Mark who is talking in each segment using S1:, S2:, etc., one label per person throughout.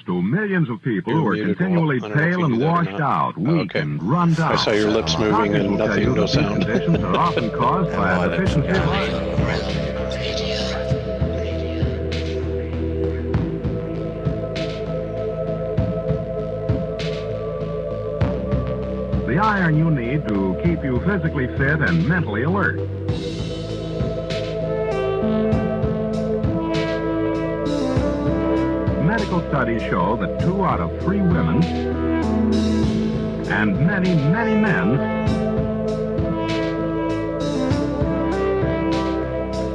S1: to millions of people who are
S2: muted.
S1: continually
S2: I don't know if
S1: pale
S2: you
S1: and
S2: do that or
S1: washed
S2: not.
S1: out,
S2: Oh,
S1: weak
S2: okay.
S1: and run down.
S2: I saw your lips moving
S1: Doctors
S2: and
S1: will tell you
S2: nothing, no
S1: that these
S2: sound.
S1: conditions are often caused by a deficiency of iron. The iron you need to keep you physically fit and mentally alert. Medical studies show that 2 out of 3 women and many, many men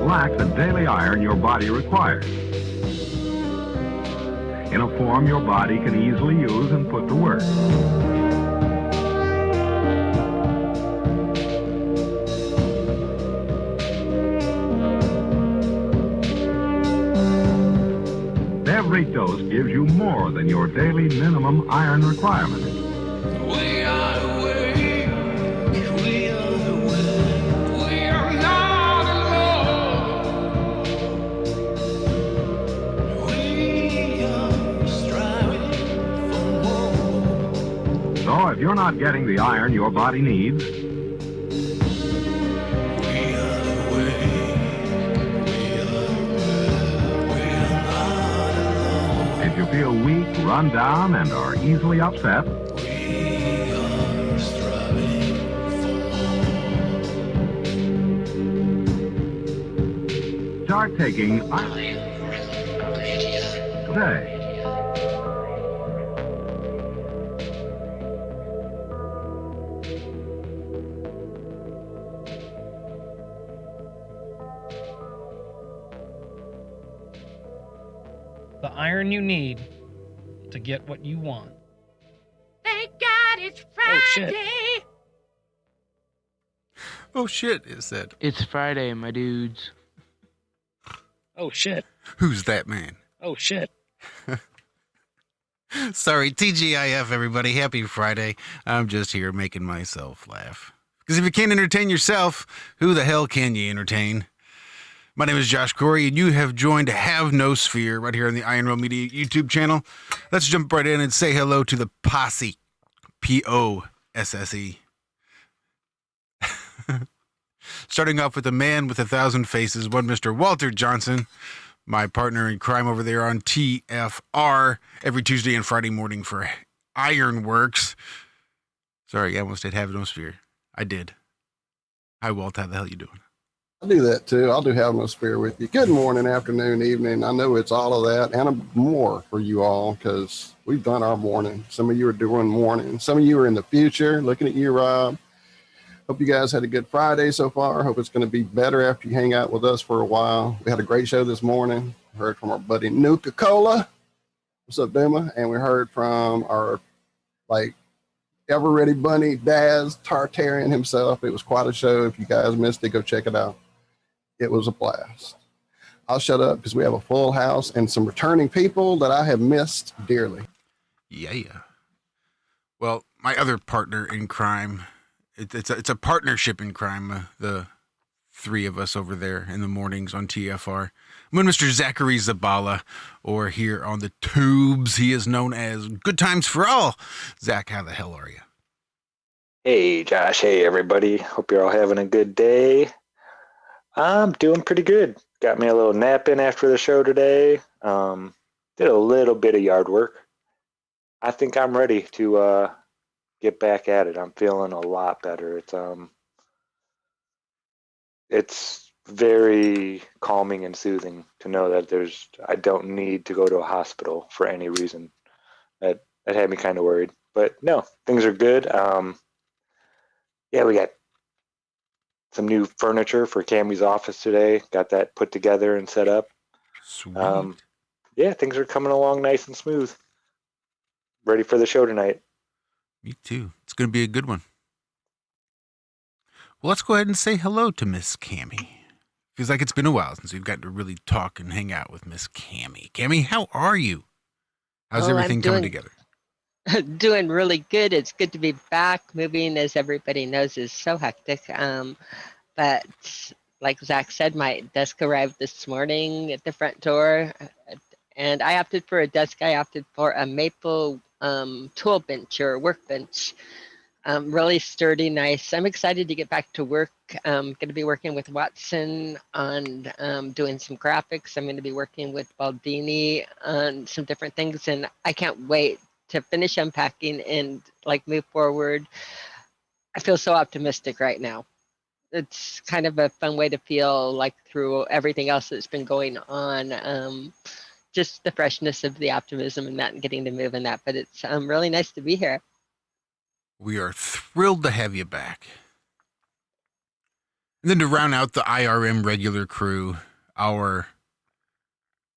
S1: lack the daily iron your body requires in a form your body can easily use and put to work. Every dose gives you more than your daily minimum iron requirement.
S3: We are the way, we are the way, we are not alone. We are striving for more.
S1: So if you're not getting the iron your body needs, if you feel weak, run down, and are easily upset, start taking iron today.
S4: The iron you need to get what you want.
S3: Thank God it's Friday.
S5: Oh shit, it said.
S6: It's Friday, my dudes.
S4: Oh shit.
S5: Who's that man?
S4: Oh shit.
S5: Sorry, TGIF, everybody. Happy Friday. I'm just here making myself laugh. Because if you can't entertain yourself, who the hell can you entertain? My name is Josh Corey, and you have joined Have No Sphere right here on the Iron Rail Media YouTube channel. Let's jump right in and say hello to the posse. P-O-S-S-E. Starting off with a man with 1,000 faces, one Mr. Walter Johnson, my partner in crime over there on TFR, every Tuesday and Friday morning for Ironworks. Sorry, I almost said Have No Sphere. I did. Hi, Walt. How the hell you doing?
S7: I do that too. I'll do Have No Sphere with you. Good morning, afternoon, evening. I know it's all of that and more for you all because we've done our morning. Some of you are doing morning. Some of you are in the future. Looking at you, Rob. Hope you guys had a good Friday so far. Hope it's going to be better after you hang out with us for a while. We had a great show this morning. Heard from our buddy Nuka-Cola. What's up, Duma? And we heard from our ever ready bunny Daz Tartarian himself. It was quite a show. If you guys missed it, go check it out. It was a blast. I'll shut up because we have a full house and some returning people that I have missed dearly.
S5: Yeah. Well, my other partner in crime, it's a partnership in crime, the 3 of us over there in the mornings on TFR. I'm with Mr. Zachary Zabala, or here on the tubes, he is known as Good Times for All. Zach, how the hell are you?
S8: Hey, Josh. Hey, everybody. Hope you're all having a good day. I'm doing pretty good. Got me a little nap in after the show today. Did a little bit of yard work. I think I'm ready to get back at it. I'm feeling a lot better. It's very calming and soothing to know that I don't need to go to a hospital for any reason. That had me kind of worried. But no, things are good. Yeah, we got some new furniture for Cami's office today. Got that put together and set up.
S5: Sweet.
S8: Yeah, things are coming along nice and smooth. Ready for the show tonight.
S5: Me too. It's going to be a good one. Well, let's go ahead and say hello to Miss Cami. Feels like it's been a while since we've gotten to really talk and hang out with Miss Cami. Cami, how are you? How's everything coming together?
S9: Doing really good. It's good to be back. Moving, as everybody knows, is so hectic. But like Zach said, my desk arrived this morning at the front door, And I opted for a desk. I opted for a maple tool bench or workbench. Really sturdy, nice. I'm excited to get back to work. I'm going to be working with Watson on doing some graphics. I'm going to be working with Baldini on some different things, and I can't wait to finish unpacking and like move forward. I feel so optimistic right now. It's kind of a fun way to feel like through everything else that's been going on. Just the freshness of the optimism and that and getting to move in that. But it's really nice to be here.
S5: We are thrilled to have you back. And then to round out the IRM regular crew, our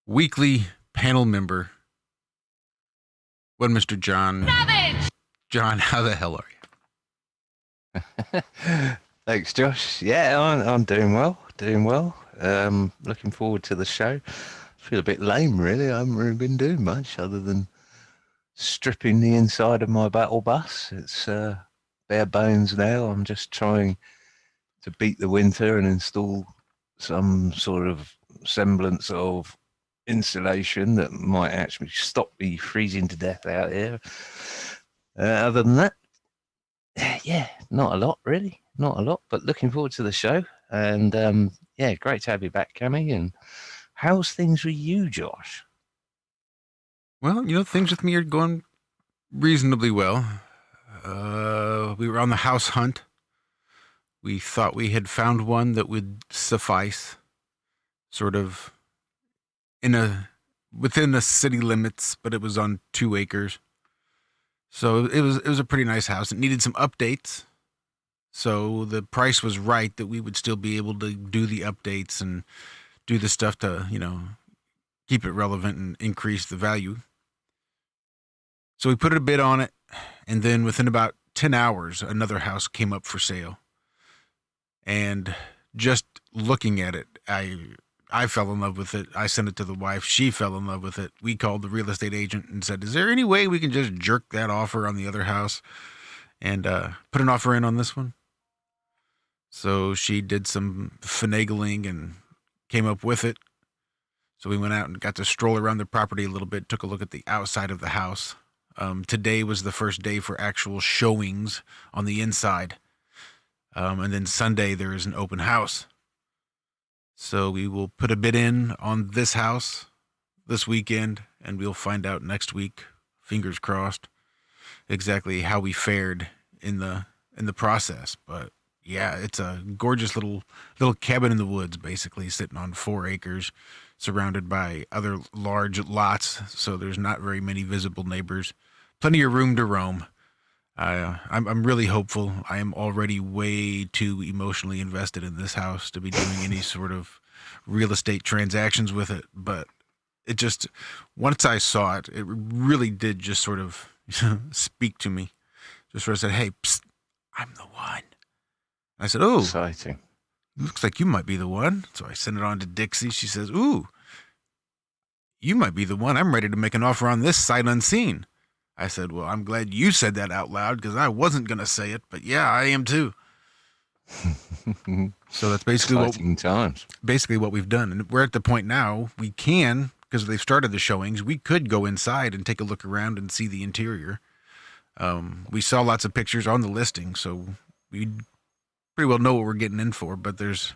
S5: weekly panel member, Mr. John.
S3: Savage!
S5: John, how the hell are you?
S2: Thanks, Josh. Yeah, I'm doing well. Looking forward to the show. Feel a bit lame, really. I haven't really been doing much other than stripping the inside of my battle bus. It's bare bones now. I'm just trying to beat the winter and install some sort of semblance of insulation that might actually stop me freezing to death out here. Other than that, yeah, not a lot, really. Not a lot, but looking forward to the show. And yeah, great to have you back, Cami. And how's things with you, Josh?
S5: Well, things with me are going reasonably well. We were on the house hunt. We thought we had found one that would suffice, sort of within the city limits, but it was on 2 acres. So it was a pretty nice house. It needed some updates. So the price was right that we would still be able to do the updates and do the stuff to, keep it relevant and increase the value. So we put a bid on it, and then within about 10 hours, another house came up for sale. And just looking at it, I fell in love with it. I sent it to the wife. She fell in love with it. We called the real estate agent and said, is there any way we can just jerk that offer on the other house and put an offer in on this one? So she did some finagling and came up with it. So we went out and got to stroll around the property a little bit, took a look at the outside of the house. Today was the first day for actual showings on the inside. And then Sunday there is an open house. So we will put a bid in on this house this weekend, and we'll find out next week, fingers crossed, exactly how we fared in the process. But yeah, it's a gorgeous little cabin in the woods, basically sitting on 4 acres, surrounded by other large lots. So there's not very many visible neighbors. Plenty of room to roam. I'm really hopeful. I am already way too emotionally invested in this house to be doing any sort of real estate transactions with it. But it just, once I saw it, it really did just sort of speak to me. Just sort of said, hey, psst, I'm the one. I said, oh,
S2: Exciting.
S5: looks like you might be the one. So I sent it on to Dixie. She says, ooh, you might be the one. I'm ready to make an offer on this sight unseen. I said, well, I'm glad you said that out loud because I wasn't going to say it, but yeah, I am too. So that's basically basically what we've done. And we're at the point now we can, because they've started the showings, we could go inside and take a look around and see the interior. We saw lots of pictures on the listing, so we pretty well know what we're getting in for, but there's,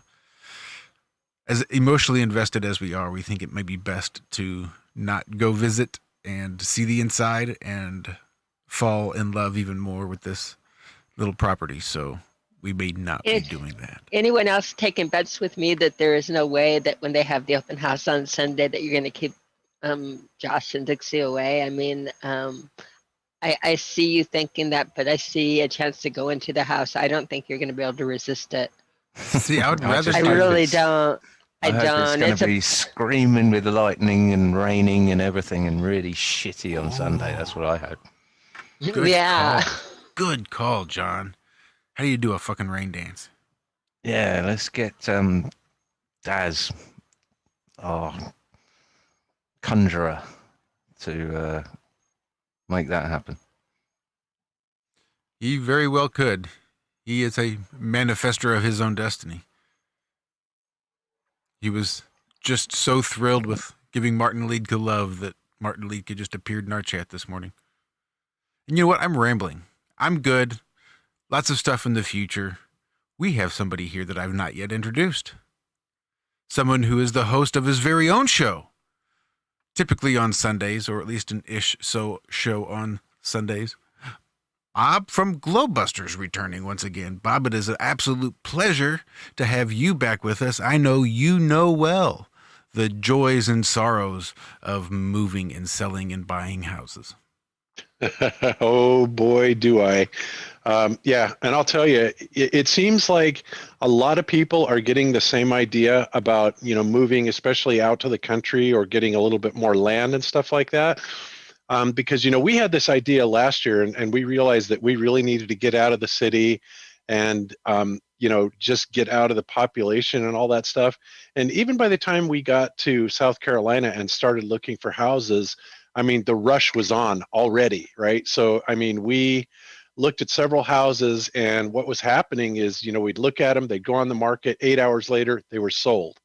S5: as emotionally invested as we are, we think it may be best to not go visit and see the inside and fall in love even more with this little property. So we may not be doing that.
S9: Anyone else taking bets with me that there is no way that when they have the open house on Sunday that you're going to keep Josh and Dixie away? I mean, I see you thinking that, but I see a chance to go into the house. I don't think you're going to be able to resist it.
S5: See, I would rather.
S9: I really don't. I
S2: hope
S9: don't.
S2: It's going to be screaming with lightning and raining and everything and really shitty on Sunday. That's what I hope.
S5: Good
S9: yeah.
S5: call. Good call, John. How do you do a fucking rain dance?
S2: Yeah, let's get Daz, our conjurer, to make that happen.
S5: He very well could. He is a manifester of his own destiny. He was just so thrilled with giving Martin Liedke love that Martin Liedke just appeared in our chat this morning. And you know what? I'm rambling. I'm good. Lots of stuff in the future. We have somebody here that I've not yet introduced. Someone who is the host of his very own show. Typically on Sundays, or at least an show on Sundays. Bob from Globebusters returning once again. Bob, it is an absolute pleasure to have you back with us. I know you know well the joys and sorrows of moving and selling and buying houses.
S10: Oh boy, do I. Yeah, and I'll tell you, it seems like a lot of people are getting the same idea about, moving, especially out to the country or getting a little bit more land and stuff like that. Because, we had this idea last year and we realized that we really needed to get out of the city and, just get out of the population and all that stuff. And even by the time we got to South Carolina and started looking for houses, the rush was on already, right? So, we looked at several houses, and what was happening is, we'd look at them, they'd go on the market, 8 hours later, they were sold.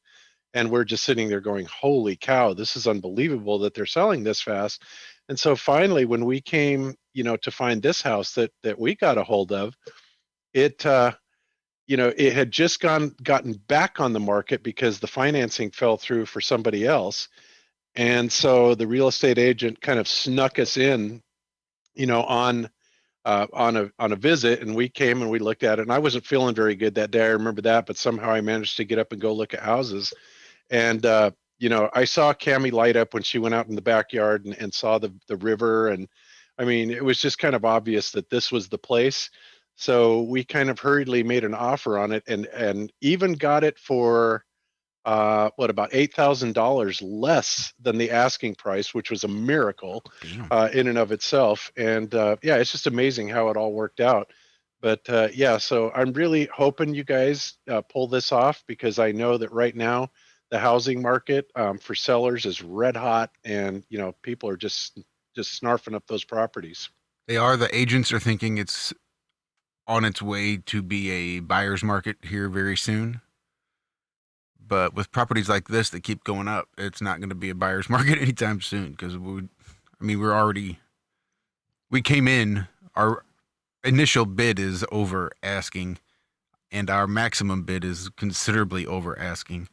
S10: And we're just sitting there going, holy cow, this is unbelievable that they're selling this fast. And so finally, when we came, to find this house that we got a hold of, it had just gotten back on the market because the financing fell through for somebody else. And so the real estate agent kind of snuck us in, on a visit, and we came and we looked at it. And I wasn't feeling very good that day. I remember that, but somehow I managed to get up and go look at houses. And I saw Cami light up when she went out in the backyard and saw the river. And it was just kind of obvious that this was the place. So we kind of hurriedly made an offer on it and even got it for about $8,000 less than the asking price, which was a miracle in and of itself. And it's just amazing how it all worked out. But so I'm really hoping you guys pull this off, because I know that right now the housing market for sellers is red hot, and people are just snarfing up those properties.
S5: They are. The agents are thinking it's on its way to be a buyer's market here very soon. But with properties like this that keep going up, it's not going to be a buyer's market anytime soon, because we came in, our initial bid is over asking, and our maximum bid is considerably over asking.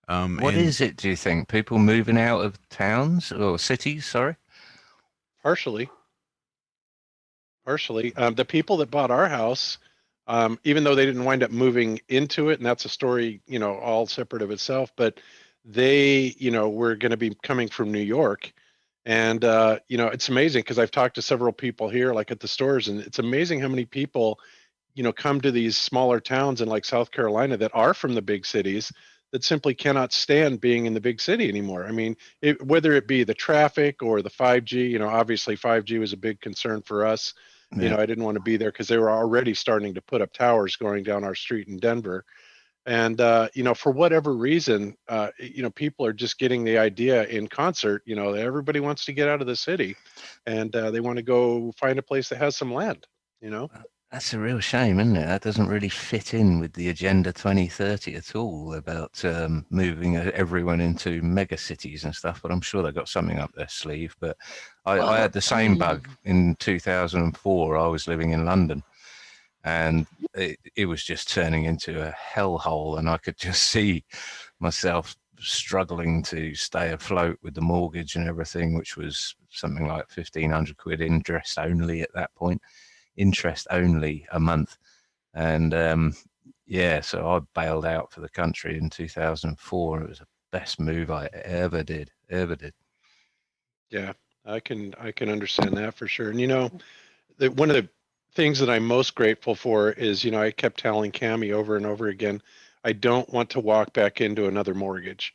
S2: What is it, do you think? People moving out of towns or cities, sorry?
S10: Partially. The people that bought our house, even though they didn't wind up moving into it, and that's a story, all separate of itself, but they, were going to be coming from New York. And, it's amazing because I've talked to several people here, like at the stores, and it's amazing how many people, come to these smaller towns in like South Carolina that are from the big cities that simply cannot stand being in the big city anymore. Whether it be the traffic or the 5G, obviously 5G was a big concern for us.
S2: Yeah.
S10: I didn't want to be there because they were already starting to put up towers going down our street in Denver. And, for whatever reason, people are just getting the idea in concert, everybody wants to get out of the city, and they want to go find a place that has some land,
S2: That's a real shame, isn't it? That doesn't really fit in with the Agenda 2030 at all about moving everyone into mega cities and stuff, but I'm sure they've got something up their sleeve. But I had the same bug in 2004. I was living in London, and it was just turning into a hellhole, and I could just see myself struggling to stay afloat with the mortgage and everything, which was something like 1,500 quid interest only at that point. Interest only a month. And so I bailed out for the country in 2004. It was the best move I ever did.
S10: Yeah, I can understand that for sure. And one of the things that I'm most grateful for is, I kept telling Cami over and over again, I don't want to walk back into another mortgage.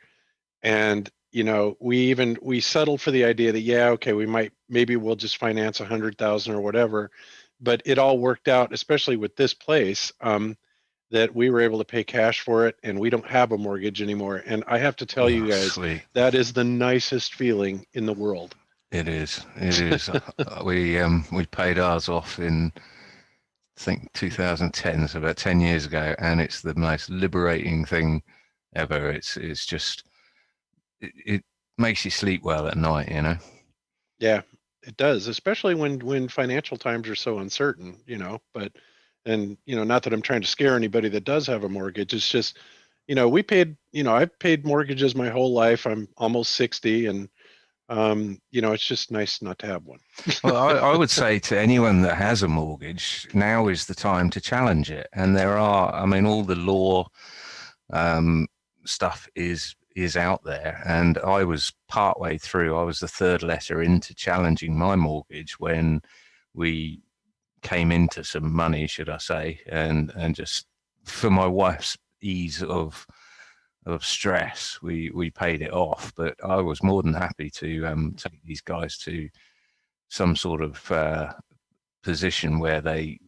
S10: And we settled for the idea that maybe we'll just finance 100,000 or whatever. But it all worked out, especially with this place, that we were able to pay cash for it, and we don't have a mortgage anymore. And I have to tell you guys,
S2: sweet.
S10: That is the nicest feeling in the world.
S2: It is. We paid ours off in, I think, 2010, so about 10 years ago, and it's the most liberating thing ever. It's just makes you sleep well at night, you know.
S10: Yeah, it does, especially when financial times are so uncertain, you know. But and you know, not that I'm trying to scare anybody that does have a mortgage. It's just, you know, we paid, you know, I've paid mortgages my whole life. I'm almost 60, and you know, it's just nice not to have one.
S2: Well, I would say to anyone that has a mortgage, now is the time to challenge it. And there are, I mean, all the law stuff is out there. And I was partway through. I was the third letter into challenging my mortgage when we came into some money, should I say, and just for my wife's ease of stress, we paid it off. But I was more than happy to take these guys to some sort of position where they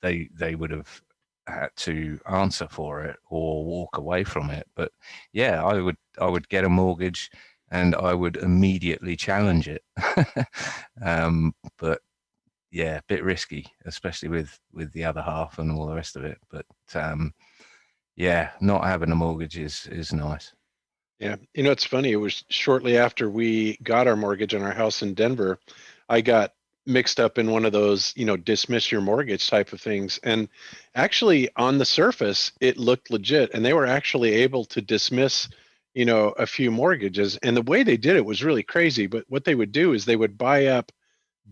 S2: would have had to answer for it or walk away from it. But yeah, I would get a mortgage and I would immediately challenge it. But yeah, a bit risky, especially with the other half and all the rest of it. But yeah, not having a mortgage is nice.
S10: Yeah, you know, it's funny. It was shortly after we got our mortgage on our house in Denver, I got mixed up in one of those, you know, dismiss your mortgage type of things. And actually, on the surface, it looked legit, and they were actually able to dismiss, you know, a few mortgages. And the way they did it was really crazy. But what they would do is they would buy up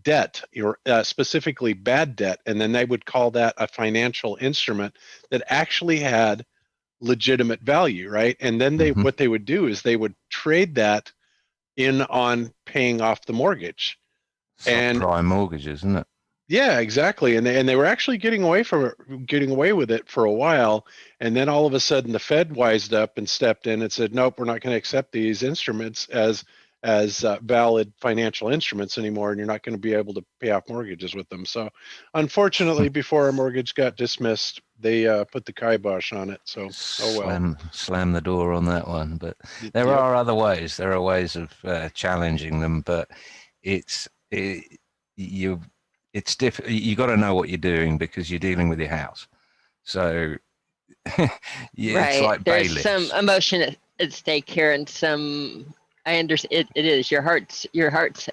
S10: debt, or specifically bad debt, and then they would call that a financial instrument that actually had legitimate value, right? And then they what they would do is they would trade that in on paying off the mortgage. And
S2: Subprime mortgages, isn't it?
S10: yeah, exactly. And they were actually getting away with it for a while, and then all of a sudden the Fed wised up and stepped in and said, nope, we're not going to accept these instruments as valid financial instruments anymore, and you're not going to be able to pay off mortgages with them. So unfortunately, before our mortgage got dismissed, they put the kibosh on it. So oh well.
S2: Slam the door on that one. But there are other ways. There are ways of challenging them, but it's different. You got to know what you're doing because you're dealing with your house. So yeah,
S9: Right.
S2: it's like
S9: There's
S2: bailiffs.
S9: some emotion at stake here, and some. I understand it is your heart's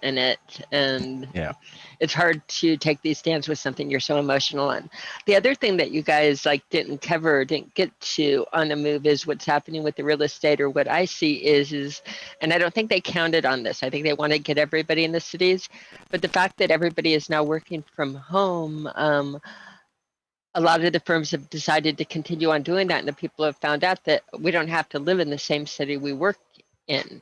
S9: in it, and
S2: Yeah.
S9: it's hard to take these stands with something you're so emotional on. The other thing that you guys didn't get to on the move is what's happening with the real estate, or what I see is, and I don't think they counted on this. I think they want to get everybody in the cities, but the fact that everybody is now working from home, a lot of the firms have decided to continue on doing that, and the people have found out that we don't have to live in the same city we work in.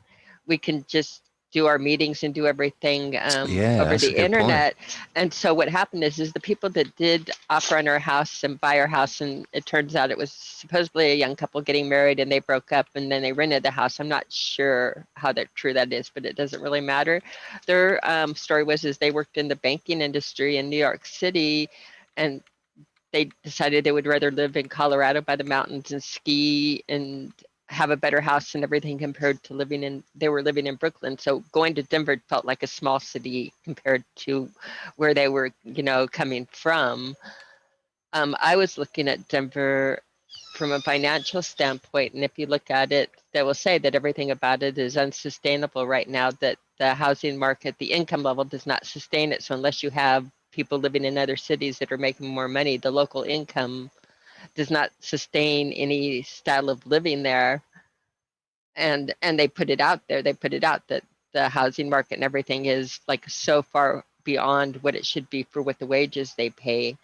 S9: We can just do our meetings and do everything over
S2: that's a
S9: the
S2: good
S9: internet. And so what happened is the people that did offer on our house and buy our house, and it turns out it was supposedly a young couple getting married, and they broke up and then they rented the house. I'm not sure how true that is, but it doesn't really matter. Their story was they worked in the banking industry in New York City, and they decided they would rather live in Colorado by the mountains and ski and have a better house and everything compared to living in Brooklyn. So going to Denver felt like a small city compared to where they were, coming from. I was looking at Denver from a financial standpoint, and if you look at it, they will say that everything about it is unsustainable right now, that the housing market, the income level does not sustain it. So unless you have people living in other cities that are making more money, the local income does not sustain any style of living there. And they put it out there. They put it out that the housing market and everything is so far beyond what it should be for what the wages they pay.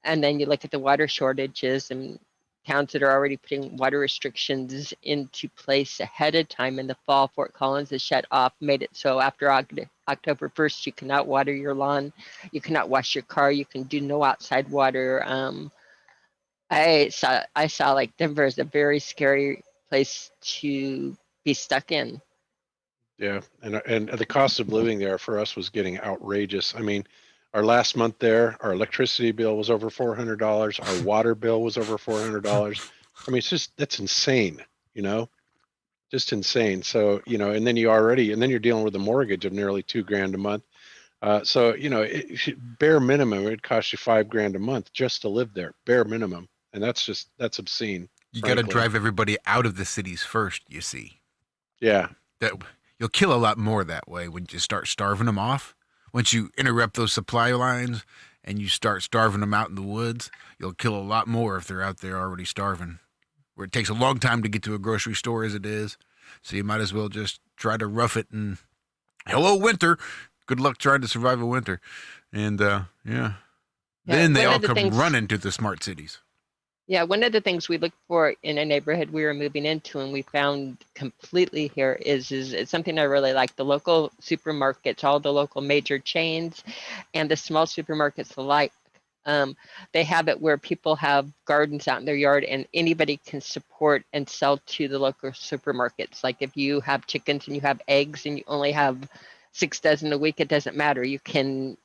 S9: And then you look at the water shortages and towns that are already putting water restrictions into place ahead of time. In the fall, Fort Collins has shut off, made it so after October 1st, you cannot water your lawn, you cannot wash your car, you can do no outside water. I saw Denver is a very scary place to be stuck in.
S10: Yeah, and the cost of living there for us was getting outrageous. I mean, our last month there, our electricity bill was over $400. Our water bill was over $400. I mean, that's insane, just insane. So, and then you're dealing with a mortgage of nearly $2,000 a month. So, bare minimum, it costs you $5,000 a month just to live there, bare minimum. And that's obscene.
S5: You got to drive everybody out of the cities first, you see.
S10: Yeah.
S5: That you'll kill a lot more that way when you start starving them off. Once you interrupt those supply lines and you start starving them out in the woods, you'll kill a lot more if they're out there already starving. Where it takes a long time to get to a grocery store as it is. So you might as well just try to rough it and hello, winter. Good luck trying to survive a winter. And yeah. Then they all come running to the smart cities.
S9: Yeah, one of the things we looked for in a neighborhood we were moving into and we found completely here is it's something I really like. The local supermarkets, all the local major chains and the small supermarkets alike, they have it where people have gardens out in their yard and anybody can support and sell to the local supermarkets. Like if you have chickens and you have eggs and you only have 6 dozen a week, it doesn't matter. You can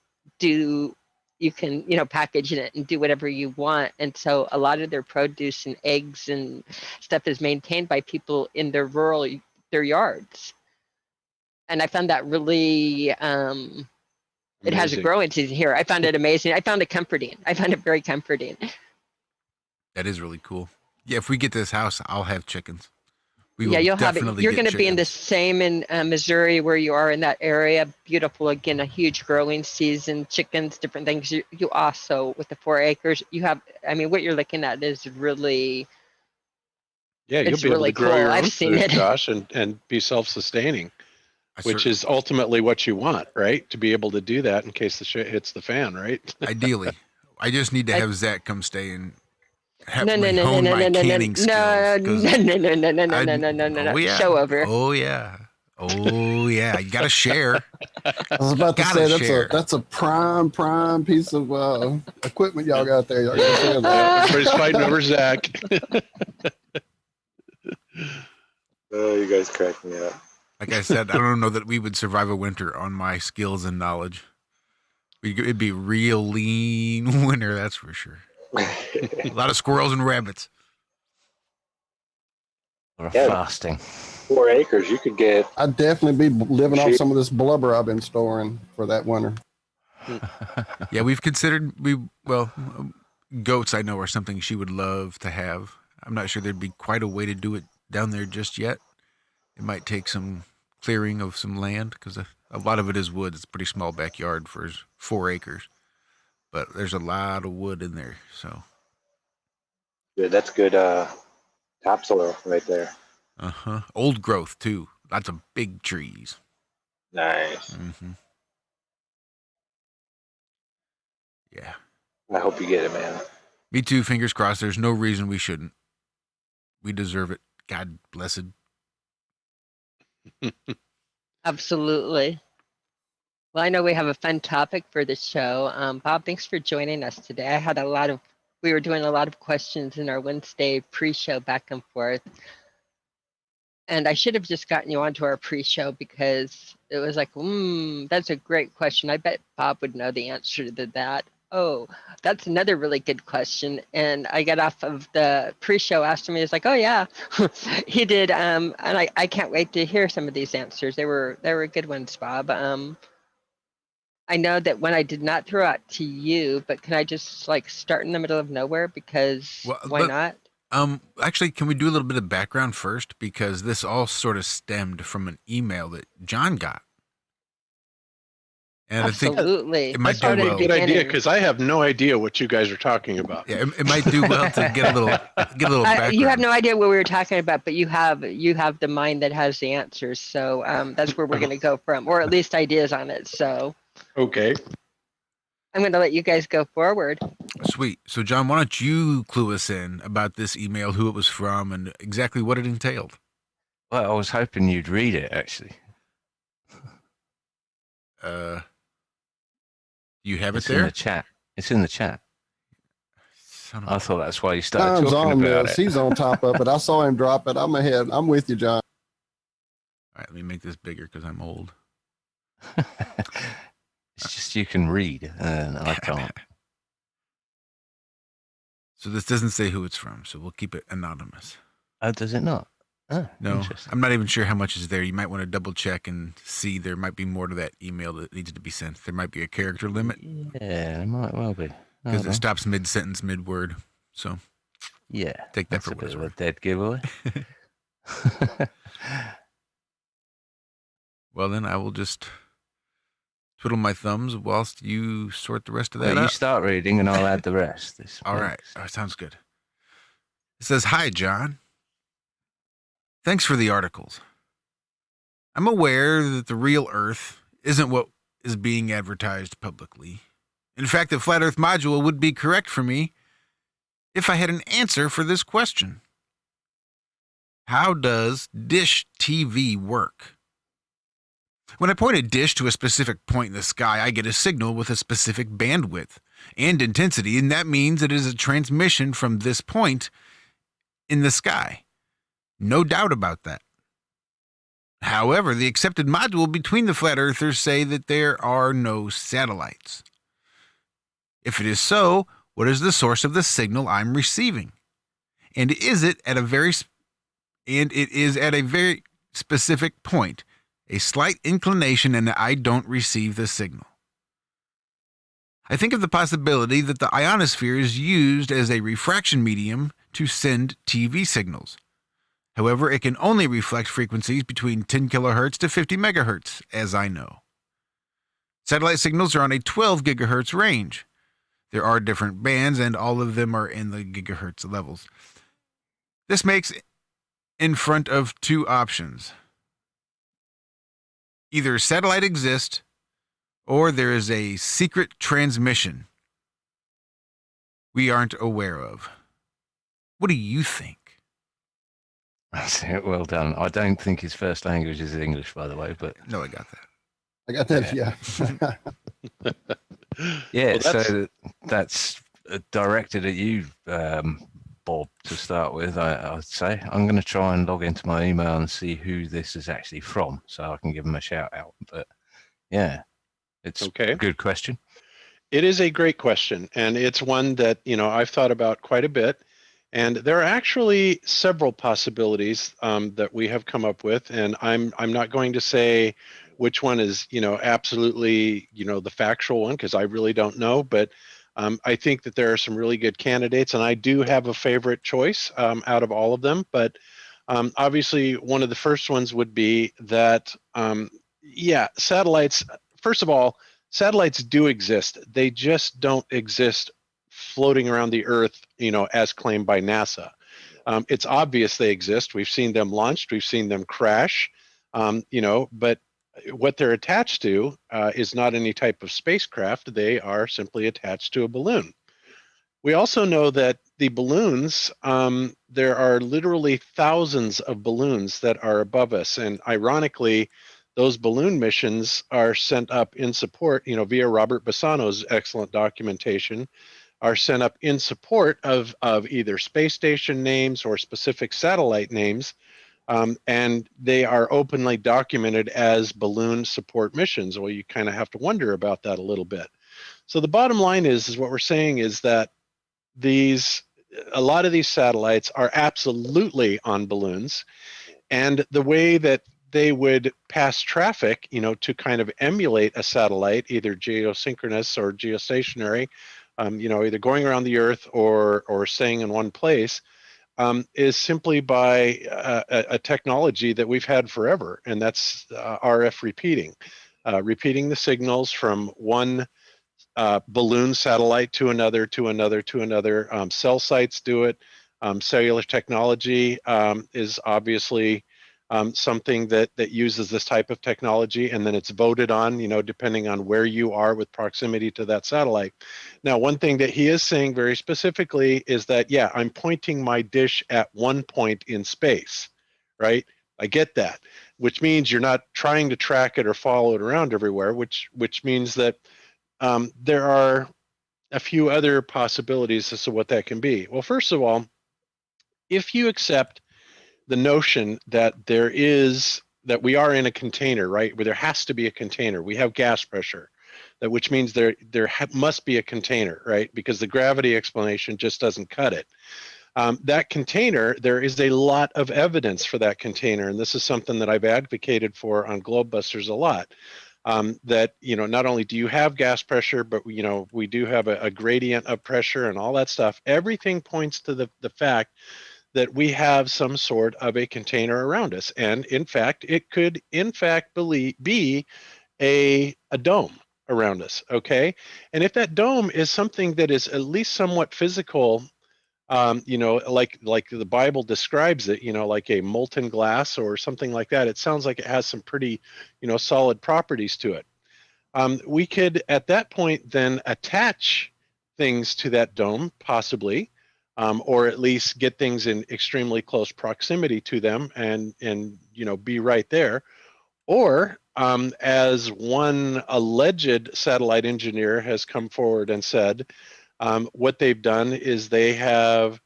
S9: package it and do whatever you want. And so a lot of their produce and eggs and stuff is maintained by people in their yards. And I found that really, it has a growing season here. I found it amazing. I found it comforting. I found it very comforting.
S5: That is really cool. Yeah, if we get this house, I'll have chickens.
S9: You'll have it. You're going to be in the same in Missouri where you are in that area. Beautiful, again, a huge growing season, chickens, different things. You also, with the 4 acres, you have, I mean, what you're looking at is really,
S10: yeah, you'll be
S9: really
S10: able to grow
S9: cool.
S10: your own
S9: I've seen
S10: food,
S9: it.
S10: Josh, and be self-sustaining, which is ultimately what you want, right? To be able to do that in case the shit hits the fan, right?
S5: Ideally. I just need to have Zach come stay and have
S9: no,
S5: canning skills.
S9: No.
S5: Oh, yeah.
S9: Show over.
S5: Oh, yeah. Oh, yeah. You got to share.
S7: I was about to say that's a prime piece of equipment y'all got there. Y'all got to share that.
S10: Everybody's fighting over Zach.
S8: Oh, you guys crack me up.
S5: Like I said, I don't know that we would survive a winter on my skills and knowledge. It'd be real lean winter, that's for sure. A lot of squirrels and rabbits.
S2: Or fasting.
S8: 4 acres, you could get.
S7: I'd definitely be living off some of this blubber I've been storing for that winter.
S5: Yeah, we've considered goats I know are something she would love to have. I'm not sure there'd be quite a way to do it down there just yet. It might take some clearing of some land because a lot of it is wood. It's a pretty small backyard for 4 acres, but there's a lot of wood in there. So
S8: Good, that's good topsoil right there.
S5: Old growth too. Lots of big trees.
S8: Nice.
S5: Yeah.
S8: I hope you get it, man.
S5: Me too. Fingers crossed. There's no reason we shouldn't. We deserve it. God blessed.
S9: Absolutely. Well, I know we have a fun topic for the show. Bob, thanks for joining us today. We were doing a lot of questions in our Wednesday pre-show back and forth. And I should have just gotten you onto our pre-show because it was like, that's a great question. I bet Bob would know the answer to that. Oh, that's another really good question. And I got off of the pre-show, asked him, he was like, oh yeah, he did. And I can't wait to hear some of these answers. They were good ones, Bob. I know that one I did not throw out to you, but can I just start in the middle of nowhere because why not?
S5: Actually, can we do a little bit of background first? Because this all sort of stemmed from an email that John got. And
S9: Absolutely.
S5: I think it might do
S10: That's
S5: well.
S10: a good idea because I have no idea what you guys are talking about.
S5: Yeah, it might do well to get a little background.
S9: You have no idea what we were talking about, but you have the mind that has the answers. So that's where we're going to go from, or at least ideas on it. So
S10: okay,
S9: I'm going to let you guys go forward.
S5: Sweet. So John, why don't you clue us in about this email, who it was from, and exactly what it entailed?
S2: Well, I was hoping you'd read it actually.
S5: You have
S2: It's
S5: it there?
S2: in the chat. It's in the chat. I thought that's why you started
S7: Time's
S2: talking
S7: on
S2: about
S7: this.
S2: it.
S7: He's on top of it. I saw him drop it. I'm ahead. I'm with you, John.
S5: All right, let me make this bigger because I'm old.
S2: It's just you can read and I can't.
S5: So this doesn't say who it's from, so we'll keep it anonymous.
S2: Oh, does it not? Oh,
S5: no, I'm not even sure how much is there. You might want to double check and see. There might be more to that email that needs to be sent. There might be a character limit.
S2: Yeah, it might well be.
S5: Because it stops mid-sentence, mid-word. So
S2: yeah,
S5: take that for
S2: what it's
S5: worth.
S2: A dead giveaway.
S5: Well, then I will just twiddle my thumbs whilst you sort the rest of that
S2: Well, you
S5: up.
S2: start reading and I'll add the rest. This
S5: All right.
S2: works.
S5: All right. Sounds good. It says, "Hi, John. Thanks for the articles. I'm aware that the real Earth isn't what is being advertised publicly. In fact, the Flat Earth module would be correct for me if I had an answer for this question. How does dish TV work? When I point a dish to a specific point in the sky, I get a signal with a specific bandwidth and intensity, and that means it is a transmission from this point in the sky. No doubt about that. However, the accepted module between the flat earthers say that there are no satellites. If it is so, what is the source of the signal I'm receiving? And it is at a very specific point, a slight inclination, and I don't receive the signal. I think of the possibility that the ionosphere is used as a refraction medium to send TV signals. However, it can only reflect frequencies between 10 kilohertz to 50 megahertz, as I know. Satellite signals are on a 12 gigahertz range. There are different bands, and all of them are in the gigahertz levels. This makes in front of two options. Either a satellite exists, or there is a secret transmission we aren't aware of. What do you think?
S2: That's it. Well done. I don't think his first language is English, by the way, but
S5: No, I got that.
S7: I got that. Yeah.
S2: yeah.
S10: Well, that's-
S2: so that's directed at you, Bob, to start with. I'd say I'm going to try and log into my email and see who this is actually from, so I can give him a shout out. But yeah, it's
S10: Okay.
S2: a good question.
S10: It is a great question, and it's one that I've thought about quite a bit. And there are actually several possibilities that we have come up with, and I'm not going to say which one is absolutely the factual one, because I really don't know. But I think that there are some really good candidates, and I do have a favorite choice out of all of them. But obviously, one of the first ones would be that satellites. First of all, satellites do exist. They just don't exist floating around the Earth, as claimed by NASA. It's obvious they exist. We've seen them launched. We've seen them crash. But what they're attached to is not any type of spacecraft. They are simply attached to a balloon. We also know that the balloons, there are literally thousands of balloons that are above us. And ironically, those balloon missions are sent up in support, via Robert Bassano's excellent documentation, are sent up in support of either space station names or specific satellite names, and they are openly documented as balloon support missions. Well, you kind of have to wonder about that a little bit. So the bottom line is what we're saying is that a lot of these satellites are absolutely on balloons, and the way that they would pass traffic, to kind of emulate a satellite, either geosynchronous or geostationary, either going around the Earth or staying in one place, is simply by a technology that we've had forever, and that's RF repeating, repeating the signals from one balloon satellite to another, to another, to another. Cell sites do it. Cellular technology is obviously something that uses this type of technology, and then it's voted on, depending on where you are with proximity to that satellite. Now, one thing that he is saying very specifically is that, I'm pointing my dish at one point in space, right? I get that, which means you're not trying to track it or follow it around everywhere, which means that there are a few other possibilities as to what that can be. Well, first of all, if you accept the notion that that we are in a container, right, where there has to be a container, we have gas pressure, which means there must be a container, right, because the gravity explanation just doesn't cut it. That container, there is a lot of evidence for that container, and this is something that I've advocated for on Globebusters a lot. That not only do you have gas pressure, but we do have a gradient of pressure and all that stuff. Everything points to the fact that we have some sort of a container around us. And in fact, it could in fact be a dome around us. Okay. And if that dome is something that is at least somewhat physical, like the Bible describes it, like a molten glass or something like that, it sounds like it has some pretty, solid properties to it. We could at that point then attach things to that dome, possibly, or at least get things in extremely close proximity to them and be right there. Or as one alleged satellite engineer has come forward and said, what they've done is they have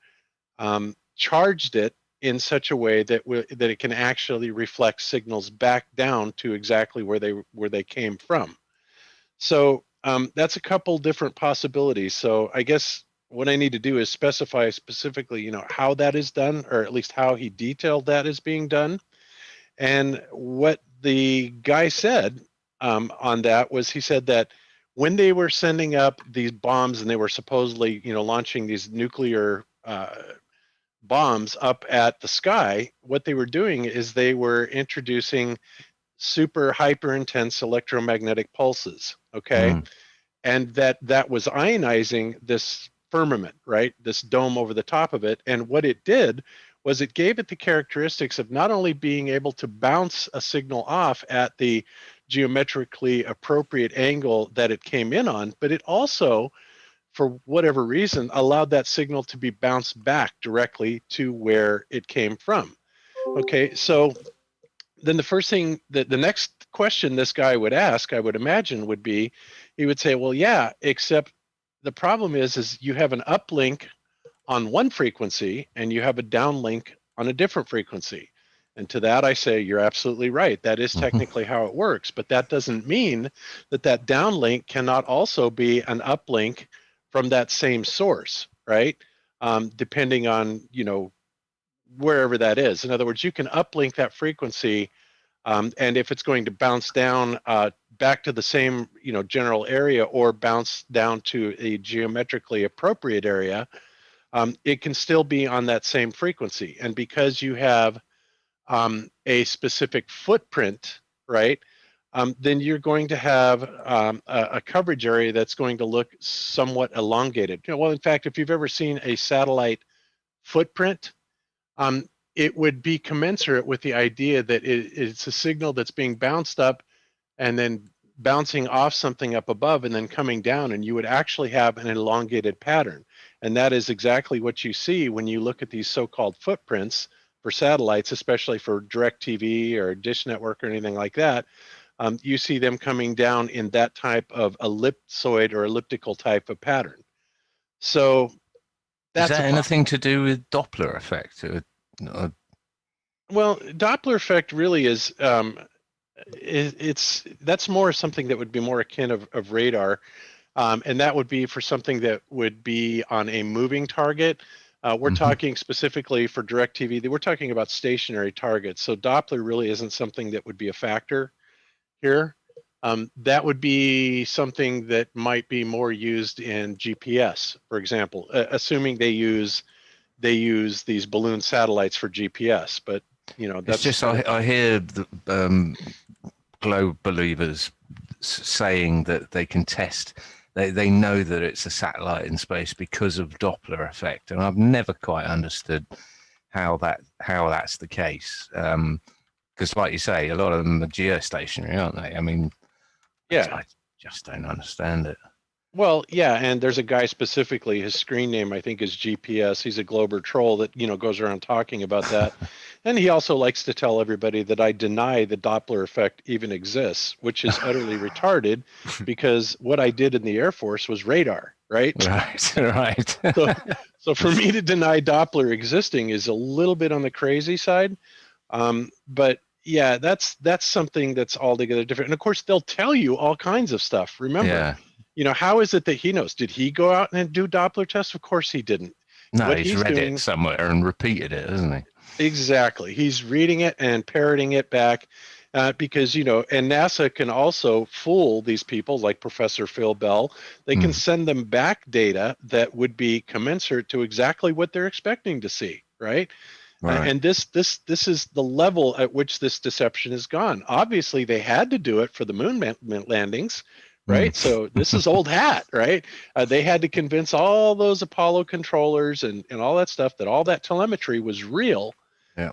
S10: charged it in such a way that that it can actually reflect signals back down to exactly where they came from. So that's a couple different possibilities. So I guess what I need to do is specify specifically, how that is done, or at least how he detailed that is being done. And what the guy said on that was, he said that when they were sending up these bombs and they were supposedly, launching these nuclear bombs up at the sky, what they were doing is they were introducing super hyper intense electromagnetic pulses. Okay. And that was ionizing this firmament, right? This dome over the top of it. And what it did was it gave it the characteristics of not only being able to bounce a signal off at the geometrically appropriate angle that it came in on, but it also, for whatever reason, allowed that signal to be bounced back directly to where it came from. Okay, so then the first thing, the next question this guy would ask, I would imagine, would be, he would say, well, yeah, except the problem is you have an uplink on one frequency and you have a downlink on a different frequency. And to that I say, you're absolutely right. That is technically how it works, but that doesn't mean that that downlink cannot also be an uplink from that same source, right? Depending on, wherever that is. In other words, you can uplink that frequency, and if it's going to bounce down back to the same, general area, or bounce down to a geometrically appropriate area, it can still be on that same frequency. And because you have a specific footprint, right, then you're going to have a coverage area that's going to look somewhat elongated. Well, in fact, if you've ever seen a satellite footprint, it would be commensurate with the idea that it's a signal that's being bounced up and then bouncing off something up above and then coming down, and you would actually have an elongated pattern. And that is exactly what you see when you look at these so-called footprints for satellites, especially for DirecTV or Dish Network or anything like that. You see them coming down in that type of ellipsoid or elliptical type of pattern. So that's
S2: Is that anything to do with Doppler effect?
S10: Well, Doppler effect really is that's more something that would be more akin of radar, and that would be for something that would be on a moving target. We're talking specifically for DirecTV, we're talking about stationary targets. So Doppler really isn't something that would be a factor here. That would be something that might be more used in GPS, for example, assuming they use these balloon satellites for GPS. But that's
S2: it's just I hear the globe believers saying that they can test. They know that it's a satellite in space because of Doppler effect, and I've never quite understood how that's the case. Because, like you say, a lot of them are geostationary, aren't they? I mean,
S10: yeah,
S2: I just don't understand it.
S10: Well, yeah, and there's a guy specifically, his screen name I think is GPS. He's a Glober troll that goes around talking about that. And he also likes to tell everybody that I deny the Doppler effect even exists, which is utterly retarded, because what I did in the Air Force was radar, right?
S2: Right.
S10: So for me to deny Doppler existing is a little bit on the crazy side. But yeah, that's something that's altogether different. And of course, they'll tell you all kinds of stuff. Remember, how is it that he knows? Did he go out and do Doppler tests? Of course he didn't.
S2: No, what he's read it somewhere and repeated it, hasn't he?
S10: Exactly. He's reading it and parroting it back because, and NASA can also fool these people like Professor Phil Bell. They can send them back data that would be commensurate to exactly what they're expecting to see. right?
S2: Right.
S10: And this is the level at which this deception has gone. Obviously, they had to do it for the moon landings, right? So this is old hat, right? They had to convince all those Apollo controllers and all that stuff that all that telemetry was real.
S2: Yeah.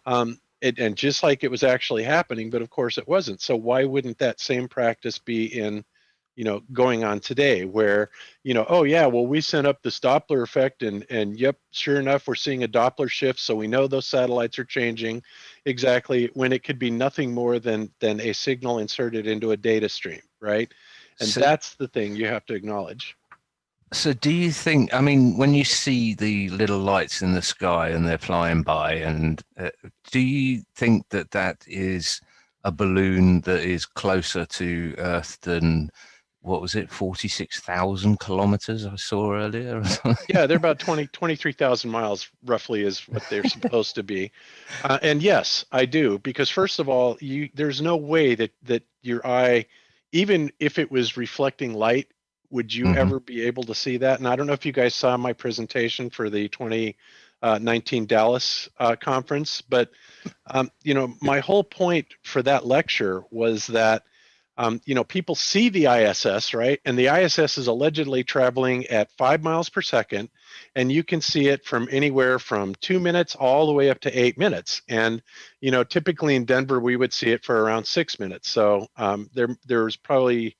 S10: And just like it was actually happening, but of course it wasn't. So why wouldn't that same practice be in, going on today where, oh yeah, well, we sent up this Doppler effect and yep, sure enough, we're seeing a Doppler shift. So we know those satellites are changing exactly, when it could be nothing more than a signal inserted into a data stream, right? And
S2: So-
S10: that's the thing you have to acknowledge.
S2: So do you think, I mean, when you see the little lights in the sky and they're flying by, and do you think that that is a balloon that is closer to Earth than, what was it, 46,000 kilometers I saw earlier?
S10: Yeah, they're about 23,000 miles roughly is what they're supposed to be. And yes, I do, because first of all, there's no way that your eye, even if it was reflecting light, would you ever be able to see that? And I don't know if you guys saw my presentation for the 2019 Dallas conference, but my whole point for that lecture was that people see the ISS, right? And the ISS is allegedly traveling at 5 miles per second, and you can see it from anywhere from 2 minutes all the way up to 8 minutes. And typically in Denver, we would see it for around 6 minutes. So there's probably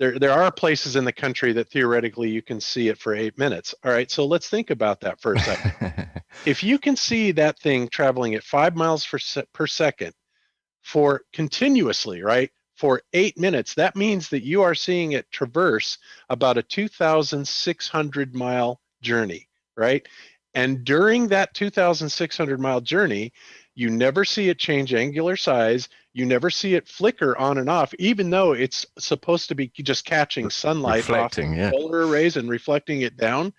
S10: there are places in the country that theoretically you can see it for 8 minutes. All right, so let's think about that for a second. If you can see that thing traveling at 5 miles per second for continuously, right, for 8 minutes, that means that you are seeing it traverse about a 2,600 mile journey, right? And during that 2,600 mile journey, you never see it change angular size. You never see it flicker on and off, even though it's supposed to be just catching sunlight
S2: Reflecting,
S10: off
S2: yeah.
S10: solar arrays and reflecting it down,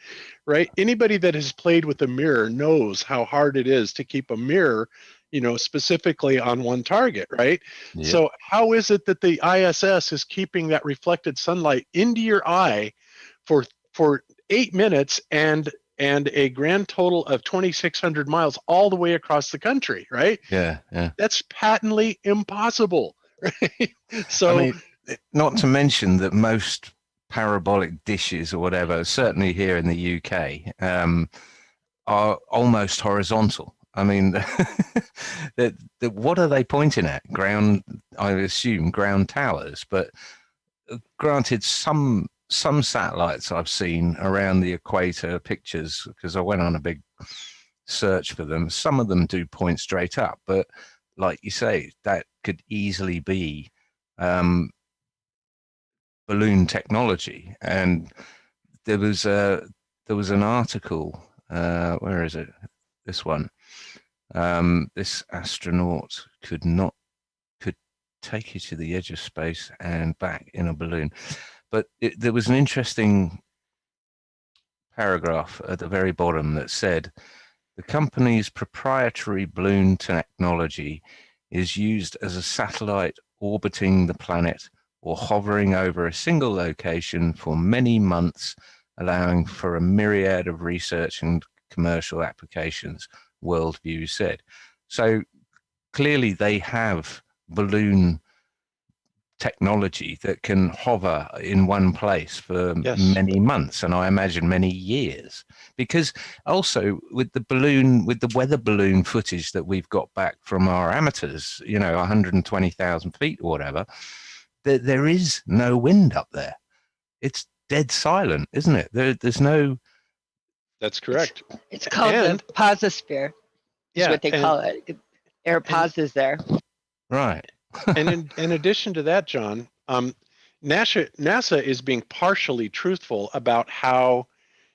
S10: right? Anybody that has played with a mirror knows how hard it is to keep a mirror, specifically on one target, right?
S2: Yeah.
S10: So how is it that the ISS is keeping that reflected sunlight into your eye for 8 minutes and a grand total of 2,600 miles all the way across the country, right?
S2: Yeah.
S10: That's patently impossible, right? So,
S2: I mean, not to mention that most parabolic dishes or whatever, certainly here in the UK, are almost horizontal. I mean, what are they pointing at? Ground, I assume ground towers, but granted, some satellites I've seen around the equator pictures, because I went on a big search for them. Some of them do point straight up, but like you say, that could easily be balloon technology. And there was an article. Where is it? This one. This astronaut could take you to the edge of space and back in a balloon. But there was an interesting paragraph at the very bottom that said the company's proprietary balloon technology is used as a satellite orbiting the planet or hovering over a single location for many months, allowing for a myriad of research and commercial applications, Worldview said. So clearly they have balloon technology that can hover in one place for many months, and I imagine many years. Because also with the weather balloon footage that we've got back from our amateurs, 120,000 feet or whatever, there is no wind up there. It's dead silent, isn't it? There's no.
S10: That's correct.
S9: It's called the pausosphere. Is what they call it. Air pauses there.
S2: Right.
S10: And in addition to that, John, NASA is being partially truthful about how,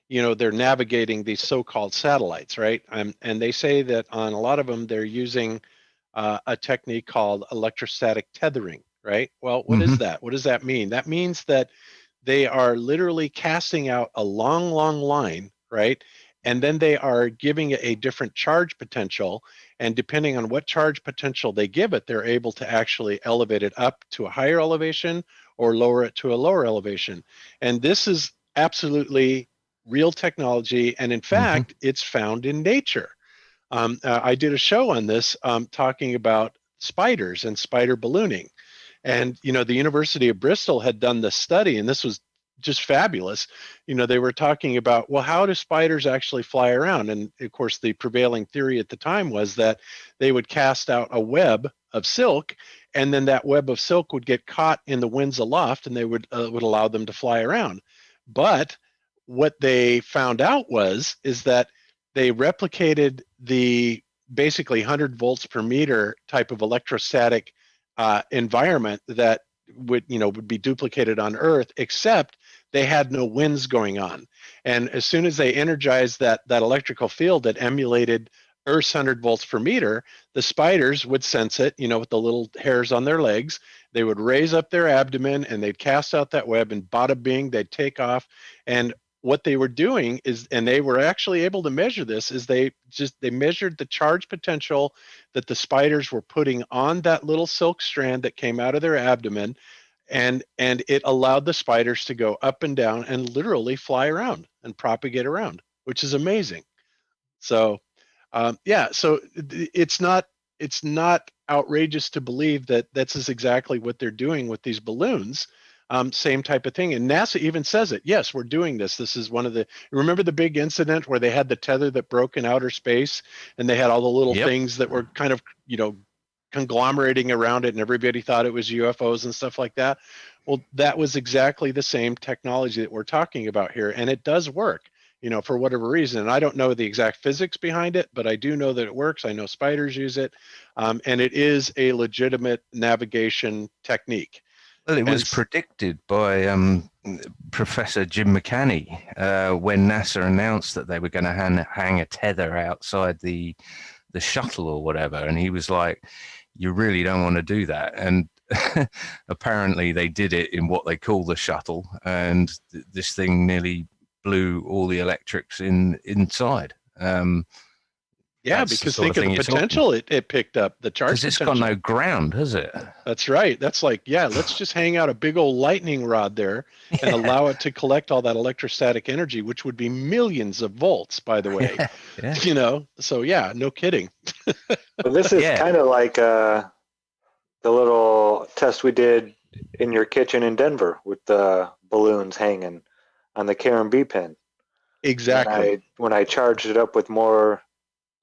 S10: they're navigating these so-called satellites, right? And they say that on a lot of them, they're using a technique called electrostatic tethering, right? Well, what is that? What does that mean? That means that they are literally casting out a long, long line, right? And then they are giving it a different charge potential. And depending on what charge potential they give it, they're able to actually elevate it up to a higher elevation or lower it to a lower elevation. And this is absolutely real technology. And in fact, it's found in nature. I did a show on this talking about spiders and spider ballooning. And, the University of Bristol had done this study, and this was just fabulous. They were talking about, well, how do spiders actually fly around? And of course, the prevailing theory at the time was that they would cast out a web of silk, and then that web of silk would get caught in the winds aloft, and they would allow them to fly around. But what they found out is that they replicated the basically 100 volts per meter type of electrostatic environment that would be duplicated on Earth, except they had no winds going on. And as soon as they energized that electrical field that emulated Earth's 100 volts per meter, the spiders would sense it, with the little hairs on their legs. They would raise up their abdomen and they'd cast out that web, and bada bing, they'd take off. And what they were doing is, and they were actually able to measure this, is they measured the charge potential that the spiders were putting on that little silk strand that came out of their abdomen, and it allowed the spiders to go up and down and literally fly around and propagate around, which is amazing. So so it's not outrageous to believe that this is exactly what they're doing with these balloons. Same type of thing. And NASA even says it. Yes, we're doing this. This is one of the, remember the big incident where they had the tether that broke in outer space, and they had all the little things that were kind of, conglomerating around it, and everybody thought it was UFOs and stuff like that. Well, that was exactly the same technology that we're talking about here. And it does work, for whatever reason. And I don't know the exact physics behind it, but I do know that it works. I know spiders use it. And it is a legitimate navigation technique.
S2: Well, it was predicted by Professor Jim McCanney when NASA announced that they were going to hang a tether outside the shuttle or whatever, and he was like, "You really don't want to do that." And apparently, they did it in what they call the shuttle, and this thing nearly blew all the electrics inside.
S10: Yeah, because think of the potential it picked up, the charge potential.
S2: Because it's got no ground, has it?
S10: That's right. That's like, let's just hang out a big old lightning rod there and allow it to collect all that electrostatic energy, which would be millions of volts, by the way. So no kidding.
S8: Well, this is kind of like the little test we did in your kitchen in Denver with the balloons hanging on the KRMB pin.
S10: Exactly.
S8: When I charged it up with more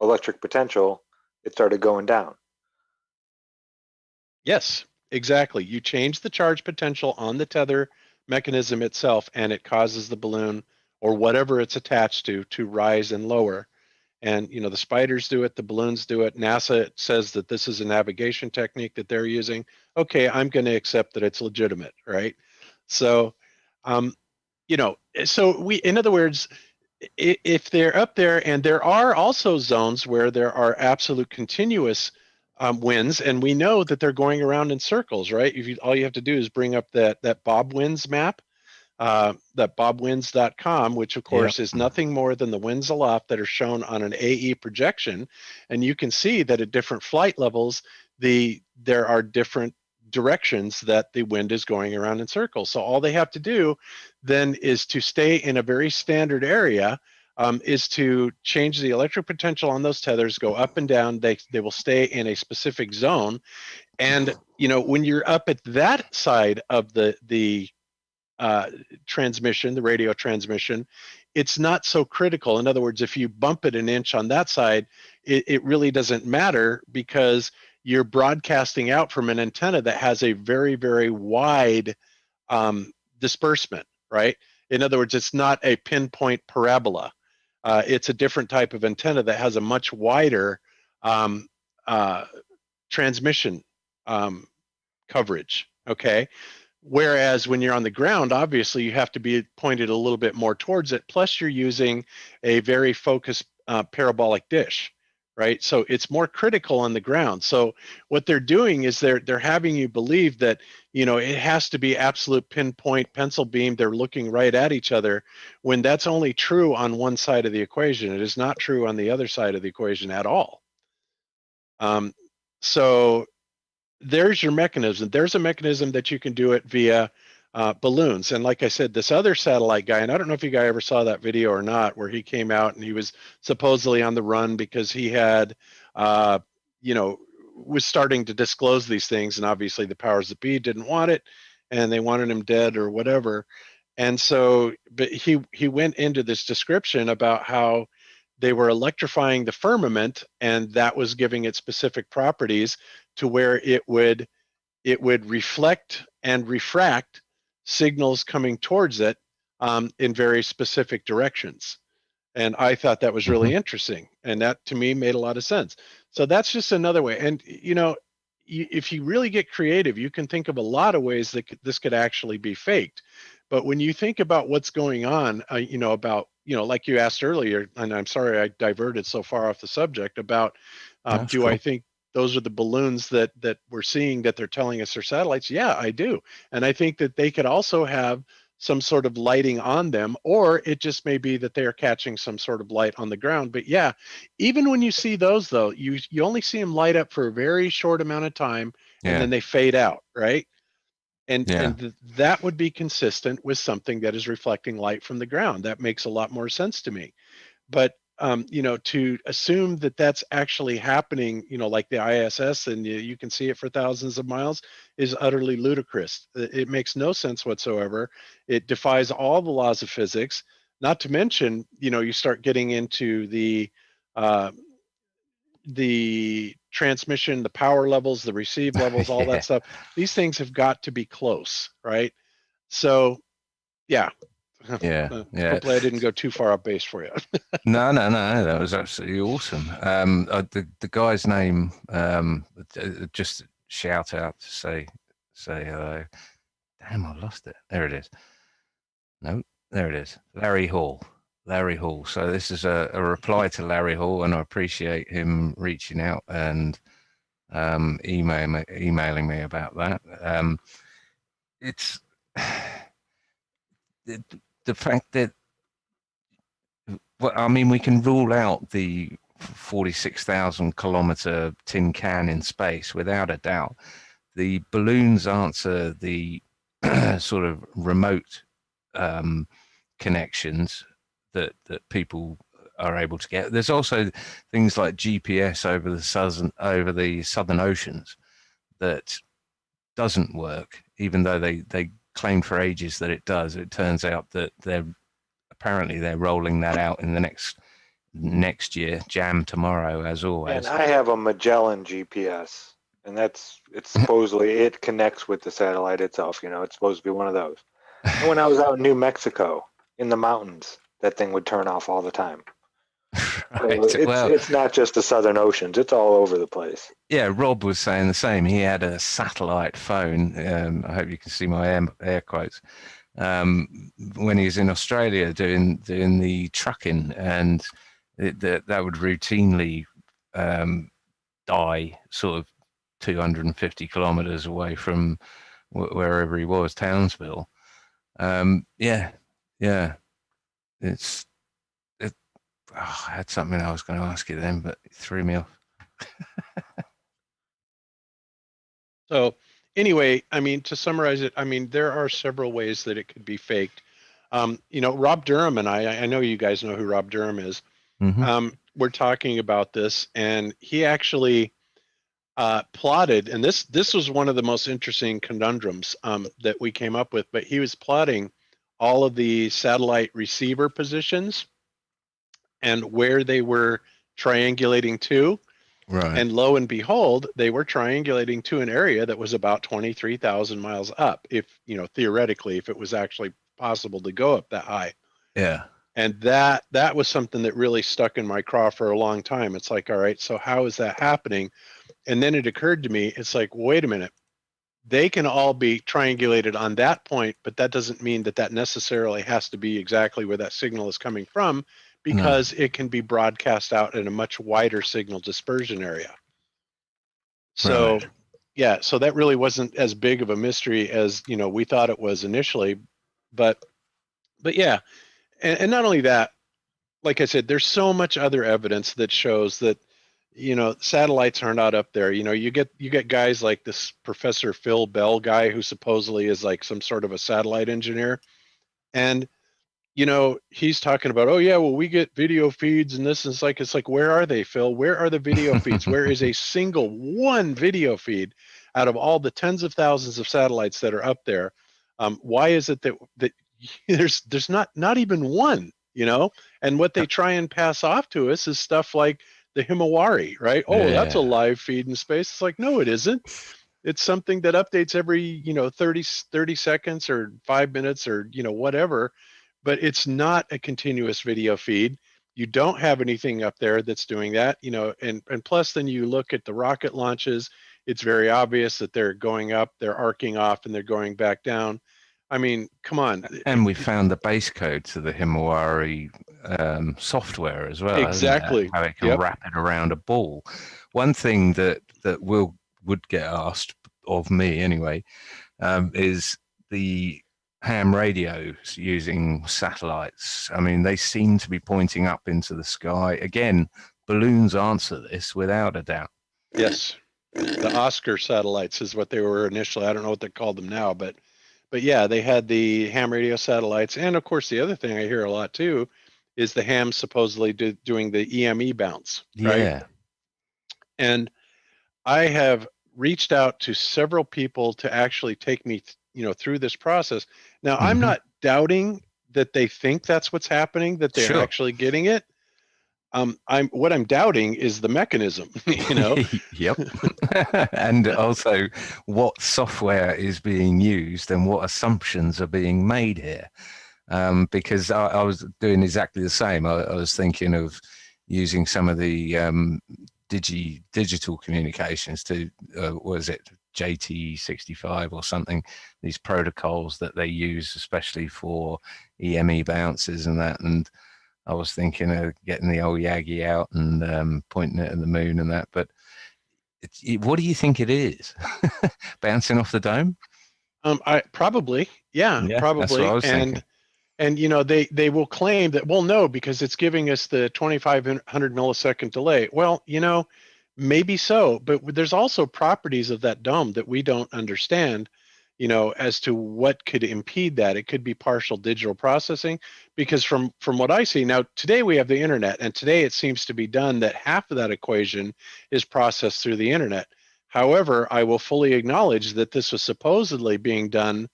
S8: electric potential, it started going down.
S10: Yes, exactly. You change the charge potential on the tether mechanism itself, and it causes the balloon or whatever it's attached to rise and lower. And the spiders do it, the balloons do it. NASA says that this is a navigation technique that they're using. Okay, I'm going to accept that it's legitimate, right? So, in other words, if they're up there, and there are also zones where there are absolute continuous winds, and we know that they're going around in circles, right? All you have to do is bring up that Bob Winds map, that bobwinds.com, which of course is nothing more than the winds aloft that are shown on an AE projection, and you can see that at different flight levels, there are different directions that the wind is going around in circles. So all they have to do then is to stay in a very standard area, is to change the electric potential on those tethers, go up and down. They will stay in a specific zone. And when you're up at that side of the transmission, the radio transmission, it's not so critical. In other words, if you bump it an inch on that side, it really doesn't matter, because you're broadcasting out from an antenna that has a very, very wide disbursement, right? In other words, it's not a pinpoint parabola. It's a different type of antenna that has a much wider transmission coverage, okay? Whereas when you're on the ground, obviously you have to be pointed a little bit more towards it. Plus you're using a very focused parabolic dish, right? So it's more critical on the ground. So what they're doing is they're having you believe that, it has to be absolute pinpoint pencil beam. They're looking right at each other, when that's only true on one side of the equation. It is not true on the other side of the equation at all. So there's your mechanism. There's a mechanism that you can do it via balloons. And like I said, this other satellite guy, and I don't know if you guys ever saw that video or not, where he came out and he was supposedly on the run because he had, you know, was starting to disclose these things, and obviously the powers that be didn't want it, and they wanted him dead or whatever. And so, but he went into this description about how they were electrifying the firmament, and that was giving it specific properties to where it would reflect and refract signals coming towards it in very specific directions. And I thought that was really interesting, and that to me made a lot of sense. So that's just another way. And you know, if you really get creative, you can think of a lot of ways that this could actually be faked. But when you think about what's going on, you know, about, you know, like you asked earlier, and I'm sorry I diverted so far off the subject about, do
S2: cool.
S10: I think those are the balloons that we're seeing that they're telling us are satellites? Yeah, I do. And I think that they could also have some sort of lighting on them, or it just may be that they are catching some sort of light on the ground. But yeah, even when you see those though, you only see them light up for a very short amount of time, and then they fade out, right? And that would be consistent with something that is reflecting light from the ground. That makes a lot more sense to me. But you know, to assume that that's actually happening, you know, like the ISS, and you can see it for thousands of miles, is utterly ludicrous. It makes no sense whatsoever. It defies all the laws of physics. Not to mention, you know, you start getting into the transmission, the power levels, the receive levels, all that stuff. These things have got to be close, right? So, yeah. Hopefully I didn't go too far up base for you.
S2: No, that was absolutely awesome. The guy's name, just shout out to say hello. Damn, I lost it. There it is. No, there it is. Larry Hall. So this is a reply to Larry Hall, and I appreciate him reaching out and emailing me about that. It's the fact that, well, I mean, we can rule out the 46,000 kilometer tin can in space without a doubt. The balloons answer the sort of remote connections that people are able to get. There's also things like GPS over the southern oceans that doesn't work, even though they claimed for ages that it does. It turns out that they're rolling that out in the next year, jam tomorrow, as always.
S8: And I have a Magellan GPS, and it's supposedly it connects with the satellite itself. You know, it's supposed to be one of those. And when I was out in New Mexico in the mountains, that thing would turn off all the time.
S2: Right.
S8: So it's not just the southern oceans; it's all over the place.
S2: Yeah, Rob was saying the same. He had a satellite phone. I hope you can see my air quotes. When he was in Australia doing the trucking, and that would routinely die sort of 250 kilometers away from wherever he was, Townsville. I had something I was going to ask you then, but it threw me off.
S10: So anyway, I mean, to summarize it, I mean, there are several ways that it could be faked. You know, Rob Durham and I know you guys know who Rob Durham is.
S2: Mm-hmm.
S10: We're talking about this, and he actually plotted, and this was one of the most interesting conundrums that we came up with, but he was plotting all of the satellite receiver positions and where they were triangulating to.
S2: Right.
S10: And lo and behold, they were triangulating to an area that was about 23,000 miles up, if, you know, theoretically, if it was actually possible to go up that high.
S2: Yeah.
S10: And that was something that really stuck in my craw for a long time. It's like, all right, so how is that happening? And then it occurred to me, it's like, wait a minute, they can all be triangulated on that point, but that doesn't mean that necessarily has to be exactly where that signal is coming from, because it can be broadcast out in a much wider signal dispersion area. So, yeah, so that really wasn't as big of a mystery as, you know, we thought it was initially, but yeah, and not only that, like I said, there's so much other evidence that shows that, satellites are not up there. You get guys like this Professor Phil Bell guy who supposedly is like some sort of a satellite engineer, and he's talking about, oh yeah, well we get video feeds and this, and it's like where are they, Phil? Where are the video feeds? Where is a single one video feed out of all the tens of thousands of satellites that are up there? Why is it that there's not even one? And what they try and pass off to us is stuff like the Himawari, right? Oh, that's a
S2: Yeah.
S10: live feed in space. It's like, no, it isn't. It's something that updates every 30 seconds or 5 minutes or whatever, but it's not a continuous video feed. You don't have anything up there that's doing that, and plus then you look at the rocket launches, it's very obvious that they're going up, they're arcing off, and they're going back down. I mean, come on.
S2: And we found the base code to the Himawari software as well.
S10: Exactly.
S2: How it can
S10: Yep.
S2: wrap it around a ball. One thing that would get asked of me anyway is the ham radios using satellites. I mean, they seem to be pointing up into the sky. Again, balloons answer this without a doubt.
S10: Yes. The Oscar satellites is what they were initially. I don't know what they called them now, but yeah, they had the ham radio satellites. And of course, the other thing I hear a lot too is the ham supposedly doing the EME bounce. Right?
S2: Yeah.
S10: And I have reached out to several people to actually take me, through this process. Now, I'm
S2: Mhm.
S10: not doubting that they think that's what's happening, that they're
S2: Sure.
S10: actually getting it. What I'm doubting is the mechanism,
S2: Yep. And also what software is being used and what assumptions are being made here. Because I was doing exactly the same. I was thinking of using some of the digital communications to, was it JT65 or something, these protocols that they use, especially for EME bounces and that. And I was thinking of getting the old Yagi out and pointing it at the moon and that. But what do you think it is? Bouncing off the dome?
S10: I probably, yeah,
S2: Yeah,
S10: probably.
S2: that's what I was thinking.
S10: And they will claim that, well, no, because it's giving us the 2500 millisecond delay. Well, maybe so, but there's also properties of that dome that we don't understand, as to what could impede that. It could be partial digital processing, because from what I see now, today we have the internet, and today it seems to be done that half of that equation is processed through the internet. However, I will fully acknowledge that this was supposedly being done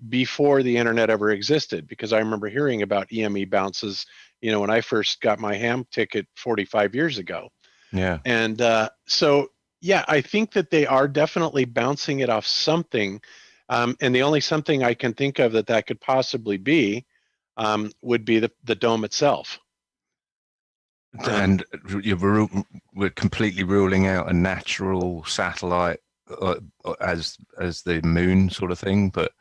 S10: before the internet ever existed, because I remember hearing about EME bounces, when I first got my ham ticket 45 years ago.
S2: Yeah.
S10: And so, yeah, I think that they are definitely bouncing it off something. And the only something I can think of that could possibly be would be the dome itself.
S2: And we're completely ruling out a natural satellite as the moon sort of thing, but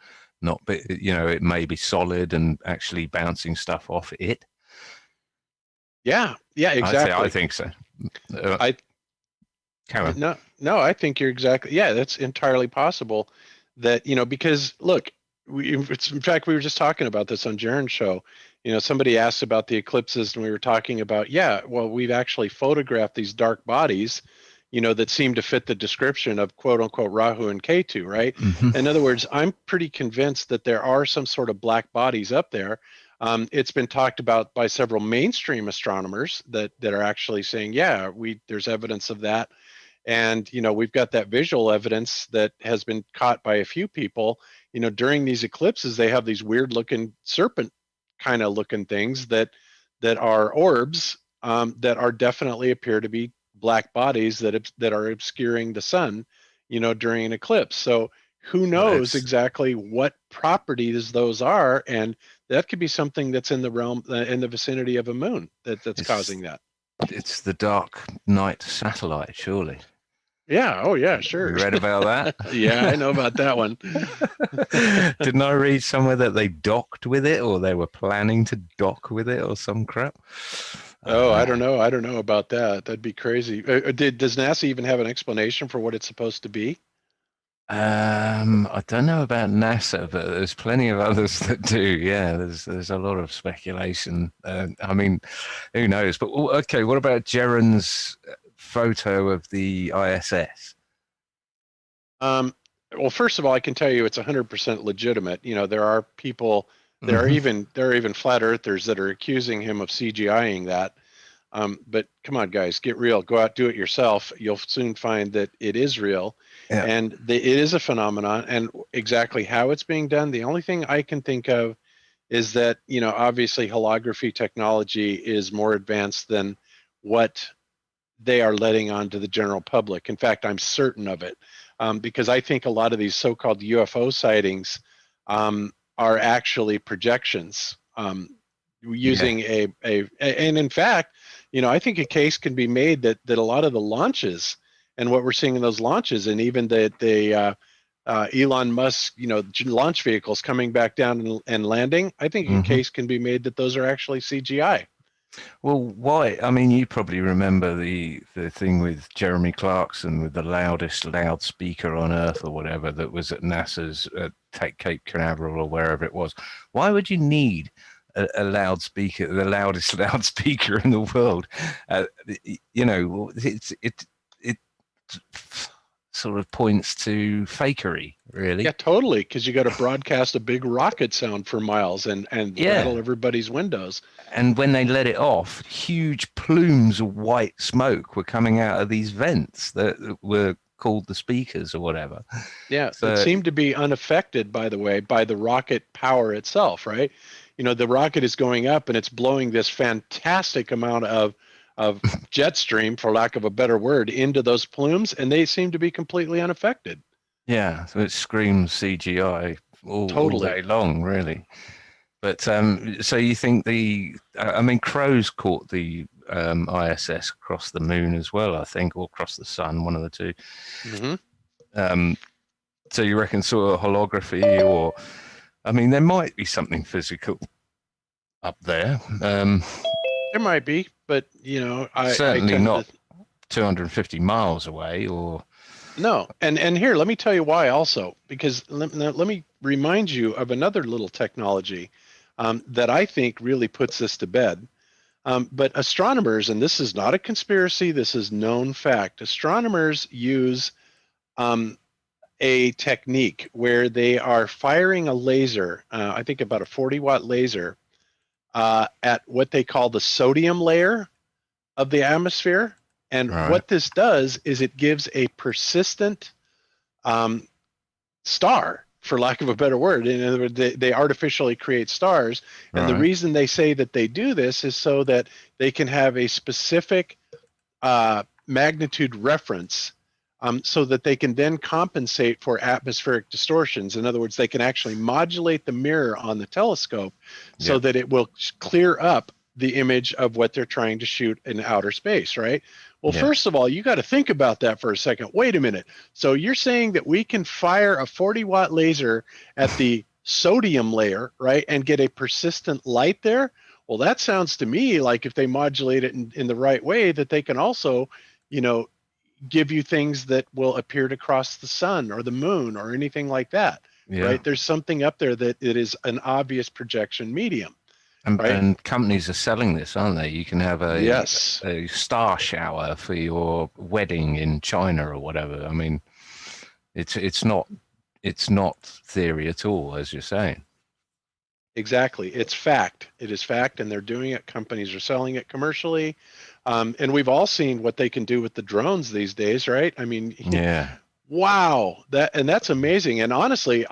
S2: not, it may be solid and actually bouncing stuff off it.
S10: Yeah, exactly.
S2: I think so.
S10: No, I think you're exactly, yeah, that's entirely possible. That, because look, in fact, we were just talking about this on Jaron's show. Somebody asked about the eclipses, and we were talking about, well, we've actually photographed these dark bodies, that seem to fit the description of quote unquote Rahu and Ketu, right?
S2: Mhm.
S10: In other words, I'm pretty convinced that there are some sort of black bodies up there. It's been talked about by several mainstream astronomers that are actually saying, there's evidence of that. And, we've got that visual evidence that has been caught by a few people. During these eclipses, they have these weird looking serpent kind of looking things that are orbs that are definitely appear to be black bodies that are obscuring the sun, during an eclipse. So who knows exactly what properties those are, and that could be something that's in the realm, in the vicinity of a moon that's causing that.
S2: It's the dark night satellite, surely.
S10: Yeah. Oh, yeah. Sure.
S2: You read about that?
S10: Yeah, I know about that one.
S2: Didn't I read somewhere that they docked with it, or they were planning to dock with it, or some crap?
S10: Oh, I don't know. I don't know about that. That'd be crazy. Does NASA even have an explanation for what it's supposed to be?
S2: I don't know about NASA, but there's plenty of others that do. Yeah, there's a lot of speculation. I mean, who knows? But okay, what about Jaron's photo of the ISS?
S10: Well, first of all, I can tell you it's 100% legitimate. You know, there are people, there are even flat earthers that are accusing him of CGIing that. But come on, guys, get real. Go out, do it yourself. You'll soon find that it is real,
S2: Yeah.
S10: and it is a phenomenon. And exactly how it's being done, the only thing I can think of is that, you know, obviously holography technology is more advanced than what they are letting on to the general public. In fact, I'm certain of it, because I think a lot of these so-called UFO sightings are actually projections, using and in fact, you know, I think a case can be made that a lot of the launches and what we're seeing in those launches, and even the Elon Musk, you know, launch vehicles coming back down and landing, I think a case can be made that those are actually CGI.
S2: Well, why? I mean, you probably remember the thing with Jeremy Clarkson with the loudest loudspeaker on Earth or whatever that was at NASA's Cape Canaveral or wherever it was. Why would you need a loudspeaker, the loudest loudspeaker in the world? You know, it sort of points to fakery, really.
S10: Yeah, totally, because you got to broadcast a big rocket sound for miles and rattle everybody's windows.
S2: And when they let it off, huge plumes of white smoke were coming out of these vents that were called the speakers or whatever.
S10: Yeah,
S2: so,
S10: it seemed to be unaffected, by the way, by the rocket power itself, right? You know, the rocket is going up and it's blowing this fantastic amount of jet stream, for lack of a better word, into those plumes, and they seem to be completely unaffected.
S2: Yeah, so it screams CGI all day long, really. But so you think I mean, crows caught the ISS across the moon as well, I think, or across the sun, one of the two. So you reckon sort of holography, or, I mean, there might be something physical up there.
S10: There might be, but, you know,
S2: certainly not 250 miles away, or...
S10: No, and here, let me tell you why also, because let me remind you of another little technology that I think really puts this to bed. But astronomers, and this is not a conspiracy, this is known fact, astronomers use a technique where they are firing a laser, I think about a 40-watt laser, at what they call the sodium layer of the atmosphere. And what this does is it gives a persistent star, for lack of a better word. In other words, they artificially create stars. And the reason they say that they do this is so that they can have a specific magnitude reference, so that they can then compensate for atmospheric distortions. In other words, they can actually modulate the mirror on the telescope so that it will clear up the image of what they're trying to shoot in outer space, right? Well, first of all, you got to think about that for a second. Wait a minute. So you're saying that we can fire a 40-watt laser at the sodium layer, right, and get a persistent light there? Well, that sounds to me like if they modulate it in the right way, that they can also, you know, give you things that will appear to cross the sun or the moon or anything like that, right? There's something up there that it is an obvious projection medium.
S2: And companies are selling this, aren't they? You can have a star shower for your wedding in China or whatever. I mean, it's not theory at all, as you're saying.
S10: Exactly, it's fact. It is fact, and they're doing it. Companies are selling it commercially, and we've all seen what they can do with the drones these days, right? I mean, wow, that's amazing. And honestly,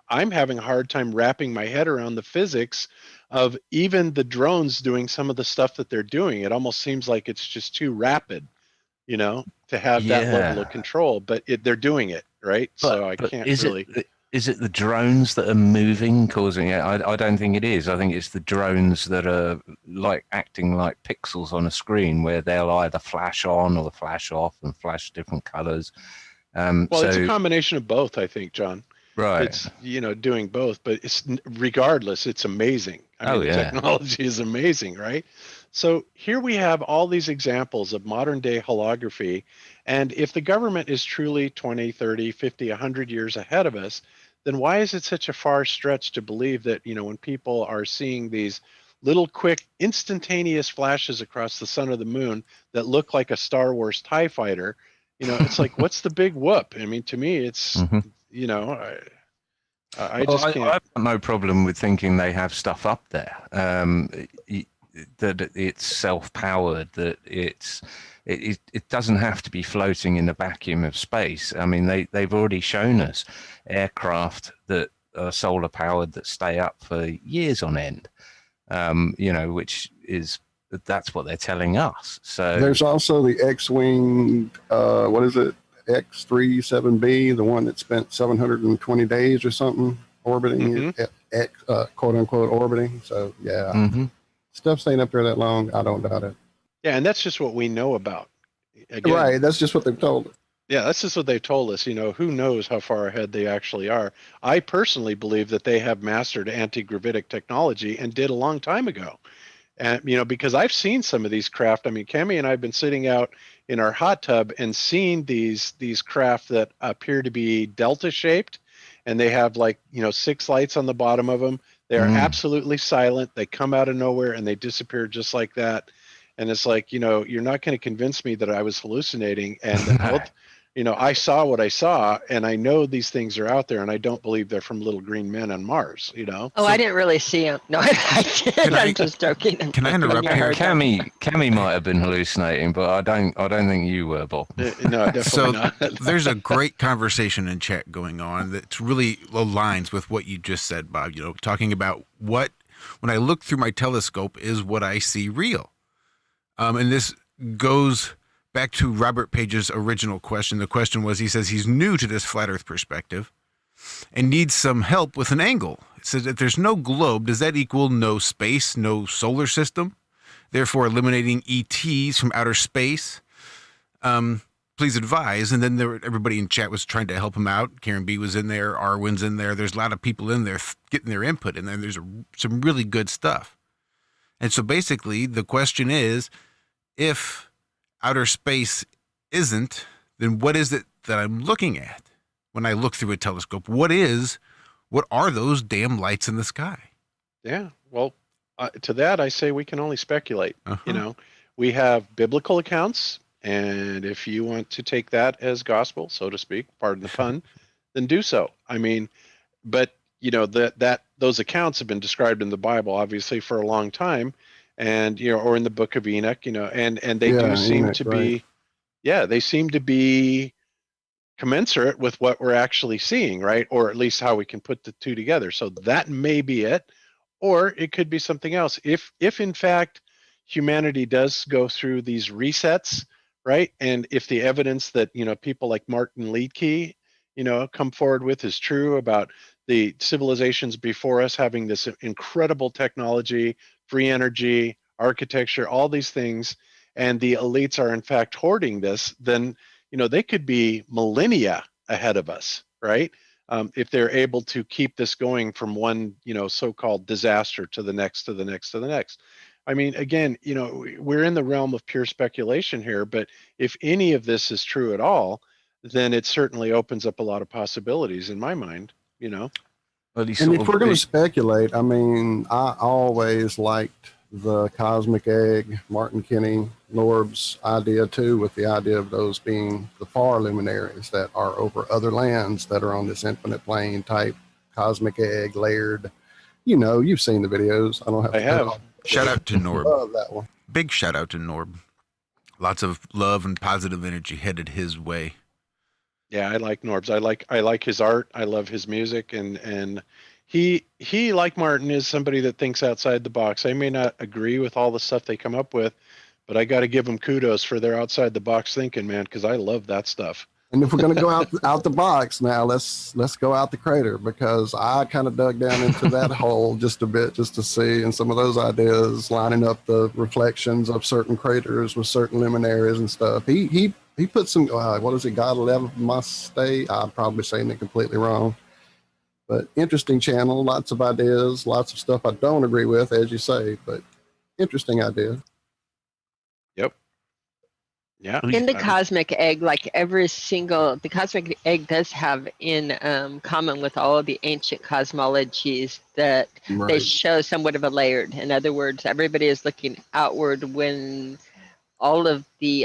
S10: I'm having a hard time wrapping my head around the physics of even the drones doing some of the stuff that they're doing. It almost seems like it's just too rapid, you know, to have that level of control, but they're doing it, right? So I can't really...
S2: Is it the drones that are moving, causing it? I don't think it is. I think it's the drones that are like acting like pixels on a screen, where they'll either flash on or flash off and flash different colors.
S10: Well, it's a combination of both, I think, John.
S2: Right.
S10: It's, you know, doing both, but regardless, it's amazing. I mean, the technology is amazing, right? So here we have all these examples of modern day holography. And if the government is truly 20, 30, 50, 100 years ahead of us, then why is it such a far stretch to believe that, you know, when people are seeing these little quick instantaneous flashes across the sun or the moon that look like a Star Wars TIE fighter. It's like, what's the big whoop? I mean, to me, it's, I
S2: Well,
S10: just can't.
S2: I've got no problem with thinking they have stuff up there. That it's self-powered, that it doesn't have to be floating in the vacuum of space. I mean, they've already shown us aircraft that are solar powered that stay up for years on end. Which is that's what they're telling us. So
S7: there's also the X-wing. What is it? X-37B, the one that spent 720 days or something orbiting, quote unquote orbiting. So yeah, stuff staying up there that long, I don't doubt it.
S10: Yeah, and that's just what we know about. Again,
S7: right, that's just what they've told us.
S10: Yeah, that's just what they've told us. Who knows how far ahead they actually are. I personally believe that they have mastered anti-gravitic technology and did a long time ago. And, because I've seen some of these craft. I mean, Cami and I have been sitting out in our hot tub and seeing these craft that appear to be delta shaped, and they have 6 lights on the bottom of them. They are absolutely silent. They come out of nowhere and they disappear just like that. And it's like, you're not going to convince me that I was hallucinating and that I saw what I saw, and I know these things are out there, and I don't believe they're from little green men on Mars,
S9: Oh, I didn't really see them. No, I did. I'm just joking.
S5: Can I interrupt here?
S2: Cami might have been hallucinating, but I don't think you were, Bob.
S10: No, definitely not.
S5: There's a great conversation in chat going on that really aligns with what you just said, Bob. Talking about when I look through my telescope, is what I see real? And this goes back to Robert Page's original question. The question was, he says he's new to this flat Earth perspective and needs some help with an angle. It says, if there's no globe, does that equal no space, no solar system? Therefore, eliminating ETs from outer space? Please advise. And then everybody in chat was trying to help him out. Karen B was in there. Arwin's in there. There's a lot of people in there getting their input. And then there's some really good stuff. And so basically, the question is, if outer space isn't, then what is it that I'm looking at when I look through a telescope? What are those damn lights in the sky?
S10: Yeah, well, to that I say we can only speculate. We have biblical accounts, and if you want to take that as gospel, so to speak, pardon the pun, then do so. I mean, but that those accounts have been described in the Bible, obviously, for a long time. And or in the book of Enoch, and they do seem Enoch, to be, they seem to be commensurate with what we're actually seeing, right? Or at least how we can put the two together. So that may be it, or it could be something else. If in fact humanity does go through these resets, right? And if the evidence that people like Martin Liedtke, come forward with is true about the civilizations before us having this incredible technology, free energy, architecture, all these things, and the elites are in fact hoarding this, then they could be millennia ahead of us, right? If they're able to keep this going from one so-called disaster to the next, to the next, to the next. I mean, again, we're in the realm of pure speculation here, but if any of this is true at all, then it certainly opens up a lot of possibilities in my mind.
S7: And if we're going to speculate, I mean, I always liked the cosmic egg, Martin Kinney, Norb's idea too, with the idea of those being the far luminaries that are over other lands that are on this infinite plane type cosmic egg layered. You've seen the videos. I don't have.
S10: I have.
S5: Shout out to Norb.
S7: Love that one.
S5: Big shout out to Norb. Lots of love and positive energy headed his way.
S10: Yeah, I like Norb's. I like his art. I love his music, and he like Martin is somebody that thinks outside the box. I may not agree with all the stuff they come up with, but I got to give them kudos for their outside the box thinking, man, because I love that stuff.
S7: And if we're going to go out the box now, let's go out the crater, because I kind of dug down into that hole just a bit, just to see, and some of those ideas lining up the reflections of certain craters with certain luminaries and stuff. He put some, what is it, God 11 must stay? I'm probably saying it completely wrong. But interesting channel, lots of ideas, lots of stuff I don't agree with, as you say, but interesting idea.
S10: Yep. Yeah.
S9: In the cosmic egg, like the cosmic egg does have in common with all of the ancient cosmologies that they
S7: Right.
S9: show somewhat of a layered. In other words, everybody is looking outward when all of the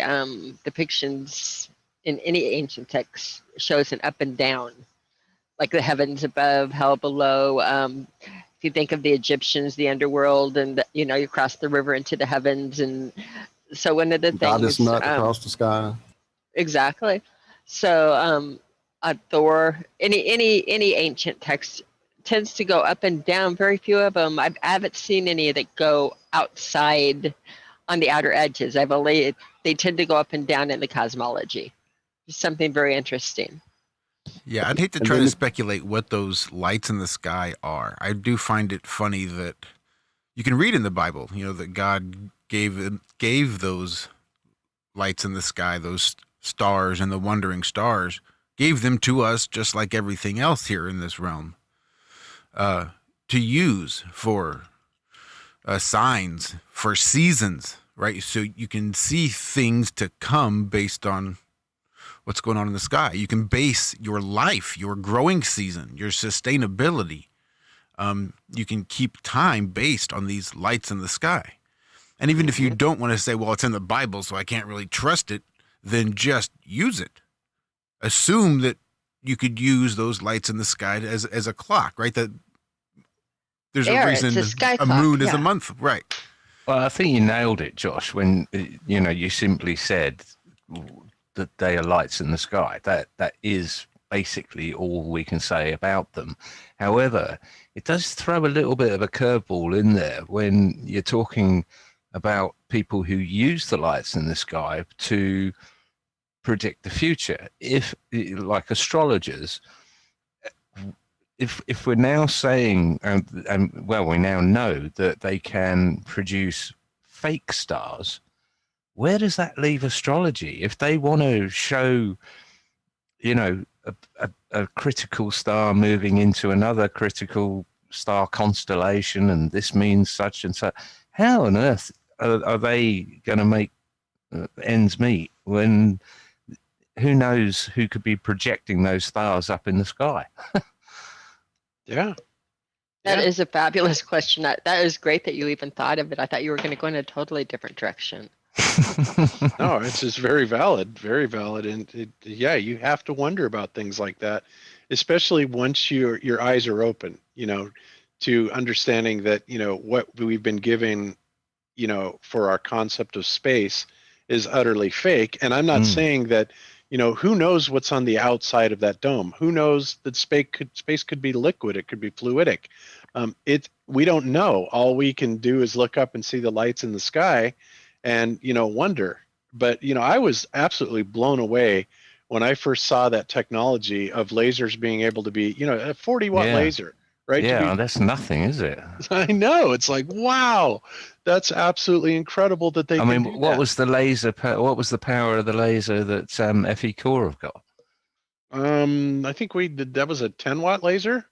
S9: depictions in any ancient text shows an up and down, like the heavens above, hell below. If you think of the Egyptians, the underworld, and you cross the river into the heavens, and so one of the
S7: Goddess
S9: things
S7: nut across the sky.
S9: exactly. So Thor, any ancient text tends to go up and down. Very few of them. I haven't seen any that go outside on the outer edges. They tend to go up and down in the cosmology. It's something very interesting.
S5: Yeah, I'd hate to
S7: And
S5: try
S7: then
S5: to speculate what those lights in the sky are. I do find it funny that you can read in the Bible, that God gave those lights in the sky, those stars and the wandering stars, gave them to us just like everything else here in this realm, to use for signs, for seasons, right? So you can see things to come based on what's going on in the sky. You can base your life, your growing season, your sustainability. You can keep time based on these lights in the sky. And even if you don't want to say, well, it's in the Bible, so I can't really trust it, then just use it. Assume that you could use those lights in the sky as a clock, right? That there's a reason
S9: it's a sky
S5: a
S9: clock,
S5: moon is
S9: yeah.
S5: a month, right?
S2: Well, I think you nailed it, Josh, when you simply said that they are lights in the sky. That is basically all we can say about them. However, it does throw a little bit of a curveball in there when you're talking about people who use the lights in the sky to predict the future. If, like astrologers, if we're now saying, well, we now know that they can produce fake stars, where does that leave astrology? If they want to show, a critical star moving into another critical star constellation, and this means such and such, how on earth are they going to make ends meet when who knows who could be projecting those stars up in the sky?
S10: Yeah.
S9: That is a fabulous question. That is great that you even thought of it. I thought you were going to go in a totally different direction.
S10: No, it's just very valid, and you have to wonder about things like that, especially once your eyes are open, to understanding that what we've been given, for our concept of space is utterly fake. And I'm not saying that, who knows what's on the outside of that dome? Who knows that space could be liquid? It could be fluidic. We don't know. All we can do is look up and see the lights in the sky and wonder. But I was absolutely blown away when I first saw that technology of lasers being able to be a 40-watt laser, right?
S2: Yeah, that's nothing, is it?
S10: I know. It's like, wow, that's absolutely incredible that they can do
S2: what
S10: that.
S2: was the laser? What was the power of the laser that FE Core have got?
S10: I think that was a 10-watt laser.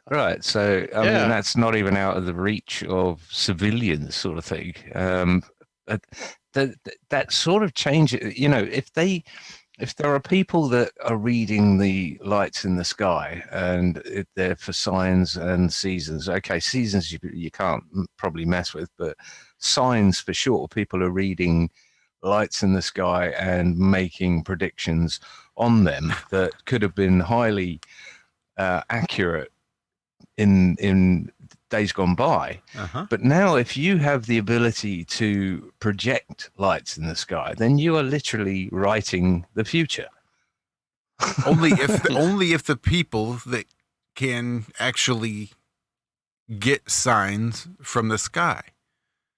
S2: Right. So I mean, that's not even out of the reach of civilians, sort of thing. That sort of change, if there are people that are reading the lights in the sky and they're for signs and seasons, okay, seasons you can't probably mess with, but signs for sure, people are reading lights in the sky and making predictions on them that could have been highly accurate in days gone by. But now if you have the ability to project lights in the sky, then you are literally writing the future.
S5: only if the people that can actually get signs from the sky.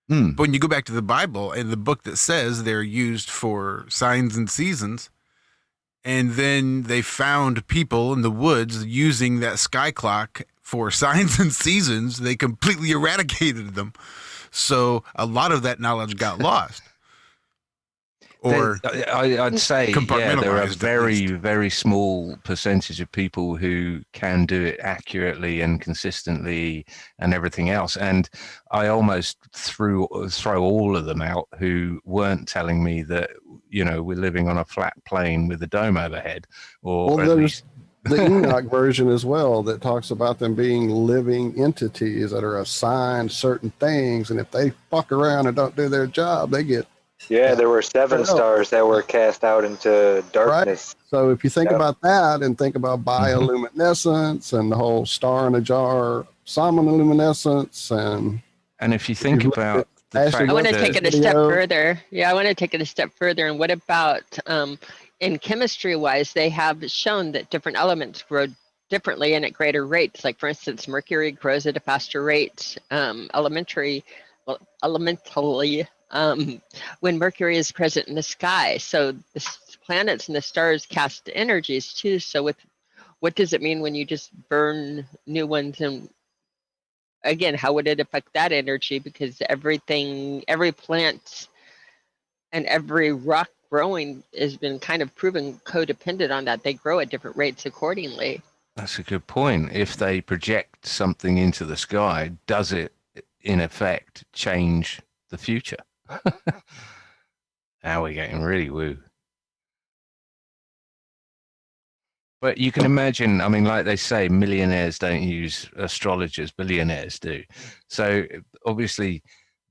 S5: But when you go back to the Bible and the book that says they're used for signs and seasons, and then they found people in the woods using that sky clock for signs and seasons, they completely eradicated them. So a lot of that knowledge got lost. Or
S2: I'd say, yeah, there are
S5: compartmentalized, at
S2: very,
S5: least.
S2: very small percentage of people who can do it accurately and consistently and everything else. And I almost throw all of them out who weren't telling me that, we're living on a flat plane with a dome overhead, or
S7: Well,
S2: at
S7: there's
S2: least
S7: the Enoch version as well that talks about them being living entities that are assigned certain things, and if they fuck around and don't do their job, they get
S8: Yeah, there were 7
S7: hell,
S8: stars that were cast out into
S7: right?
S8: darkness.
S7: So if you think
S8: Yep.
S7: about that and think about bioluminescence and the whole star in a jar luminescence,
S2: and if you think
S7: look
S2: about
S7: at
S2: the
S7: Ashley
S2: fact
S9: I want to
S2: that
S9: take it a
S7: video.
S9: step further. Yeah, I want to take it a step further. And what about in chemistry wise, they have shown that different elements grow differently and at greater rates. Like for instance, mercury grows at a faster rate elementally when mercury is present in the sky. So the planets and the stars cast energies too. So what does it mean when you just burn new ones? And again, how would it affect that energy? Because every plant and every rock growing has been kind of proven codependent on that. They grow at different rates accordingly.
S2: that's a good point. If they project something into the sky, does it in effect change the future? Now we're getting really woo. But you can imagine, I mean, like they say, millionaires don't use astrologers, billionaires do. So obviously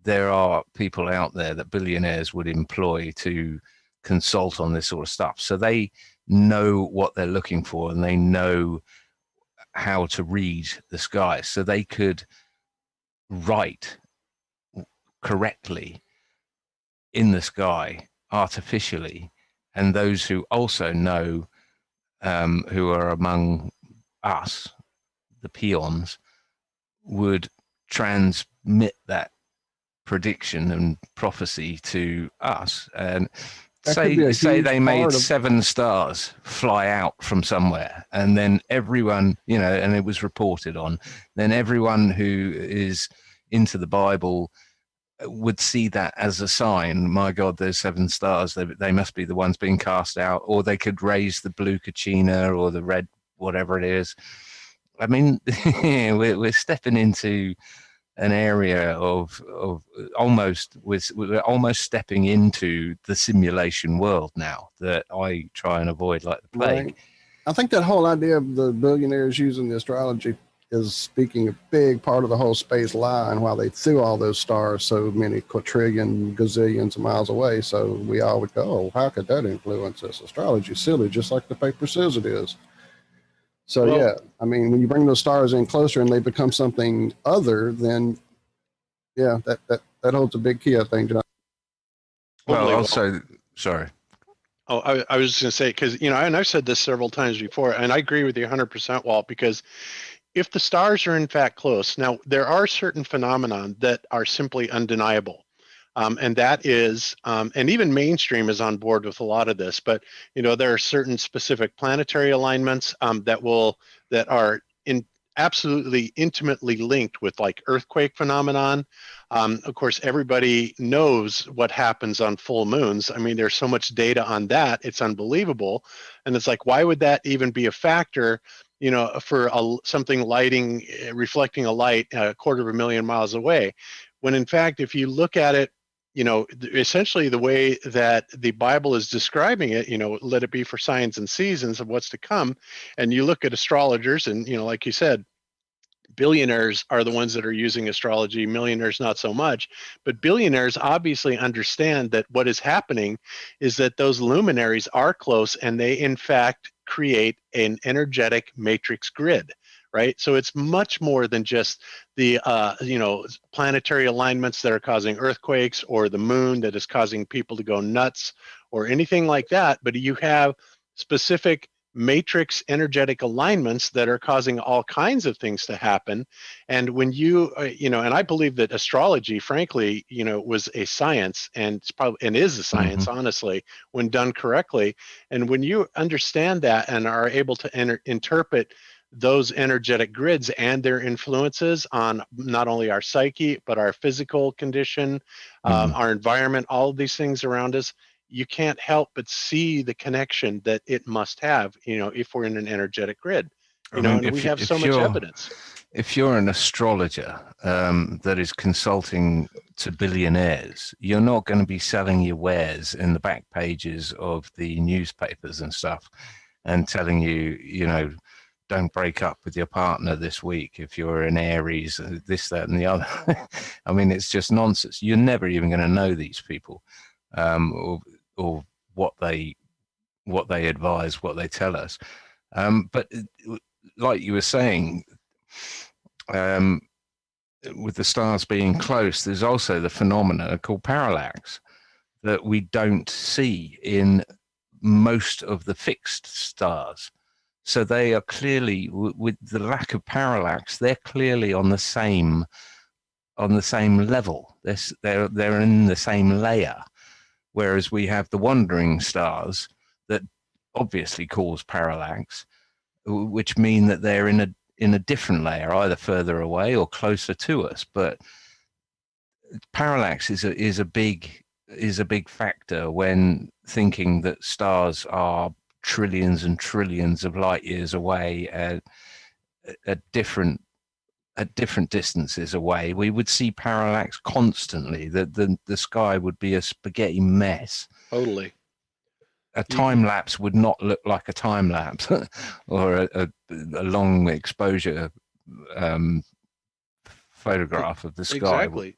S2: there are people out there that billionaires would employ to consult on this sort of stuff. So they know what they're looking for and they know how to read the sky. So they could write correctly in the sky artificially. And those who also know, who are among us, the peons, would transmit that prediction and prophecy to us, and
S7: That could be a
S2: say
S7: huge
S2: they made
S7: part of-
S2: 7 stars fly out from somewhere, and then everyone, and it was reported on, then everyone who is into the Bible would see that as a sign. My God, there's 7 stars. They must be the ones being cast out. Or they could raise the blue Kachina or the red, whatever it is. I mean, we're stepping into an area of almost, we're almost stepping into the simulation world now that I try and avoid like the plague.
S7: Right. I think that whole idea of the billionaires using the astrology is speaking a big part of the whole space line, while they threw all those stars so many quadrillion, gazillions of miles away. So we all would go, oh, how could that influence us? Astrology is silly, just like the paper says it is. So
S10: Well-
S7: yeah, I mean, when you bring those stars in closer and they become something other, then yeah, that holds a big key, I think, John.
S2: Well,
S10: Totally.
S2: also, sorry.
S10: Oh, I was just going to say, because, and I've said this several times before, and I agree with you 100%, Walt, because if the stars are in fact close, now there are certain phenomena that are simply undeniable. And that is, and even mainstream is on board with a lot of this, but, there are certain specific planetary alignments that are absolutely intimately linked with like earthquake phenomenon. Of course, everybody knows what happens on full moons. I mean, there's so much data on that. It's unbelievable. And it's like, why would that even be a factor, for something reflecting a light a 250,000 miles away? When in fact, if you look at it, essentially the way that the Bible is describing it, let it be for signs and seasons of what's to come. And you look at astrologers and, like you said, billionaires are the ones that are using astrology, millionaires not so much, but billionaires obviously understand that what is happening is that those luminaries are close and they in fact create an energetic matrix grid, right? So it's much more than just the planetary alignments that are causing earthquakes or the moon that is causing people to go nuts or anything like that, but you have specific matrix energetic alignments that are causing all kinds of things to happen. And when you and I believe that astrology, frankly, was a science, and it's probably and is a science, honestly, when done correctly. And when you understand that and are able to interpret those energetic grids and their influences on not only our psyche but our physical condition, our environment, all of these things around us, you can't help but see the connection that it must have, if we're in an energetic grid, and we have so much evidence.
S2: If you're an astrologer that is consulting to billionaires, you're not going to be selling your wares in the back pages of the newspapers and stuff and telling you, don't break up with your partner this week if you're an Aries, this, that, and the other. I mean, it's just nonsense. You're never even going to know these people or what they advise, what they tell us. But like you were saying, with the stars being close, there's also the phenomena called parallax that we don't see in most of the fixed stars. So they are clearly, with the lack of parallax, they're clearly on the same level. They're in the same layer, whereas we have the wandering stars that obviously cause parallax, which mean that they're in a different layer, either further away or closer to us. But parallax is a big factor when thinking that stars are trillions and trillions of light years away at different distances away. We would see parallax constantly. The sky would be a spaghetti mess.
S10: Totally.
S2: A time lapse would not look like a time lapse or a long exposure photograph of the sky.
S10: Exactly.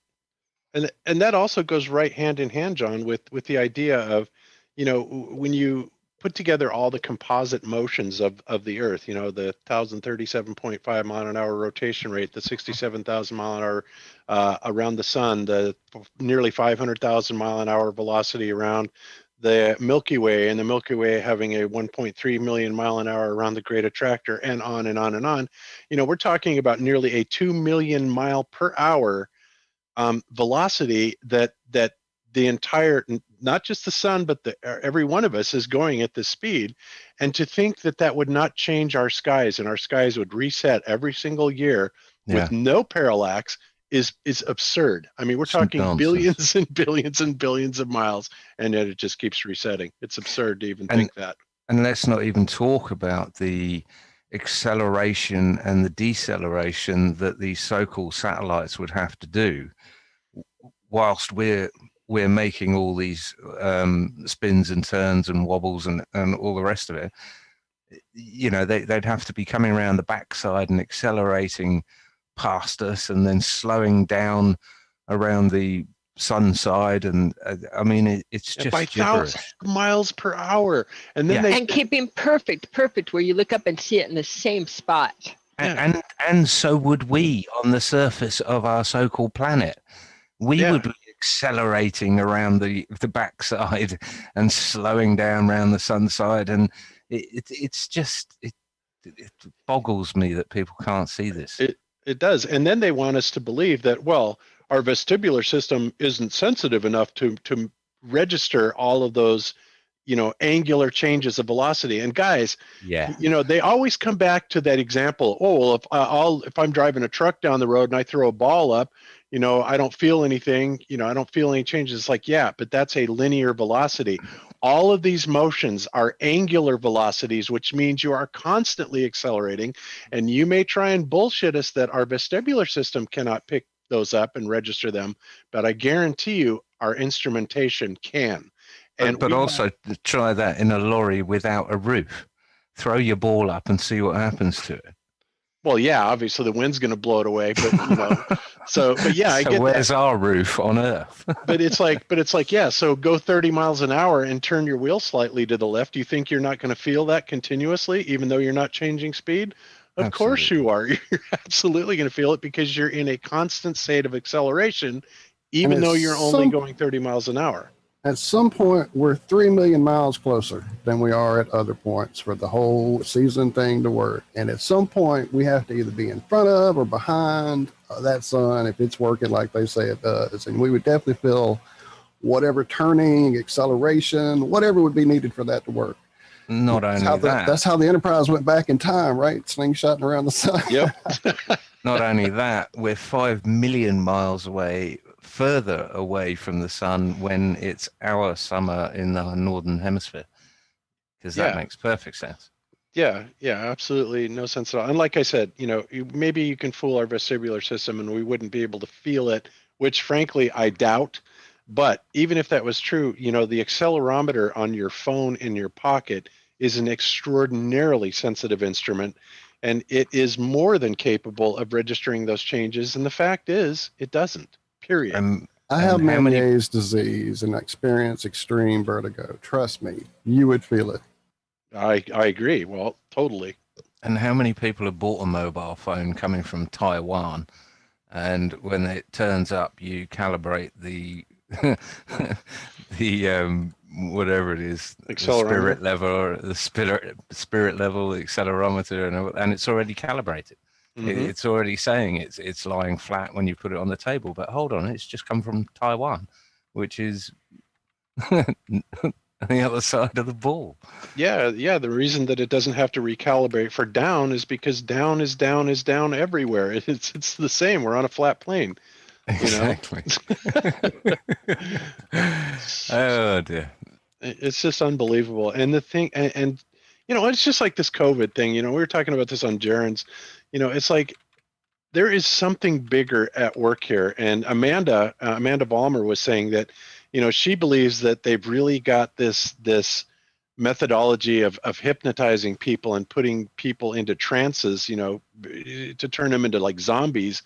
S10: And that also goes right hand in hand, John, with the idea of, when you put together all the composite motions of the Earth, the 1,037.5 mile an hour rotation rate, the 67,000 mile an hour around the sun, the nearly 500,000 mile an hour velocity around the Milky Way, and the Milky Way having a 1.3 million mile an hour around the Great Attractor, and on and on and on. We're talking about nearly a 2 million mile per hour velocity that the entire, not just the sun, but every one of us is going at this speed. And to think that would not change our skies, and our skies would reset every single year with no parallax is absurd. I mean, we're talking billions and billions and billions of miles, and yet it just keeps resetting. It's absurd to even think that.
S2: And let's not even talk about the acceleration and the deceleration that these so-called satellites would have to do whilst we're making all these spins and turns and wobbles and all the rest of it. They'd have to be coming around the backside and accelerating past us and then slowing down around the sun side, and I mean it's just
S10: by
S2: gibberish.
S10: 1,000 miles per hour, and then
S9: and keeping perfect where you look up and see it in the same spot.
S2: And so would we on the surface of our so-called planet. We would be accelerating around the backside and slowing down around the sun side, and it's just it boggles me that people can't see this.
S10: It does. And then they want us to believe that, well, our vestibular system isn't sensitive enough to register all of those, angular changes of velocity. And guys, they always come back to that example. Oh, well, if I'm driving a truck down the road and I throw a ball up, I don't feel anything, I don't feel any changes. It's like, yeah, but that's a linear velocity. All of these motions are angular velocities, which means you are constantly accelerating. And you may try and bullshit us that our vestibular system cannot pick those up and register them, but I guarantee you our instrumentation can.
S2: But also try that in a lorry without a roof. Throw your ball up and see what happens to it.
S10: Well, yeah, obviously the wind's going to blow it away, but but yeah, I get
S2: where's
S10: that.
S2: our roof on Earth?
S10: but it's like, yeah, so go 30 miles an hour and turn your wheel slightly to the left. You think you're not going to feel that continuously, even though you're not changing speed? Of course you are. You're absolutely going to feel it because you're in a constant state of acceleration, even though you're only going 30 miles an hour.
S7: At some point, we're 3 million miles closer than we are at other points for the whole season thing to work. And at some point, we have to either be in front of or behind that sun if it's working like they say it does. And we would definitely feel whatever turning, acceleration, whatever would be needed for that to work.
S2: Not only that.
S7: That's how the Enterprise went back in time, right? Slingshotting around the sun.
S10: Yep.
S2: Not only that, we're 5 million miles away further away from the sun when it's our summer in the northern hemisphere, because that
S10: Yeah.
S2: makes perfect sense.
S10: Yeah, absolutely no sense at all. And like I said, maybe you can fool our vestibular system and we wouldn't be able to feel it, which frankly I doubt. But even if that was true, the accelerometer on your phone in your pocket is an extraordinarily sensitive instrument, and it is more than capable of registering those changes. And the fact is, it doesn't. Period.
S7: I have
S2: And how many-
S7: Meniere's disease and experience extreme vertigo. Trust me, you would feel it.
S10: I agree. Well, totally.
S2: And how many people have bought a mobile phone coming from Taiwan, and when it turns up, you calibrate the the whatever it is, the spirit level, or the spirit level, the accelerometer, and it's already calibrated. It's already saying it's lying flat when you put it on the table. But hold on, it's just come from Taiwan, which is the other side of the ball.
S10: Yeah. The reason that it doesn't have to recalibrate for down is because down is down everywhere. It's the same. We're on a flat plane.
S2: Exactly. Oh dear.
S10: It's just unbelievable. And the thing, and it's just like this COVID thing. We were talking about this on Jaren's. It's like there is something bigger at work here. And Amanda Balmer was saying that, she believes that they've really got this methodology of hypnotizing people and putting people into trances, to turn them into like zombies.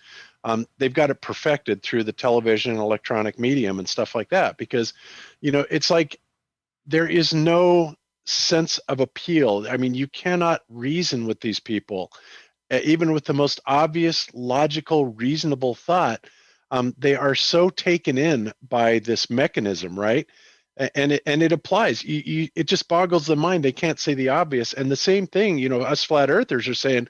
S10: They've got it perfected through the television and electronic medium and stuff like that, because, it's like there is no sense of appeal. I mean, you cannot reason with these people, even with the most obvious, logical, reasonable thought. They are so taken in by this mechanism, right? And it applies. It just boggles the mind. They can't say the obvious. And the same thing, us flat earthers are saying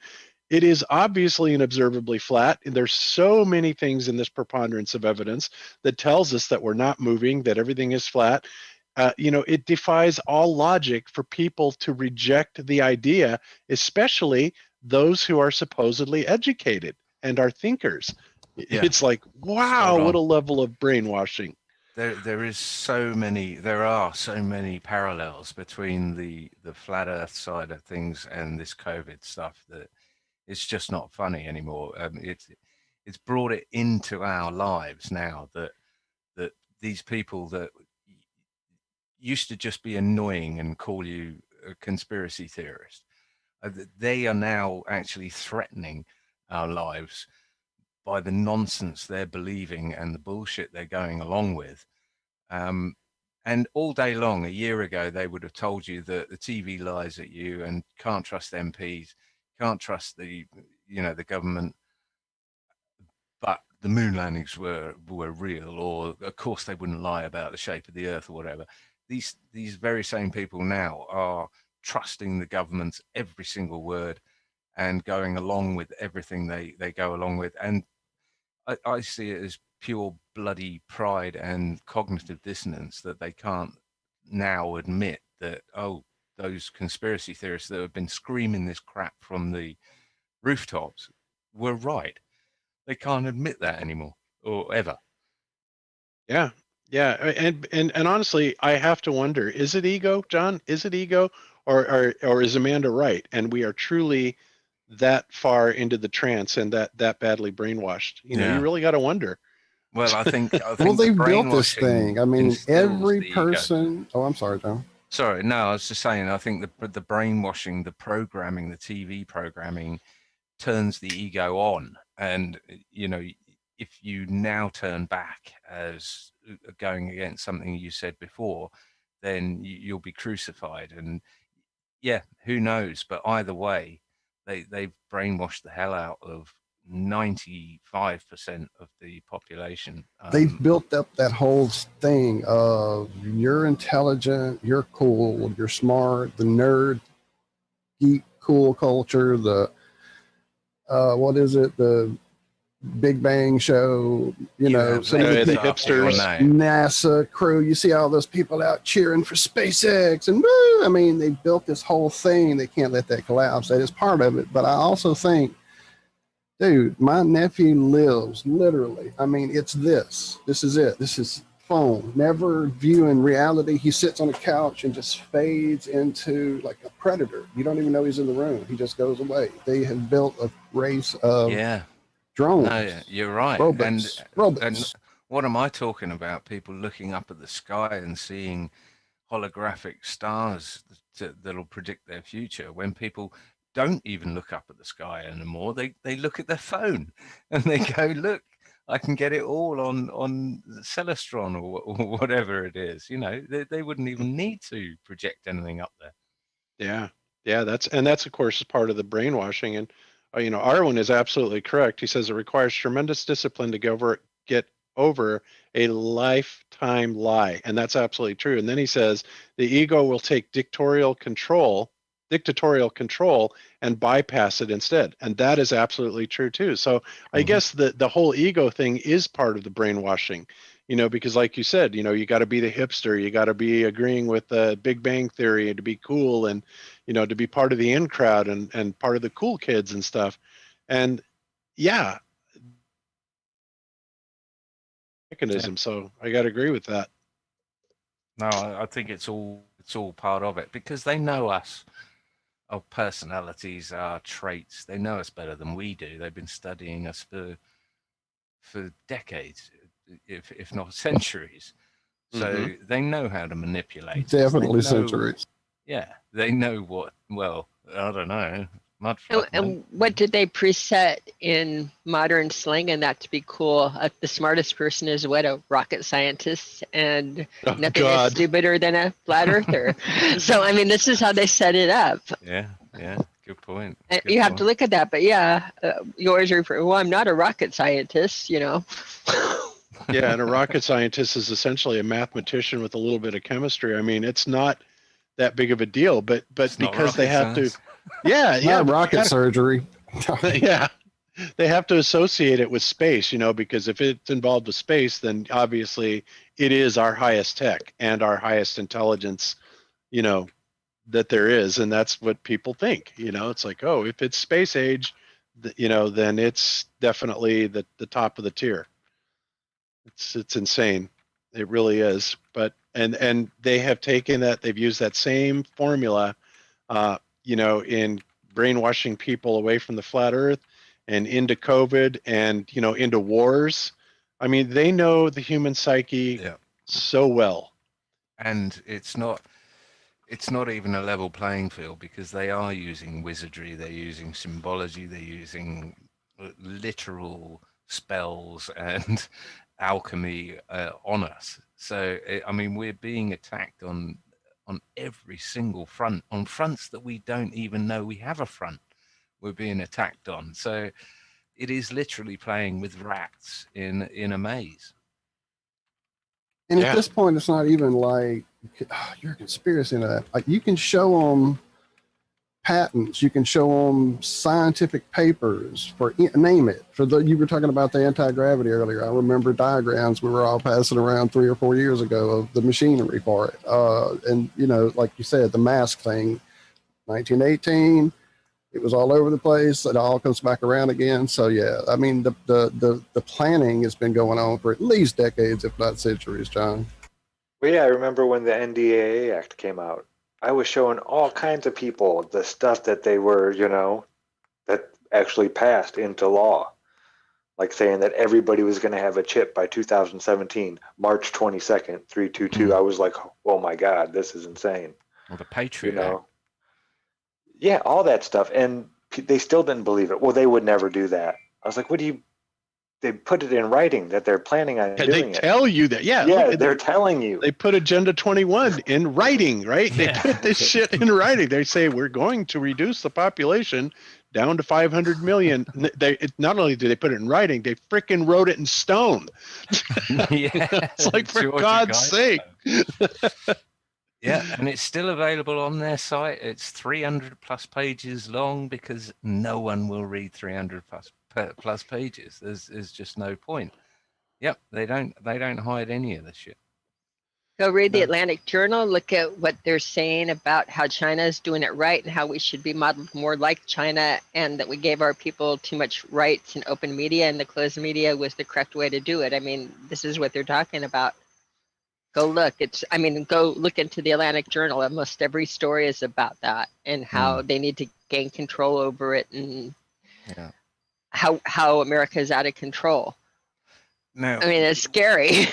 S10: it is obviously and observably flat. And there's so many things in this preponderance of evidence that tells us that we're not moving, that everything is flat. It defies all logic for people to reject the idea, especially those who are supposedly educated and are thinkers.
S2: Yeah.
S10: It's like, wow, what a level of brainwashing.
S2: There are so many parallels between the flat Earth side of things and this COVID stuff that it's just not funny anymore. It's brought it into our lives now that these people that used to just be annoying and call you a conspiracy theorist, they are now actually threatening our lives by the nonsense they're believing and the bullshit they're going along with. And all day long, a year ago, they would have told you that the TV lies at you and can't trust MPs, can't trust the government, but the moon landings were real, or of course they wouldn't lie about the shape of the Earth or whatever. These very same people now are trusting the government's every single word and going along with everything they go along with. And I see it as pure bloody pride and cognitive dissonance that they can't now admit that, those conspiracy theorists that have been screaming this crap from the rooftops were right. They can't admit that anymore, or ever.
S10: Yeah. And honestly, I have to wonder, is it ego, John? Is it ego, or is Amanda right? And we are truly that far into the trance and that badly brainwashed. You really got to wonder.
S2: Well, I think
S7: well, they've built this thing. I mean, every
S2: the
S7: person.
S2: ego.
S7: Oh, I'm sorry, John.
S2: Sorry, no, I was just saying. I think the brainwashing, the programming, the TV programming, turns the ego on, and if you now turn back as going against something you said before, then you'll be crucified. And yeah, who knows? But either way, they've brainwashed the hell out of 95% of the population.
S7: They've built up that whole thing of you're intelligent, you're cool, you're smart, the nerd, geek, cool culture, the what is it? The Big Bang Show, some of the
S10: hipsters,
S7: NASA crew. You see all those people out cheering for SpaceX, and woo! I mean, they built this whole thing. They can't let that collapse. That is part of it. But I also think Dude, my nephew lives literally. I mean, it's this. This is it. This is phone. Never viewing reality. He sits on a couch and just fades into like a predator. You don't even know he's in the room. He just goes away. They have built a race of
S2: Yeah.
S7: drones.
S2: No, you're right.
S7: Robots.
S2: And what am I talking about? People looking up at the sky and seeing holographic stars that'll predict their future, when people don't even look up at the sky anymore. They look at their phone and they go, look, I can get it all on Celestron or whatever it is. You know, they wouldn't even need to project anything up there.
S10: Yeah, that's of course part of the brainwashing. And Arwen is absolutely correct. He says it requires tremendous discipline to get over a lifetime lie, and that's absolutely true. And then he says the ego will take dictatorial control and bypass it instead, and that is absolutely true too. So I guess the whole ego thing is part of the brainwashing, because like you said, you got to be the hipster, you got to be agreeing with the Big Bang Theory to be cool, and to be part of the in crowd and part of the cool kids and stuff. And yeah, mechanism. So I got to agree with that.
S2: No, I think it's all part of it, because they know us, our personalities, our traits. They know us better than we do. They've been studying us for decades, if not centuries. So they know how to manipulate.
S7: Definitely centuries.
S2: Yeah, they know what. Well, I don't know.
S9: And what did they preset in modern slang? And that to be cool. The smartest person is what, a rocket scientist, and nothing is stupider than a flat earther. So I mean, this is how they set it up.
S2: Yeah, good point.
S9: And you have to look at that. But yeah, yours are. Well, I'm not a rocket scientist,
S10: Yeah, and a rocket scientist is essentially a mathematician with a little bit of chemistry. I mean, it's not that big of a deal, but because they have
S2: science.
S10: to. Yeah,
S7: rocket surgery.
S10: Yeah, they have to associate it with space, because if it's involved with space, then obviously it is our highest tech and our highest intelligence, that there is, and that's what people think. It's like, oh, if it's space age, then it's definitely the top of the tier. It's insane, it really is. But and they have taken that, they've used that same formula. In brainwashing people away from the flat earth and into COVID and, into wars. I mean, they know the human psyche so well.
S2: And it's not even a level playing field, because they are using wizardry, they're using symbology, they're using literal spells and alchemy on us. So, I mean, we're being attacked on every single front, on fronts that we don't even know we have a front we're being attacked on. So it is literally playing with rats in a maze.
S7: And at this point, it's not even like you're a conspiracy into that. Like, you can show them patents, you can show them scientific papers for name it. You were talking about the anti-gravity earlier. I remember diagrams we were all passing around 3 or 4 years ago of the machinery for it. And like you said, the mask thing, 1918, it was all over the place. It all comes back around again. So yeah, I mean, the planning has been going on for at least decades, if not centuries, John.
S8: Well, yeah, I remember when the NDAA Act came out. I was showing all kinds of people the stuff that they were, that actually passed into law. Like saying that everybody was going to have a chip by 2017, March 22nd, 322. I was like, oh my God, this is insane.
S2: Well, the Patriot Act.
S8: Yeah, all that stuff. And they still didn't believe it. Well, they would never do that. I was like, they put it in writing that they're planning on doing it.
S10: They tell you that,
S8: Yeah, they're telling you.
S10: They put Agenda 21 in writing, right? They put this shit in writing. They say, we're going to reduce the population down to 500 million. Not only did they put it in writing, they freaking wrote it in stone. It's like, for God's sake.
S2: Yeah, and it's still available on their site. It's 300 plus pages long, because no one will read 300 plus pages. There's just no point. Yep, they don't hide any of this shit.
S9: Go read the
S2: No.
S9: Atlantic Journal. Look at what they're saying about how China is doing it right and how we should be modeled more like China, and that we gave our people too much rights in open media, and the closed media was the correct way to do it. I mean, this is what they're talking about. Go look. Go look into the Atlantic Journal. Almost every story is about that and how they need to gain control over it, and
S2: Yeah.
S9: how America is out of control.
S2: Now,
S9: I mean, it's scary.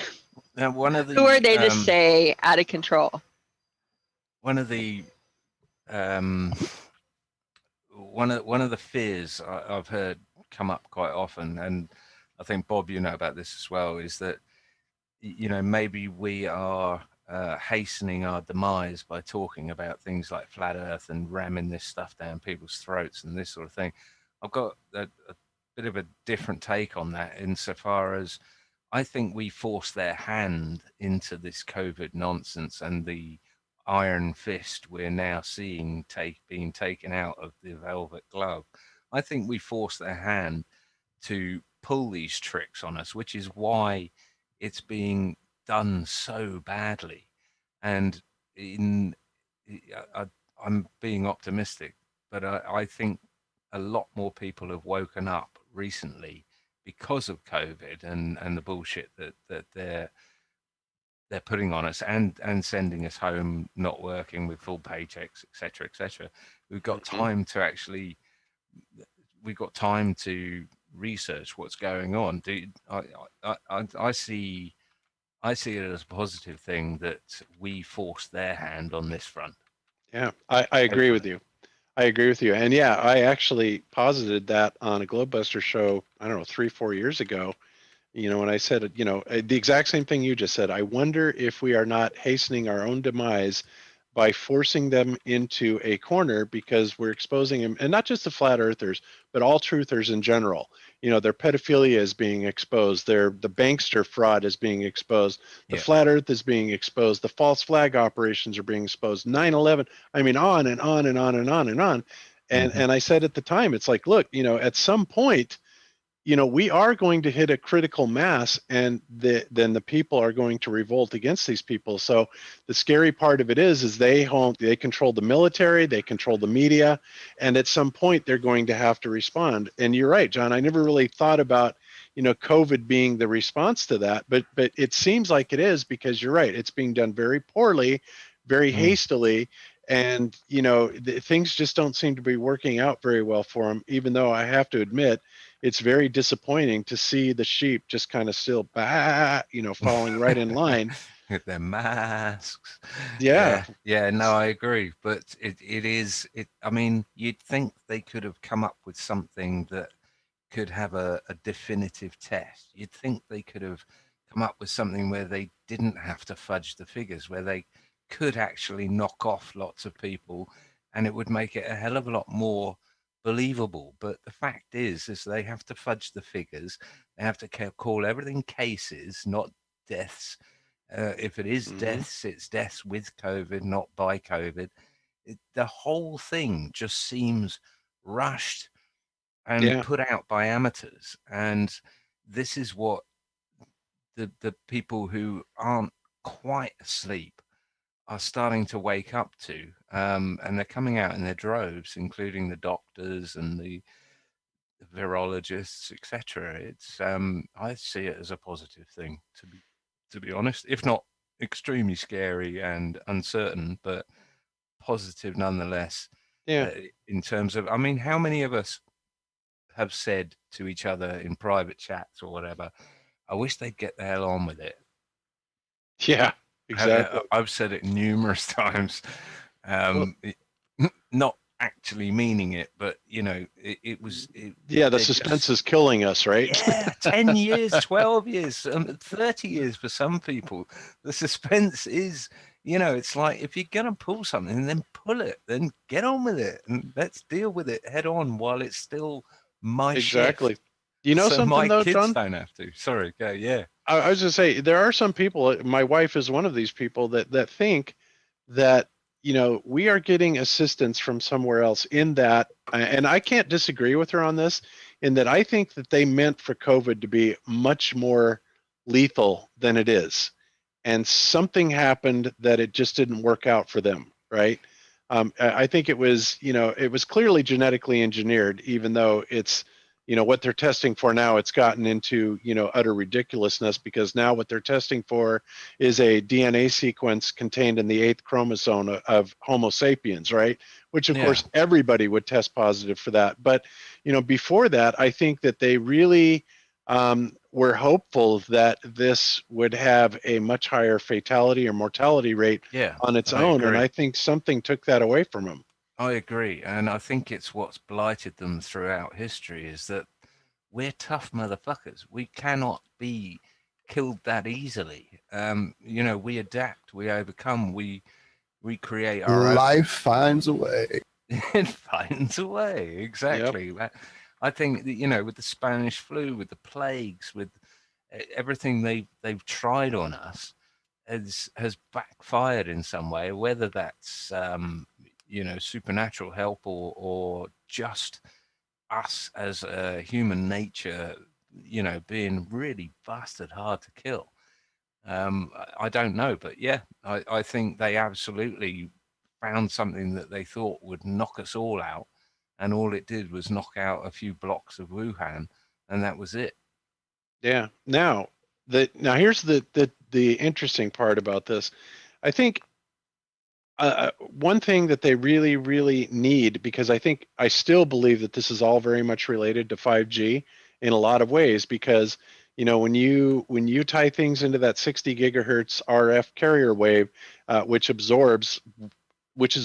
S2: now one of the
S9: Who are they to say out of control?
S2: one of the um, one of the fears I've heard come up quite often, and I think Bob, you know about this as well, is that maybe we are hastening our demise by talking about things like flat Earth and ramming this stuff down people's throats and this sort of thing. I've got a bit of a different take on that, insofar as I think we forced their hand into this COVID nonsense, and the iron fist we're now seeing being taken out of the velvet glove. I think we forced their hand to pull these tricks on us, which is why it's being done so badly. And I'm being optimistic, but I think a lot more people have woken up recently because of COVID and the bullshit that they're putting on us, and sending us home, not working with full paychecks, etc., etc. We've got time to research what's going on. I see it as a positive thing that we forced their hand on this front.
S10: Yeah, I agree with you. I agree with you. And yeah, I actually posited that on a Globebuster show, I don't know, 3-4 years ago. When I said, the exact same thing you just said. I wonder if we are not hastening our own demise by forcing them into a corner, because we're exposing them, and not just the flat earthers, but all truthers in general. Their pedophilia is being exposed. The bankster fraud is being exposed. The flat earth is being exposed. The false flag operations are being exposed. 9/11. I mean, on and on and on and on and on. And I said at the time, it's like, look, at some point, we are going to hit a critical mass, and then the people are going to revolt against these people. So the scary part of it is they control the military, they control the media, and at some point they're going to have to respond. And you're right, John. I never really thought about COVID being the response to that, but it seems like it is, because you're right. It's being done very poorly, very hastily. And things just don't seem to be working out very well for them, even though I have to admit it's very disappointing to see the sheep just kind of still falling right in line
S2: with their masks.
S10: Yeah.
S2: No, I agree, but I mean, you'd think they could have come up with something that could have a definitive test. You'd think they could have come up with something where they didn't have to fudge the figures, where they could actually knock off lots of people, and it would make it a hell of a lot more believable. But the fact is they have to fudge the figures. They have to call everything cases, not deaths. If it is deaths, it's deaths with COVID, not by COVID. The whole thing just seems rushed and put out by amateurs. And this is what the people who aren't quite asleep are starting to wake up to, and they're coming out in their droves, including the doctors and the virologists, etc. It's I see it as a positive thing, to be honest, if not extremely scary and uncertain, but positive nonetheless. In terms of, I mean, how many of us have said to each other in private chats or whatever, I wish they'd get the hell on with it?
S10: Yeah. Exactly.
S2: I've said it numerous times, not actually meaning it, but it was.
S10: The suspense is killing us, right?
S2: Yeah, 10 years, 12 years, 30 years for some people. The suspense is, it's like, if you're gonna pull something, then pull it, then get on with it, and let's deal with it head on while it's still my
S10: exactly.
S2: shift.
S10: So something
S2: my
S10: though,
S2: kids
S10: John?
S2: don't have to. Sorry, go. Yeah.
S10: I was going to say, there are some people, my wife is one of these people that think that, we are getting assistance from somewhere else, in that, and I can't disagree with her on this, in that I think that they meant for COVID to be much more lethal than it is. and something happened that it just didn't work out for them, right? I think it was, it was clearly genetically engineered, even though it's, what they're testing for now, it's gotten into, utter ridiculousness, because now what they're testing for is a DNA sequence contained in the 8th chromosome of Homo sapiens, right? Which of course everybody would test positive for that. But, before that, I think that they really were hopeful that this would have a much higher fatality or mortality rate on its own. And I think something took that away from them.
S2: I agree, and I think it's what's blighted them throughout history is that we're tough motherfuckers. We cannot be killed that easily. We adapt, we overcome, we create our
S7: Life finds a way.
S2: It finds a way, exactly. Yep. I think that, with the Spanish flu, with the plagues, with everything they've tried on us, has backfired in some way, whether that's supernatural help or just us as a human nature, being really bastard hard to kill. I don't know, but yeah, I think they absolutely found something that they thought would knock us all out, and all it did was knock out a few blocks of Wuhan, and that was it.
S10: Yeah. Now here's the interesting part about this. I think one thing that they really, really need, because I still believe that this is all very much related to 5G in a lot of ways, because when you tie things into that 60 gigahertz RF carrier wave, which is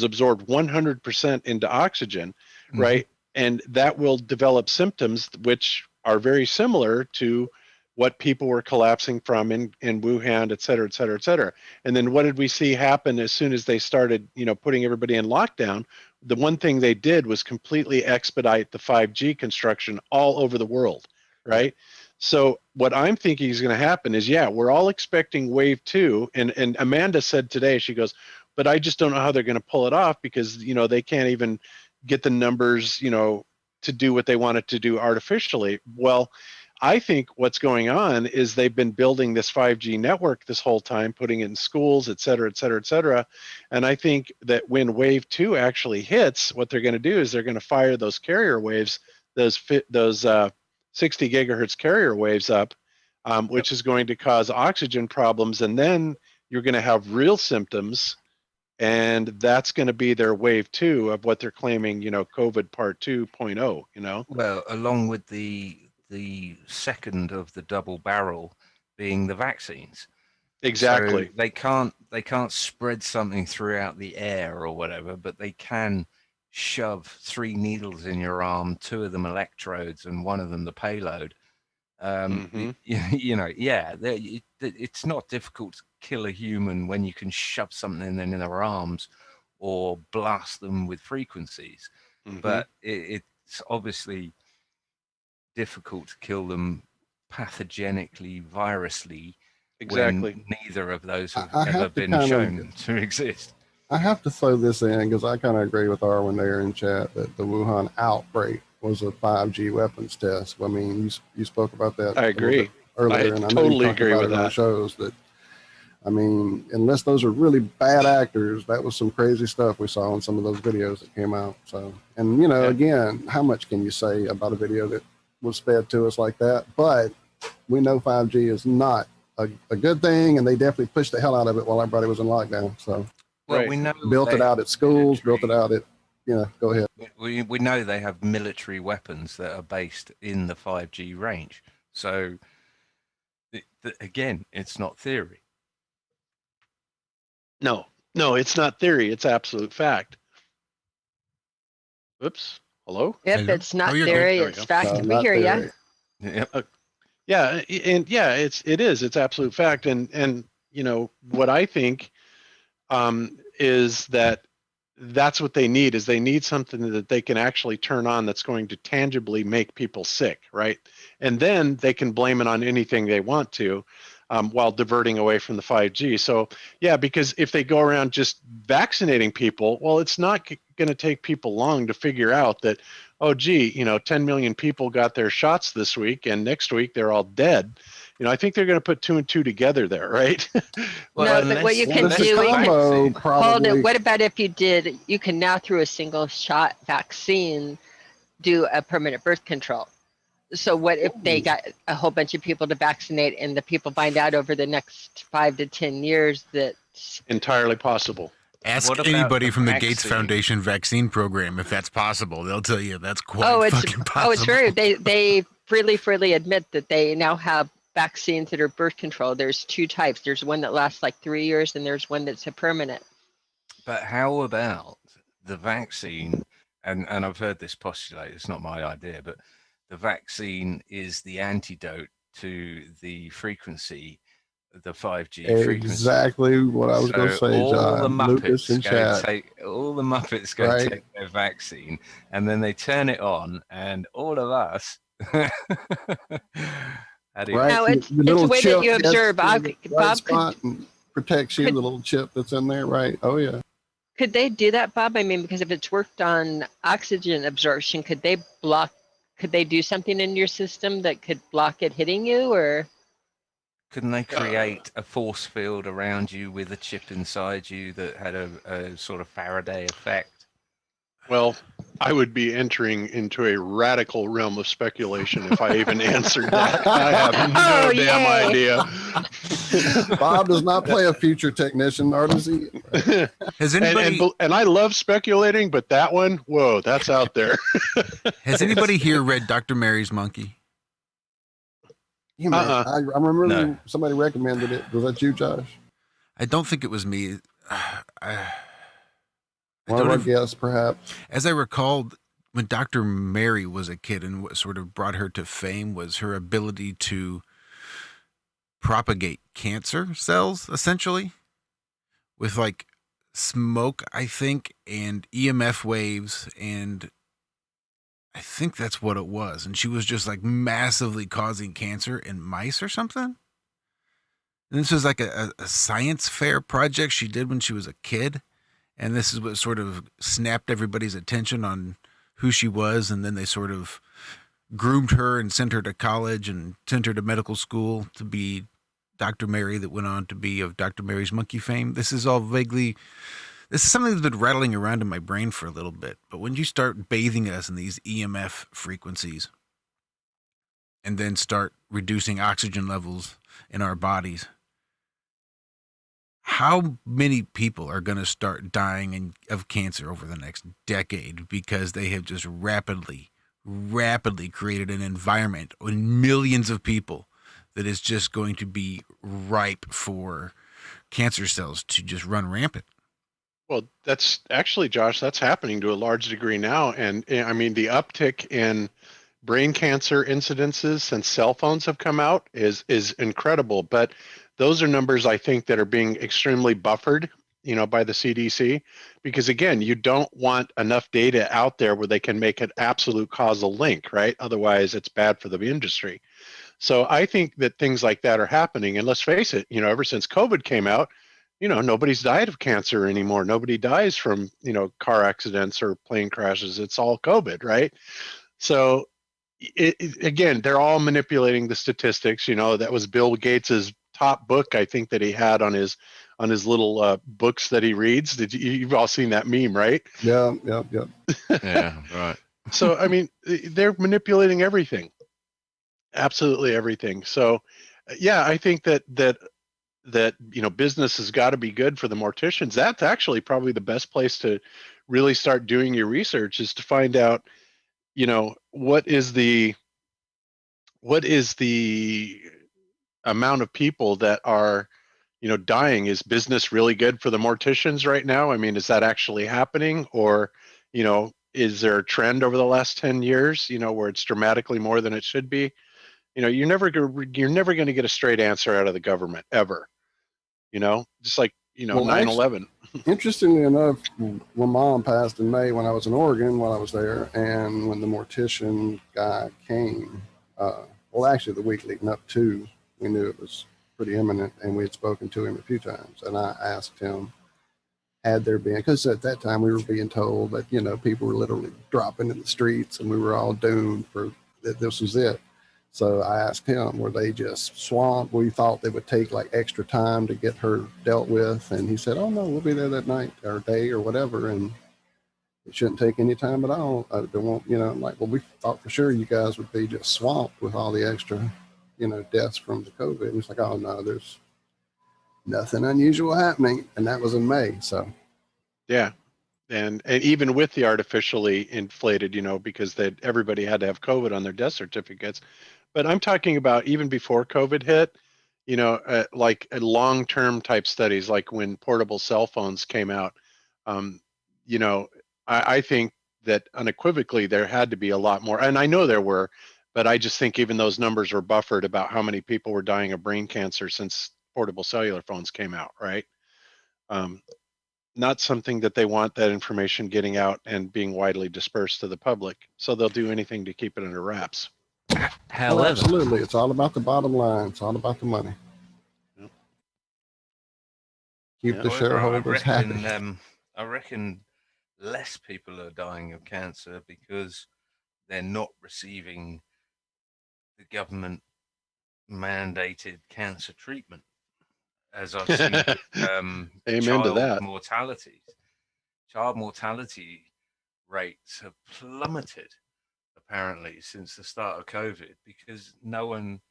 S10: absorbed 100% into oxygen, right? And that will develop symptoms which are very similar to what people were collapsing from in Wuhan, et cetera, et cetera, et cetera. And then what did we see happen as soon as they started, putting everybody in lockdown? The one thing they did was completely expedite the 5G construction all over the world, right? So what I'm thinking is going to happen is, we're all expecting wave 2. And Amanda said today, she goes, but I just don't know how they're going to pull it off, because, they can't even get the numbers, to do what they wanted to do artificially. Well, I think what's going on is they've been building this 5G network this whole time, putting it in schools, et cetera, et cetera, et cetera. And I think that when wave 2 actually hits, what they're going to do is they're going to fire those carrier waves, those 60 gigahertz carrier waves up, which is going to cause oxygen problems. And then you're going to have real symptoms. And that's going to be their wave 2 of what they're claiming, COVID part 2.0,
S2: Well, along with the second of the double barrel being the vaccines.
S10: Exactly.
S2: So they can't spread something throughout the air or whatever, but they can shove 3 needles in your arm, 2 of them electrodes and 1 of them the payload. It's not difficult to kill a human when you can shove something in their arms or blast them with frequencies. But it's obviously difficult to kill them pathogenically, virusly, when neither of those have ever been shown to exist.
S7: I have to throw this in because I kind of agree with Arwen there in chat that the Wuhan outbreak was a 5G weapons test. I mean, you spoke about that.
S10: I agree.
S7: Earlier, and I know you talked about it on shows that. I mean, unless those are really bad actors, that was some crazy stuff we saw in some of those videos that came out. So, and again, how much can you say about a video that was fed to us like that? But we know 5G is not a good thing, and they definitely pushed the hell out of it while everybody was in lockdown. So,
S2: well, we know
S7: built it out at schools, built it out at, go ahead.
S2: We know they have military weapons that are based in the 5G range. So, again, it's not theory.
S10: No, it's not theory. It's absolute fact. Oops. Hello?
S9: Yep, it's not theory. It's fact. We hear you.
S2: Yep.
S10: It is. It's absolute fact. And what I think is that's what they need, is they need something that they can actually turn on that's going to tangibly make people sick, right? And then they can blame it on anything they want to, while diverting away from the 5G. So because if they go around just vaccinating people, well, it's not going to take people long to figure out that, 10 million people got their shots this week, and next week they're all dead. I think they're going to put 2 and 2 together there, right?
S9: No, but what you can
S7: Well,
S9: do,
S7: the
S9: we can,
S7: combo
S9: hold
S7: probably.
S9: it. What about if you can now through a single shot vaccine do a permanent birth control? So what if they got a whole bunch of people to vaccinate and the people find out over the next 5 to 10 years that
S10: Entirely possible.
S5: Ask
S2: What about
S5: anybody
S2: the
S5: from the Gates
S2: vaccine?
S5: Foundation vaccine program if that's possible. They'll tell you that's quite fucking possible.
S9: it's true. They freely admit that they now have vaccines that are birth control. There's 2 types. There's one that lasts like 3 years and there's one that's a permanent.
S2: But how about the vaccine? And I've heard this postulate. It's not my idea, but the vaccine is the antidote to the frequency, the 5G frequency.
S7: Exactly what I was going to say,
S2: all
S7: John.
S2: the
S7: Lucas
S2: Muppets
S7: in chat.
S2: all the Muppets go
S7: Right.
S2: take their vaccine, and then they turn it on, and all of us.
S7: Right.
S9: No, it's
S7: The
S9: the
S7: little
S9: way that
S7: chip
S9: you
S7: gets
S9: observe.
S7: to the right
S9: Bob,
S7: spot and protects you, the little chip that's in there, right? Oh, yeah.
S9: could they do that, Bob? I mean, because if it's worked on oxygen absorption, could they do something in your system that could block it hitting you, or?
S2: Couldn't they create a force field around you with a chip inside you that had a sort of Faraday effect?
S10: Well, I would be entering into a radical realm of speculation if I even answered that. I have no damn idea.
S7: Bob does not play a future technician, nor does he.
S5: Has anybody
S10: and I love speculating, but that one, whoa, that's out there.
S5: has anybody here read Dr. Mary's Monkey?
S7: You may, I remember
S2: No.
S7: somebody recommended it. Was that you, Josh?
S5: I don't think it was me.
S7: One of our guests, perhaps.
S5: As I recalled, when Dr. Mary was a kid, and what sort of brought her to fame was her ability to propagate cancer cells, essentially, with like smoke, I think, and EMF waves, and I think that's what it was. And she was just like massively causing cancer in mice or something. And this was like a science fair project she did when she was a kid. And this is what sort of snapped everybody's attention on who she was. And then they sort of groomed her and sent her to college and sent her to medical school to be Dr. Mary, that went on to be of Dr. Mary's Monkey fame. This is something that's been rattling around in my brain for a little bit. But when you start bathing us in these EMF frequencies and then start reducing oxygen levels in our bodies, how many people are going to start dying of cancer over the next decade because they have just rapidly created an environment in millions of people that is just going to be ripe for cancer cells to just run rampant?
S10: Well, that's actually, Josh, that's happening to a large degree now. And I mean, the uptick in brain cancer incidences since cell phones have come out is incredible. But those are numbers, I think, that are being extremely buffered, by the CDC, because again, you don't want enough data out there where they can make an absolute causal link, right? Otherwise, it's bad for the industry. So I think that things like that are happening. And let's face it, ever since COVID came out, nobody's died of cancer anymore. Nobody dies from, car accidents or plane crashes. It's all COVID, right? So again, they're all manipulating the statistics. That was Bill Gates's top book, I think, that he had on his little books that he reads. You've all seen that meme, right?
S7: Yeah.
S2: Yeah, right.
S10: So, I mean, they're manipulating everything, absolutely everything. So, yeah, I think that business has got to be good for the morticians. That's actually probably the best place to really start doing your research, is to find out, what is the amount of people that are, dying. Is business really good for the morticians right now? I mean, is that actually happening? Or, is there a trend over the last 10 years, where it's dramatically more than it should be? You're never going to get a straight answer out of the government ever, just like,
S7: Well,
S10: 9/11.
S7: Interestingly enough, when Mom passed in May, when I was in Oregon, while I was there, and when the mortician guy came, actually the week leading up to, we knew it was pretty imminent, and we had spoken to him a few times, and I asked him, had there been, because at that time we were being told that, people were literally dropping in the streets and we were all doomed for that this was it. So I asked him, were they just swamped? We thought they would take like extra time to get her dealt with. And he said, oh no, we'll be there that night or day or whatever. And it shouldn't take any time at all. They won't, I'm like, well, we thought for sure you guys would be just swamped with all the extra, deaths from the COVID. And it's like, oh no, there's nothing unusual happening. And that was in May. So
S10: Yeah. And even with the artificially inflated, because everybody had to have COVID on their death certificates. But I'm talking about even before COVID hit, like long-term type studies, like when portable cell phones came out. I think that unequivocally there had to be a lot more, and I know there were, but I just think even those numbers were buffered about how many people were dying of brain cancer since portable cellular phones came out, right? Not something that they want that information getting out and being widely dispersed to the public, so they'll do anything to keep it under wraps.
S2: However,
S7: absolutely, it's all about the bottom line. It's all about the money. Keep the shareholders happy.
S2: I reckon less people are dying of cancer because they're not receiving the government mandated cancer treatment, as I've seen.
S10: Amen to that.
S2: Child mortality rates have plummeted apparently since the start of COVID because no one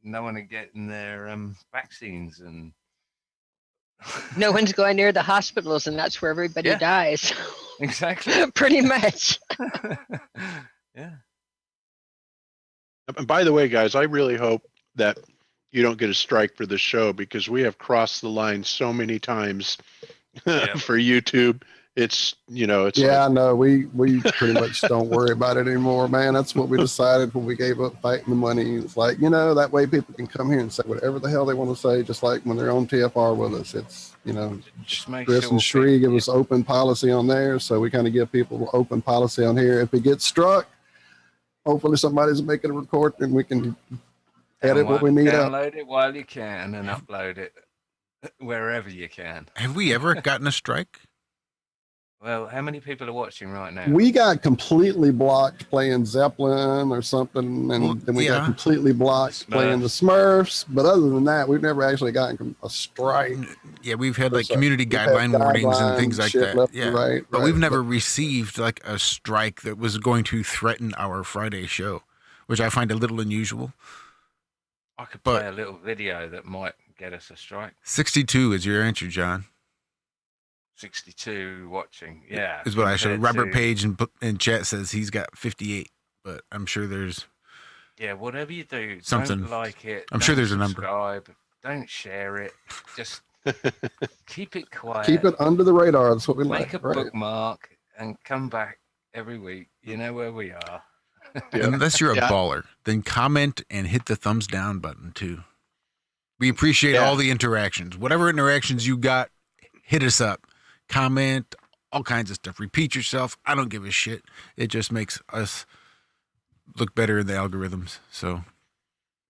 S2: are getting their vaccines, and
S9: No one's going near the hospitals, and that's where everybody dies.
S2: Exactly.
S9: Pretty much.
S2: Yeah.
S10: And by the way, guys, I really hope that you don't get a strike for this show because we have crossed the line so many times for YouTube. It's,
S7: yeah, no, we pretty much don't worry about it anymore, man. That's what we decided when we gave up fighting the money. It's like, that way people can come here and say whatever the hell they want to say, just like when they're on TFR with us. It's, Chris and Shree give us open policy on there. So we kind of give people open policy on here. If it gets struck, hopefully somebody's making a record and we can edit what we need up.
S2: Download it while you can and upload it wherever you can.
S5: Have we ever gotten a strike?
S2: Well, how many people are watching right now?
S7: We got completely blocked playing Zeppelin or something, and then we got completely blocked playing the Smurfs. But other than that, we've never actually gotten a strike.
S5: Yeah, we've had like community guideline warnings and things like that. Yeah,
S7: right.
S5: But we've never received like a strike that was going to threaten our Friday show, which I find a little unusual.
S2: I could play a little video that might get us a strike.
S5: 62 is your answer, John.
S2: 62 watching, yeah,
S5: is what I showed. Robert Page in chat says he's got 58, but I'm sure there's
S2: whatever you do,
S5: something
S2: don't like it.
S5: I'm sure there's a number.
S2: Don't share it. Just keep it quiet.
S7: Keep it under the radar. That's what we
S2: like. Make a bookmark and come back every week. You know where we are.
S5: Unless you're a baller, then comment and hit the thumbs down button too. We appreciate all the interactions. Whatever interactions you got, hit us up. Comment, all kinds of stuff. Repeat yourself. I don't give a shit. It just makes us look better in the algorithms. So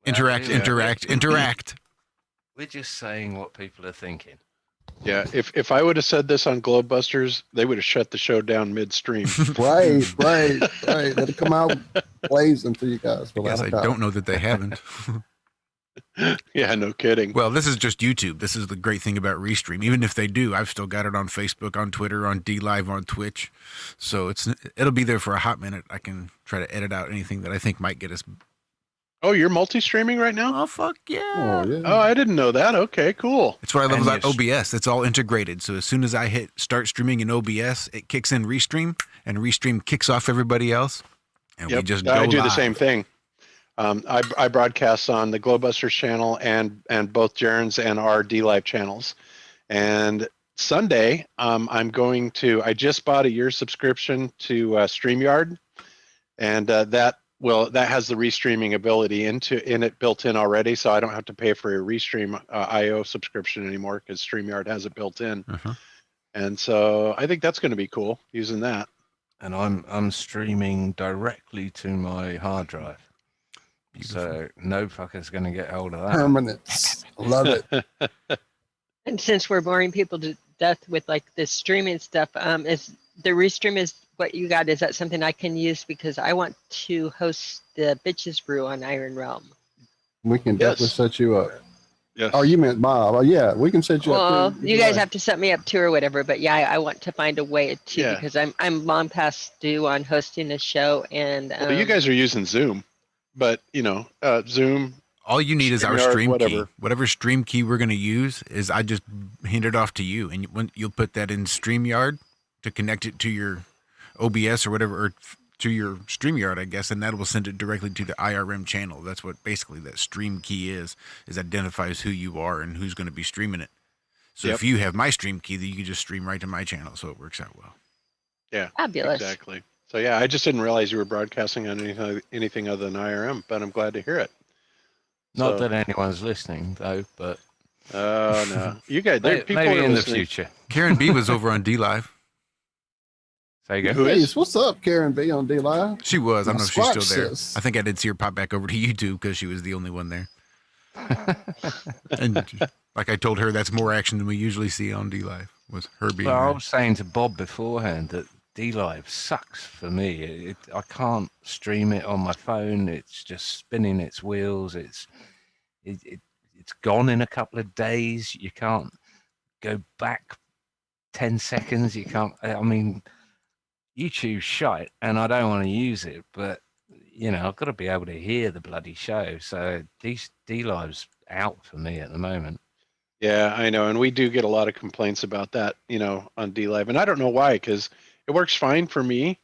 S5: interact.
S2: We're just saying what people are thinking.
S10: Yeah, if I would have said this on Globebusters, they would have shut the show down midstream.
S7: Right. It'll come out blazing for you guys.
S5: I guess I don't know that they haven't.
S10: Yeah, no kidding.
S5: Well, this is just YouTube. This is the great thing about Restream. Even if they do, I've still got it on Facebook, on Twitter, on DLive, on Twitch. So it'll be there for a hot minute. I can try to edit out anything that I think might get us.
S10: Oh, you're multi-streaming right now?
S5: Oh, fuck yeah.
S10: Oh, I didn't know that. Okay, cool.
S5: That's what I love about OBS. It's all integrated. So as soon as I hit start streaming in OBS, it kicks in Restream, and Restream kicks off everybody else. And we just go
S10: I do
S5: live.
S10: the same thing. I broadcast on the Globebusters channel and both Jaren's and our DLive channels. And Sunday, I just bought a year subscription to StreamYard, and that has the restreaming ability in it built in already, so I don't have to pay for a Restream IO subscription anymore because StreamYard has it built in. And so I think that's going to be cool using that.
S2: And I'm streaming directly to my hard drive. Beautiful. So no fucker's going to get hold of that.
S7: Permanent. Love it.
S9: And since we're boring people to death with like this streaming stuff, is the Restream is what you got, is that something I can use? Because I want to host the Bitches Brew on Iron Realm.
S7: We can definitely
S10: Yes.
S7: set you up.
S10: Yes.
S7: Oh, you meant Bob. Oh, yeah, we can set you
S9: Well,
S7: up too.
S9: you guys have to set me up too or whatever, but yeah, I want to find a way to,
S10: Yeah.
S9: because I'm long past due on hosting a show, and
S10: Well, you guys are using Zoom, but Zoom.
S5: All you need is our
S10: StreamYard,
S5: stream
S10: whatever.
S5: key. Whatever stream key we're going to use is I just hand it off to you, and you'll put that in StreamYard to connect it to your OBS or whatever, or to your StreamYard, I guess, and that will send it directly to the IRM channel. That's what basically that stream key is identifies who you are and who's going to be streaming it. So
S10: Yep.
S5: if you have my stream key, then you can just stream right to my channel, so it works out well.
S10: Yeah.
S9: fabulous.
S10: Exactly. So yeah, I just didn't realize you were broadcasting on anything other than IRM, but I'm glad to hear it.
S2: Not
S10: So-
S2: that anyone's listening though, but
S10: Oh no, you guys. There, people
S2: maybe
S10: are
S2: in the
S10: listening.
S2: future.
S5: Karen B was over on D Live.
S2: There you go.
S10: Who
S7: Hey,
S10: is?
S7: what's up, Karen B on D Live?
S5: She was. I don't know if she's
S7: Squatch
S5: still there.
S7: sis.
S5: I think I did see her pop back over to YouTube because she was the only one there. And like I told her, that's more action than we usually see on D Live. Was her being
S2: Well, I
S5: there.
S2: was saying to Bob beforehand that D Live sucks for me. I can't stream it on my phone. It's just spinning its wheels. It's gone in a couple of days. You can't go back 10 seconds. You can't. I mean, YouTube's shite, and I don't want to use it, but I've got to be able to hear the bloody show. So D Live's out for me at the moment.
S10: Yeah, I know, and we do get a lot of complaints about that, on D Live, and I don't know why, because it works fine for me,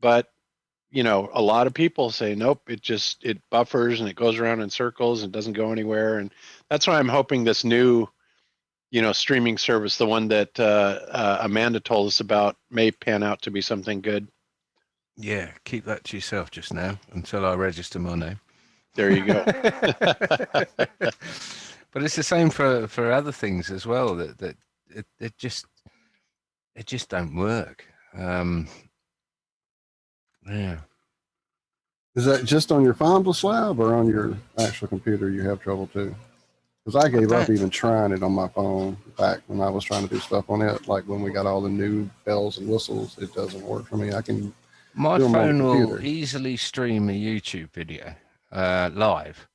S10: but a lot of people say nope, it buffers and it goes around in circles and doesn't go anywhere, and that's why I'm hoping this new, streaming service, the one that Amanda told us about, may pan out to be something good.
S2: Yeah, keep that to yourself just now until I register my name.
S10: There you go.
S2: But it's the same for other things as well. That it just don't work. Yeah.
S7: Is that just on your Fondle slab or on your actual computer you have trouble too? Because I gave up even trying it on my phone back when I was trying to do stuff on it. Like when we got all the new bells and whistles, it doesn't work for me.
S2: My
S7: do 'em on
S2: phone
S7: the
S2: will
S7: computer.
S2: easily stream a YouTube video live,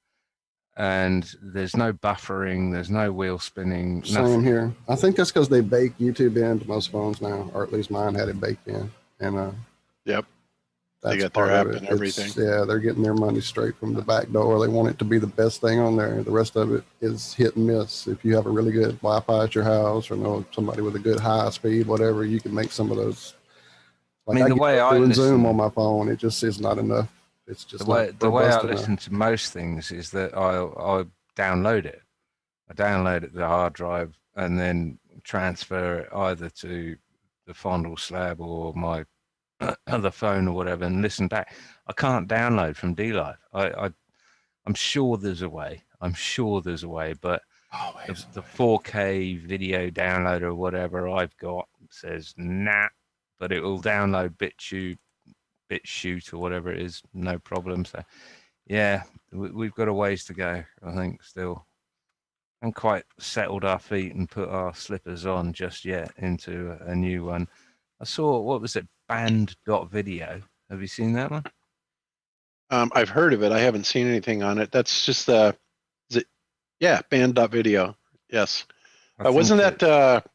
S2: and there's no buffering, there's no wheel spinning,
S7: Same
S2: nothing.
S7: here. I think that's because they bake YouTube into most phones now, or at least mine had it baked in. And
S10: Yep.
S7: that's
S10: They got their
S7: part
S10: app
S7: of it.
S10: and everything.
S7: Yeah, they're getting their money straight from the back door. They want it to be the best thing on there. The rest of it is hit and miss. If you have a really good Wi-Fi at your house, or know somebody with a good high speed, whatever, you can make some of those. Like
S2: I mean, the way I
S7: doing
S2: listen-
S7: Zoom on my phone, it just is not enough. It's just
S2: The way
S7: not
S2: the way I
S7: robust enough.
S2: listen to most things is that I download it. I download it to the hard drive and then transfer it either to the Fondle slab or my other phone or whatever and listen back. I can't download from D Live. I'm sure there's a way. But the 4K video downloader or whatever I've got says nah, but it will download BitChute or whatever it is, no problem. So yeah, we've got a ways to go, I think, still. Haven't quite settled our feet and put our slippers on just yet into a new one. I saw, what was it, band.video. Have you seen that one?
S10: I've heard of it. I haven't seen anything on it. That's just band.video. Yes.
S2: I
S10: Wasn't
S2: think
S10: that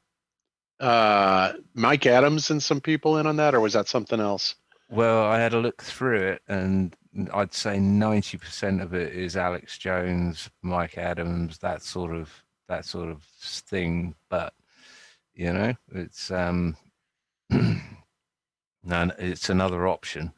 S10: Mike Adams and some people in on that, or was that something else?
S2: Well, I had a look through it, and I'd say 90% of it is Alex Jones, Mike Adams, that sort of thing. But it's no, it's another option.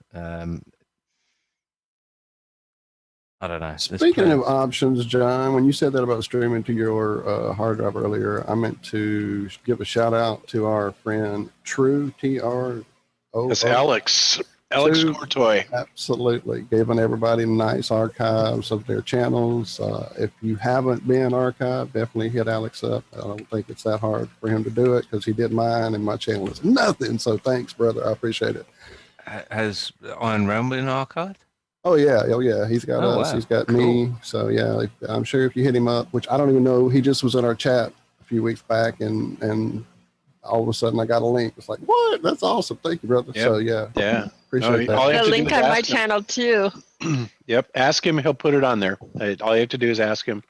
S2: I don't know.
S7: Speaking of options, John, when you said that about streaming to your hard drive earlier, I meant to give a shout out to our friend True, TRO.
S10: It's Alex Courtoy.
S7: Absolutely. Giving everybody nice archives of their channels. If you haven't been archived, definitely hit Alex up. I don't think it's that hard for him to do it because he did mine and my channel is nothing. So thanks, brother. I appreciate it.
S2: Has Iron Realm been archived?
S7: Oh yeah. He's got us.
S2: Wow.
S7: He's got
S2: Cool.
S7: me. So yeah, I'm sure if you hit him up, which I don't even know, he just was in our chat a few weeks back and all of a sudden I got a link. It's like, what? That's awesome. Thank you, brother.
S10: Yep.
S7: So yeah,
S10: Yeah.
S7: appreciate
S10: No, all
S7: that.
S10: you have
S9: A
S10: to do
S9: link
S10: is
S9: on my
S10: ask him.
S9: channel too.
S10: Yep. Ask him. He'll put it on there. All you have to do is ask him.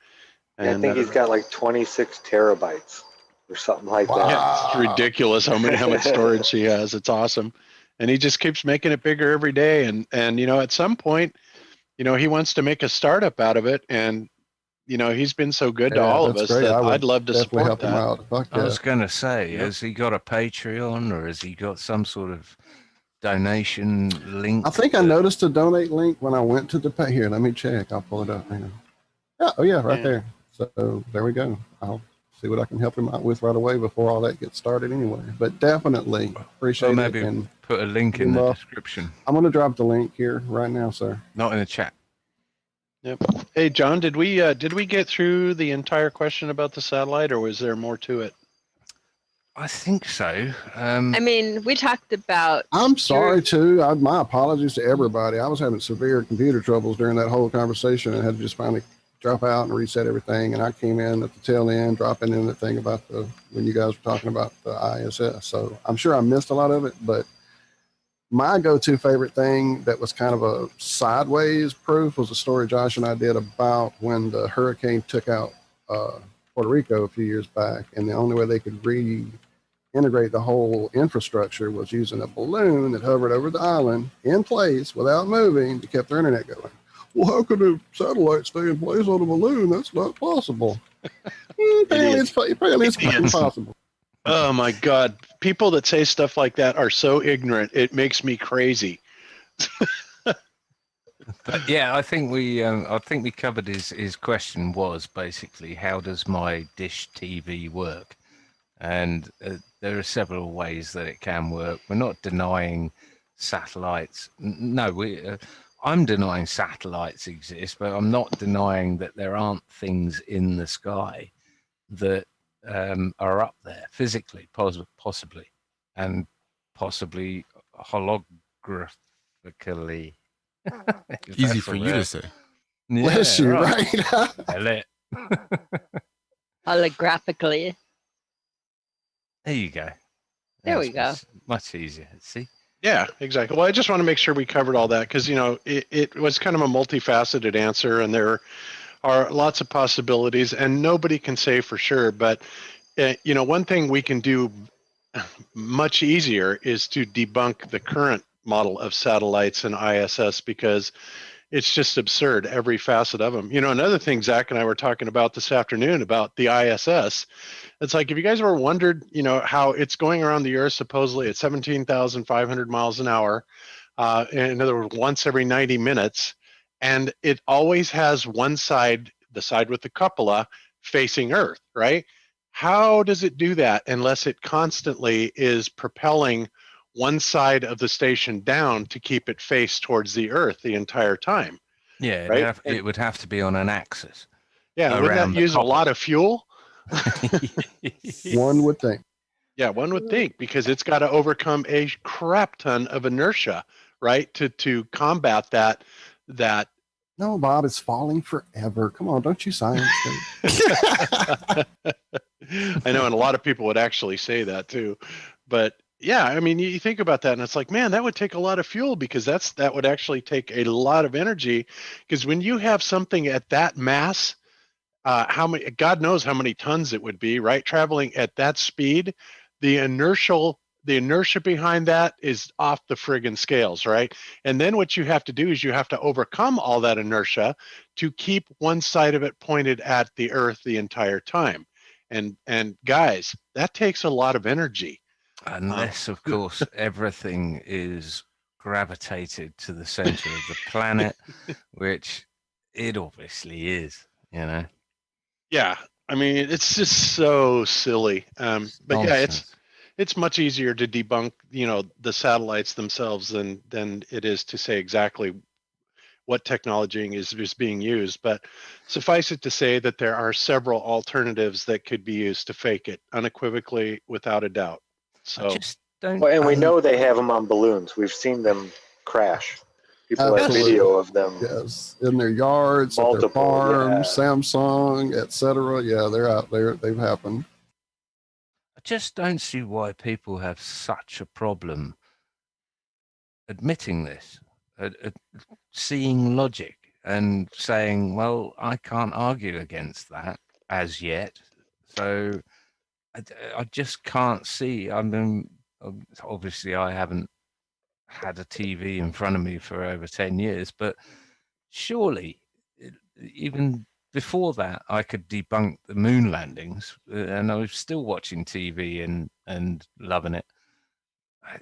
S8: Yeah, I think he's got like 26 terabytes or something like that.
S10: Yeah, it's ridiculous how much storage he has. It's awesome. And he just keeps making it bigger every day. And you know, at some point, you know, he wants to make a startup out of it. And, you know, he's been so good to all of
S7: that's
S10: us
S7: great.
S10: that
S7: I would
S10: I'd love to
S7: definitely
S10: support
S7: help him
S10: that.
S7: out. Fuck
S2: I was
S7: yeah.
S2: going to say,
S10: Yep.
S2: has he got a Patreon or has he got some sort of donation link?
S7: I think I noticed a donate link when I went to the pay. Here, let me check. I'll pull it up. Hang on. Yeah, oh yeah, right
S10: Yeah.
S7: there. So there we go. I'll see what I can help him out with right away before all that gets started anyway. But definitely appreciate
S2: Or
S7: it.
S2: maybe
S7: And
S2: put a link
S7: good
S2: in the
S7: luck.
S2: description,
S7: I'm going to drop the link here right now, sir.
S2: not in the chat.
S10: Yep. Hey, John, did we get through the entire question about the satellite, or was there more to it?
S2: I think so.
S9: I mean, we talked about.
S7: I'm sorry too. My apologies to everybody. I was having severe computer troubles during that whole conversation and had to just finally drop out and reset everything. And I came in at the tail end, dropping in the thing about when you guys were talking about the ISS. So I'm sure I missed a lot of it, but my go-to favorite thing that was kind of a sideways proof was a story Josh and I did about when the hurricane took out Puerto Rico a few years back, and the only way they could reintegrate the whole infrastructure was using a balloon that hovered over the island in place without moving to keep their internet going. Well, how could a satellite stay in place on a balloon? That's not possible. Apparently it's fucking possible.
S10: Oh my God. People that say stuff like that are so ignorant. It makes me crazy.
S2: But yeah, I think we covered his question was basically, how does my dish TV work? And there are several ways that it can work. We're not denying satellites. No, I'm denying satellites exist, but I'm not denying that there aren't things in the sky that are up there physically, possibly, and possibly holographically.
S5: Easy for you to say.
S2: Yeah,
S7: Bless you, right?
S2: Hello.
S9: Holographically.
S2: There you go.
S9: There we
S2: That's much easier. See?
S10: Yeah, exactly. Well, I just want to make sure we covered all that because, you know, it was kind of a multifaceted answer and there are lots of possibilities and nobody can say for sure. But, you know, one thing we can do much easier is to debunk the current model of satellites and ISS because it's just absurd, every facet of them. You know, another thing Zach and I were talking about this afternoon about the ISS, it's like, if you guys ever wondered, you know, how it's going around the Earth supposedly at 17,500 miles an hour, in other words, once every 90 minutes, and it always has one side, the side with the cupola, facing Earth, right? How does it do that unless it constantly is propelling one side of the station down to keep it faced towards the Earth the entire time?
S2: Yeah,
S10: right?
S2: it would have to be on an axis.
S10: Yeah, wouldn't
S2: around
S10: that
S2: the
S10: use a lot of fuel?
S7: One would think.
S10: Yeah, one would think, because it's got to overcome a crap ton of inertia, right? To combat that.
S7: No, Bob, it's falling forever. Come on, don't you science think?
S10: I know, and a lot of people would actually say that too. But yeah, I mean, you think about that and it's like, man, that would take a lot of fuel because that would actually take a lot of energy. Because when you have something at that mass, how many, God knows how many tons it would be, right? Traveling at that speed, the inertia behind that is off the friggin' scales, right? And then what you have to do is you have to overcome all that inertia to keep one side of it pointed at the Earth the entire time. And guys, that takes a lot of energy.
S2: Unless, of course, everything is gravitated to the center of the planet, which it obviously is, you know.
S10: Yeah, I mean, it's just so silly. But yeah, it's much easier to debunk, you know, the satellites themselves than it is to say exactly what technology is being used. But suffice it to say that there are several alternatives that could be used to fake it unequivocally, without a doubt. So,
S2: I just don't.
S8: Well, and we know they have them on balloons. We've seen them crash. People have
S7: Absolutely.
S8: video of them.
S7: Yes, in their yards, at their
S8: Multiple,
S7: farms,
S8: yeah.
S7: Samsung, etc. Yeah, they're out there. They've happened.
S2: just don't see why people have such a problem admitting this, seeing logic and saying, well, I can't argue against that as yet. So I just can't see. I mean, obviously, I haven't had a TV in front of me for over 10 years, but surely, even before that, I could debunk the moon landings, and I was still watching TV and loving it.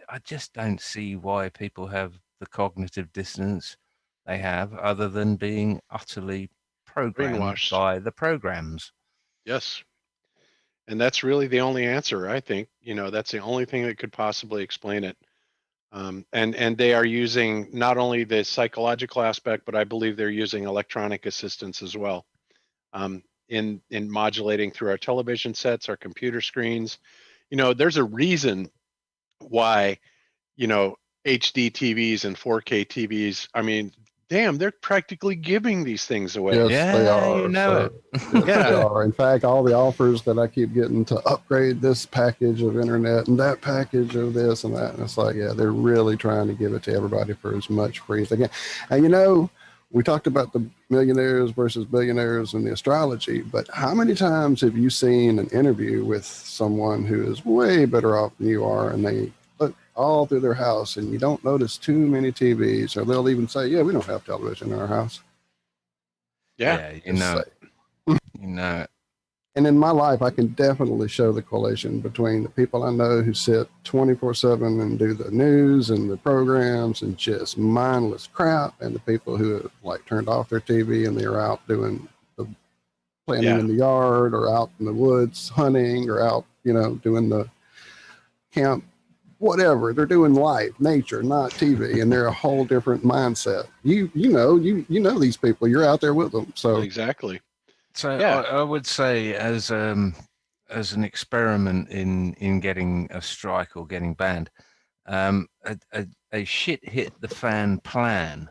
S2: I just don't see why people have the cognitive dissonance they have, other than being utterly programmed
S10: Brainwashed.
S2: by the programs.
S10: Yes. And that's really the only answer, I think. That's the only thing that could possibly explain it. And they are using not only the psychological aspect, but I believe they're using electronic assistance as well, in modulating through our television sets, our computer screens. There's a reason why HD TVs and 4K TVs. I mean, damn, they're practically giving these things away.
S7: Yes, they
S2: Yeah,
S7: are.
S2: you know
S7: So,
S2: it.
S7: yes, they
S10: Yeah.
S7: are. In fact, all the offers that I keep getting to upgrade this package of internet and that package of this and that, and it's like, yeah, they're really trying to give it to everybody for as much free as they can. And we talked about the millionaires versus billionaires and the astrology, but how many times have you seen an interview with someone who is way better off than you are, and they look all through their house and you don't notice too many TVs, or they'll even say, yeah, we don't have television in our house.
S10: Yeah.
S2: You
S7: Just
S2: know,
S7: say.
S2: you know.
S7: And in my life, I can definitely show the correlation between the people I know who sit 24/7 and do the news and the programs and just mindless crap, and the people who have like turned off their TV and they're out doing the planting
S10: Yeah.
S7: in the yard or out in the woods hunting or out, doing the camp, whatever. They're doing life, nature, not TV, and they're a whole different mindset. You know these people. You're out there with them, so
S10: Exactly.
S2: So
S10: Yeah.
S2: I would say, as an experiment in getting a strike or getting banned, a shit hit the fan plan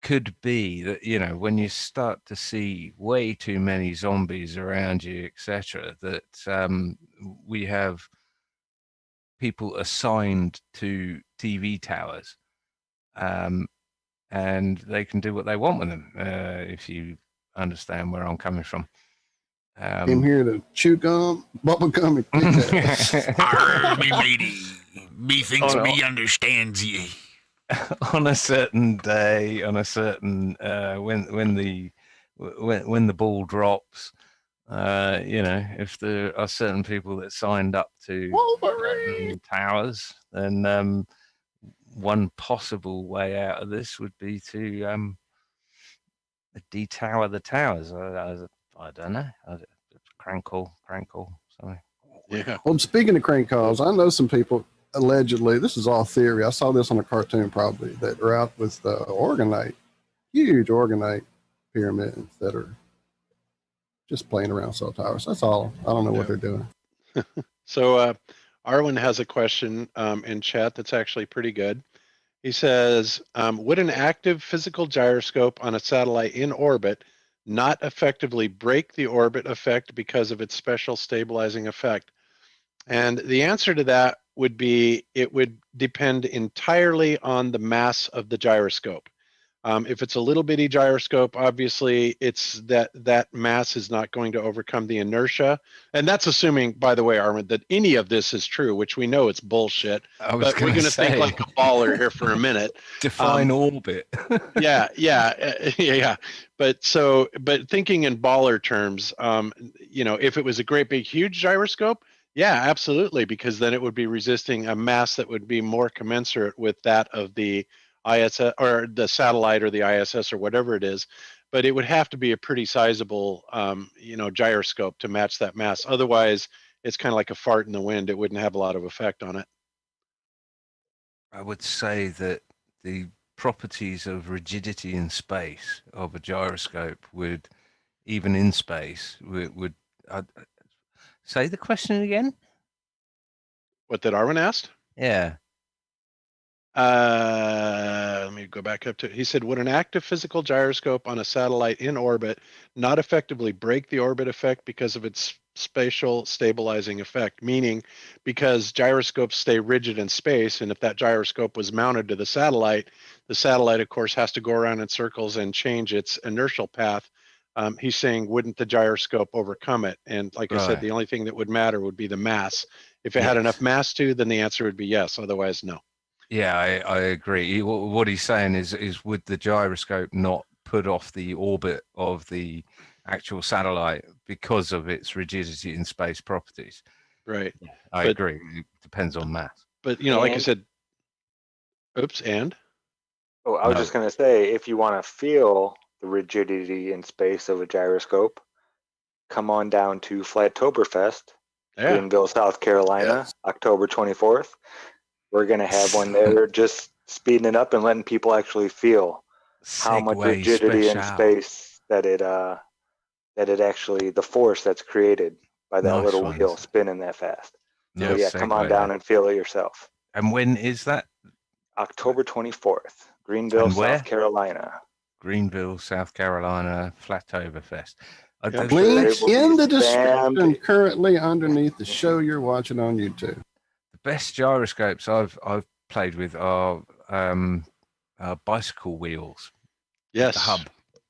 S2: could be that, when you start to see way too many zombies around you, etc., that we have people assigned to TV towers, and they can do what they want with them, if you understand where I'm coming from.
S7: I'm here to chew gum, bubble gum, and Kit Kat.
S5: Arr, me matey. Me thinks me understands ye.
S2: On a certain day, on a certain when the ball drops, if there are certain people that signed up to
S7: Wolverine.
S2: towers, then one possible way out of this would be to detower the towers. I don't know. Crank call. Sorry.
S10: Yeah.
S7: Well, speaking of crank calls, I know some people allegedly, this is all theory. I saw this on a cartoon probably, that are out with huge organite pyramids that are just playing around cell towers. That's all. I don't know what they're doing.
S10: So Arwen has a question in chat that's actually pretty good. He says, would an active physical gyroscope on a satellite in orbit not effectively break the orbit effect because of its special stabilizing effect? And the answer to that would be it would depend entirely on the mass of the gyroscope. If it's a little bitty gyroscope, obviously it's that mass is not going to overcome the inertia. And that's assuming, by the way, Armin, that any of this is true, which we know it's bullshit.
S2: I was
S10: But we're
S2: gonna
S10: going to think
S2: say,
S10: like a baller here for a minute.
S2: define orbit.
S10: Yeah. But thinking in baller terms, if it was a great big huge gyroscope, yeah, absolutely, because then it would be resisting a mass that would be more commensurate with that of the ISS or the satellite or the ISS or whatever it is. But it would have to be a pretty sizable, gyroscope to match that mass. Otherwise, it's kind of like a fart in the wind. It wouldn't have a lot of effect on it.
S2: I would say that the properties of rigidity in space of a gyroscope would, even in space, would say the question again.
S10: What did Arwen asked?
S2: Yeah.
S10: Let me go back up to it. He said, would an active physical gyroscope on a satellite in orbit not effectively break the orbit effect because of its spatial stabilizing effect, meaning because gyroscopes stay rigid in space, and if that gyroscope was mounted to the satellite, of course, has to go around in circles and change its inertial path. He's saying, wouldn't the gyroscope overcome it? And like I said,
S2: Right.
S10: the only thing that would matter would be the mass. If it had
S2: Yes.
S10: enough mass to, then the answer would be yes. Otherwise, no.
S2: Yeah, I agree. What he's saying is would the gyroscope not put off the orbit of the actual satellite because of its rigidity and space properties?
S10: Right.
S2: I
S10: But-
S2: agree. It depends on mass.
S10: But, you know, like I
S8: And-
S10: said, oops, and?
S8: Oh, I was
S2: No.
S8: just going to say, if you want to feel the rigidity in space of a gyroscope, come on down to Flattoberfest,
S10: Yeah.
S8: Greenville, South Carolina,
S7: Yes.
S8: October 24th. We're going to have one there just speeding it up and letting people actually feel how much
S2: Segway
S8: rigidity in
S2: special.
S8: space that it actually, the force that's created by that
S2: Nice
S8: little
S2: one.
S8: wheel spinning that fast. So
S2: Nice
S8: yeah, come on
S2: segue
S8: down
S2: there.
S8: and feel it yourself.
S2: And when is that?
S8: October 24th, Greenville,
S2: And where?
S8: South Carolina.
S2: Greenville, South Carolina, Flatoverfest.
S10: Yeah.
S8: I'm sure
S7: Link
S8: it will
S7: in
S8: be
S7: the description
S8: spammed.
S7: currently underneath the show you're watching on YouTube.
S2: The best gyroscopes I've played with are bicycle wheels.
S10: Yes.
S2: The hub.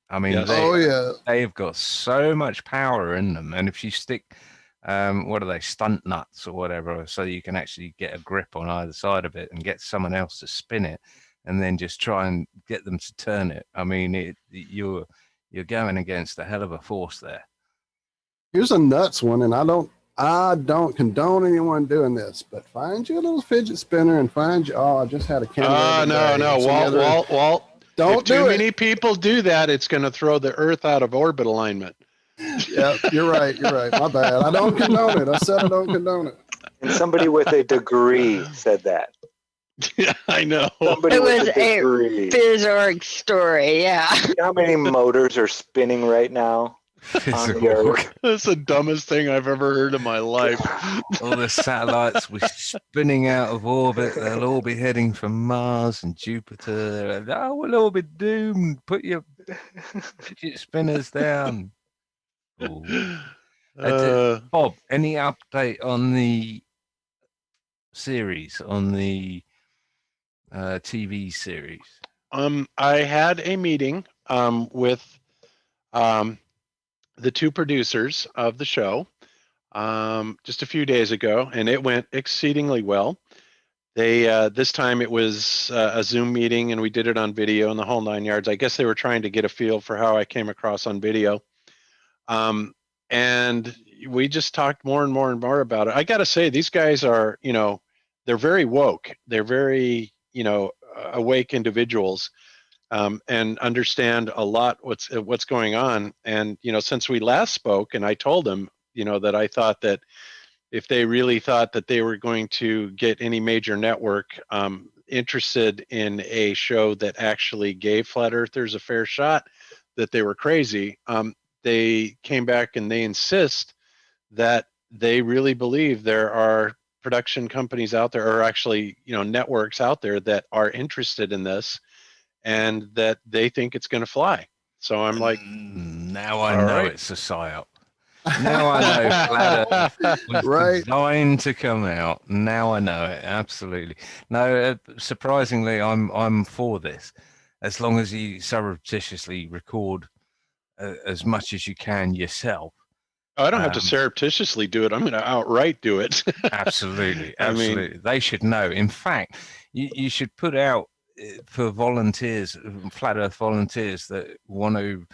S2: I mean,
S10: Yes.
S7: Oh yeah.
S2: they've got so much power in them, and if you stick, what are they, stunt nuts or whatever, so you can actually get a grip on either side of it and get someone else to spin it, and then just try and get them to turn it. I mean, you're going against a hell of a force there.
S7: Here's a nuts one, and I don't condone anyone doing this, but find you a little fidget spinner and find you. Oh, I just had a camera.
S10: No, Walt.
S7: Don't
S10: If too
S7: do it.
S10: many people do that, it's going to throw the Earth out of orbit alignment.
S7: Yeah, you're right. You're right. My bad. I don't condone it. I said I don't condone it.
S8: And somebody with a degree said that.
S10: Yeah, I know.
S8: Somebody
S9: It
S8: with
S9: was
S8: a degree.
S9: Bizarre story, yeah.
S8: You know how many motors are spinning right now on the Earth?
S10: That's the dumbest thing I've ever heard in my life.
S2: All the satellites we're spinning out of orbit. They'll all be heading for Mars and Jupiter. Oh, we'll all be doomed. Put your fidget spinners down. Ooh. Bob, any update on the series, on the TV series?
S10: I had a meeting with the two producers of the show just a few days ago, and it went exceedingly well. They this time it was a Zoom meeting, and we did it on video and the whole 9 yards. I guess they were trying to get a feel for how I came across on video, and we just talked more and more and more about it. I got to say, these guys are, you know, they're very woke. They're very, you know, awake individuals. And understand a lot what's going on. And you know, since we last spoke, and I told them, you know, that I thought that if they really thought that they were going to get any major network interested in a show that actually gave flat earthers a fair shot, that they were crazy. They came back and they insist that they really believe there are production companies out there, or actually, you know, networks out there that are interested in this, and that they think it's going to fly. So I'm like,
S2: now I
S10: all
S2: know
S10: right.
S2: it's a psyop. Now I know Flat Earth was
S7: Right.
S2: designed to come out. Now I know it, absolutely. No, surprisingly, I'm for this, as long as you surreptitiously record as much as you can yourself.
S10: I don't have to surreptitiously do it. I'm going to outright do it.
S2: Absolutely,
S10: I mean-
S2: absolutely. They should know. In fact, you should put out for volunteers, flat Earth volunteers that want to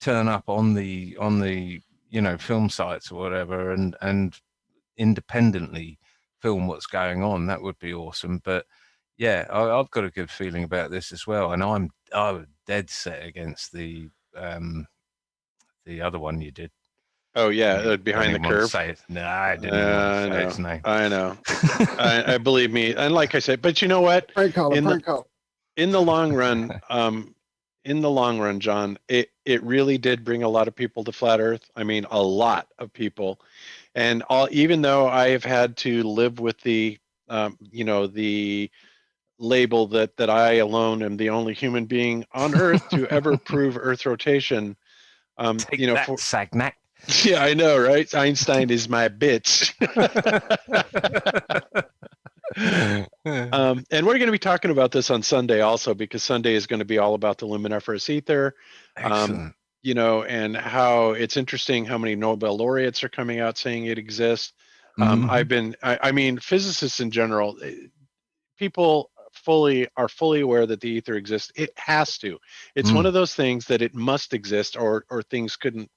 S2: turn up on the you know, film sites or whatever, and independently film what's going on. That would be awesome. But yeah, I've got a good feeling about this as well, and I was dead set against the other one you did.
S10: Oh yeah, behind the
S2: Didn't want to
S10: curve.
S2: say it. No, I didn't want to say its name.
S10: I know. I believe me. And like I said, but you know what?
S7: Prank caller,
S10: In the-
S7: prank call.
S10: In the long run, John, it really did bring a lot of people to flat Earth. I mean, a lot of people, and even though I have had to live with the, you know, the label that I alone am the only human being on Earth to ever prove Earth rotation.
S2: Take
S10: You know,
S2: that, Sagnac.
S10: Yeah, I know, right? Einstein is my bitch. And we're going to be talking about this on Sunday also, because Sunday is going to be all about the luminiferous ether.
S2: Excellent.
S10: You know, and how it's interesting how many Nobel laureates are coming out saying it exists.
S2: Mhm.
S10: I mean, physicists in general, people are fully aware that the ether exists. It has to. It's one
S2: Mm.
S10: of those things that it must exist, or things couldn't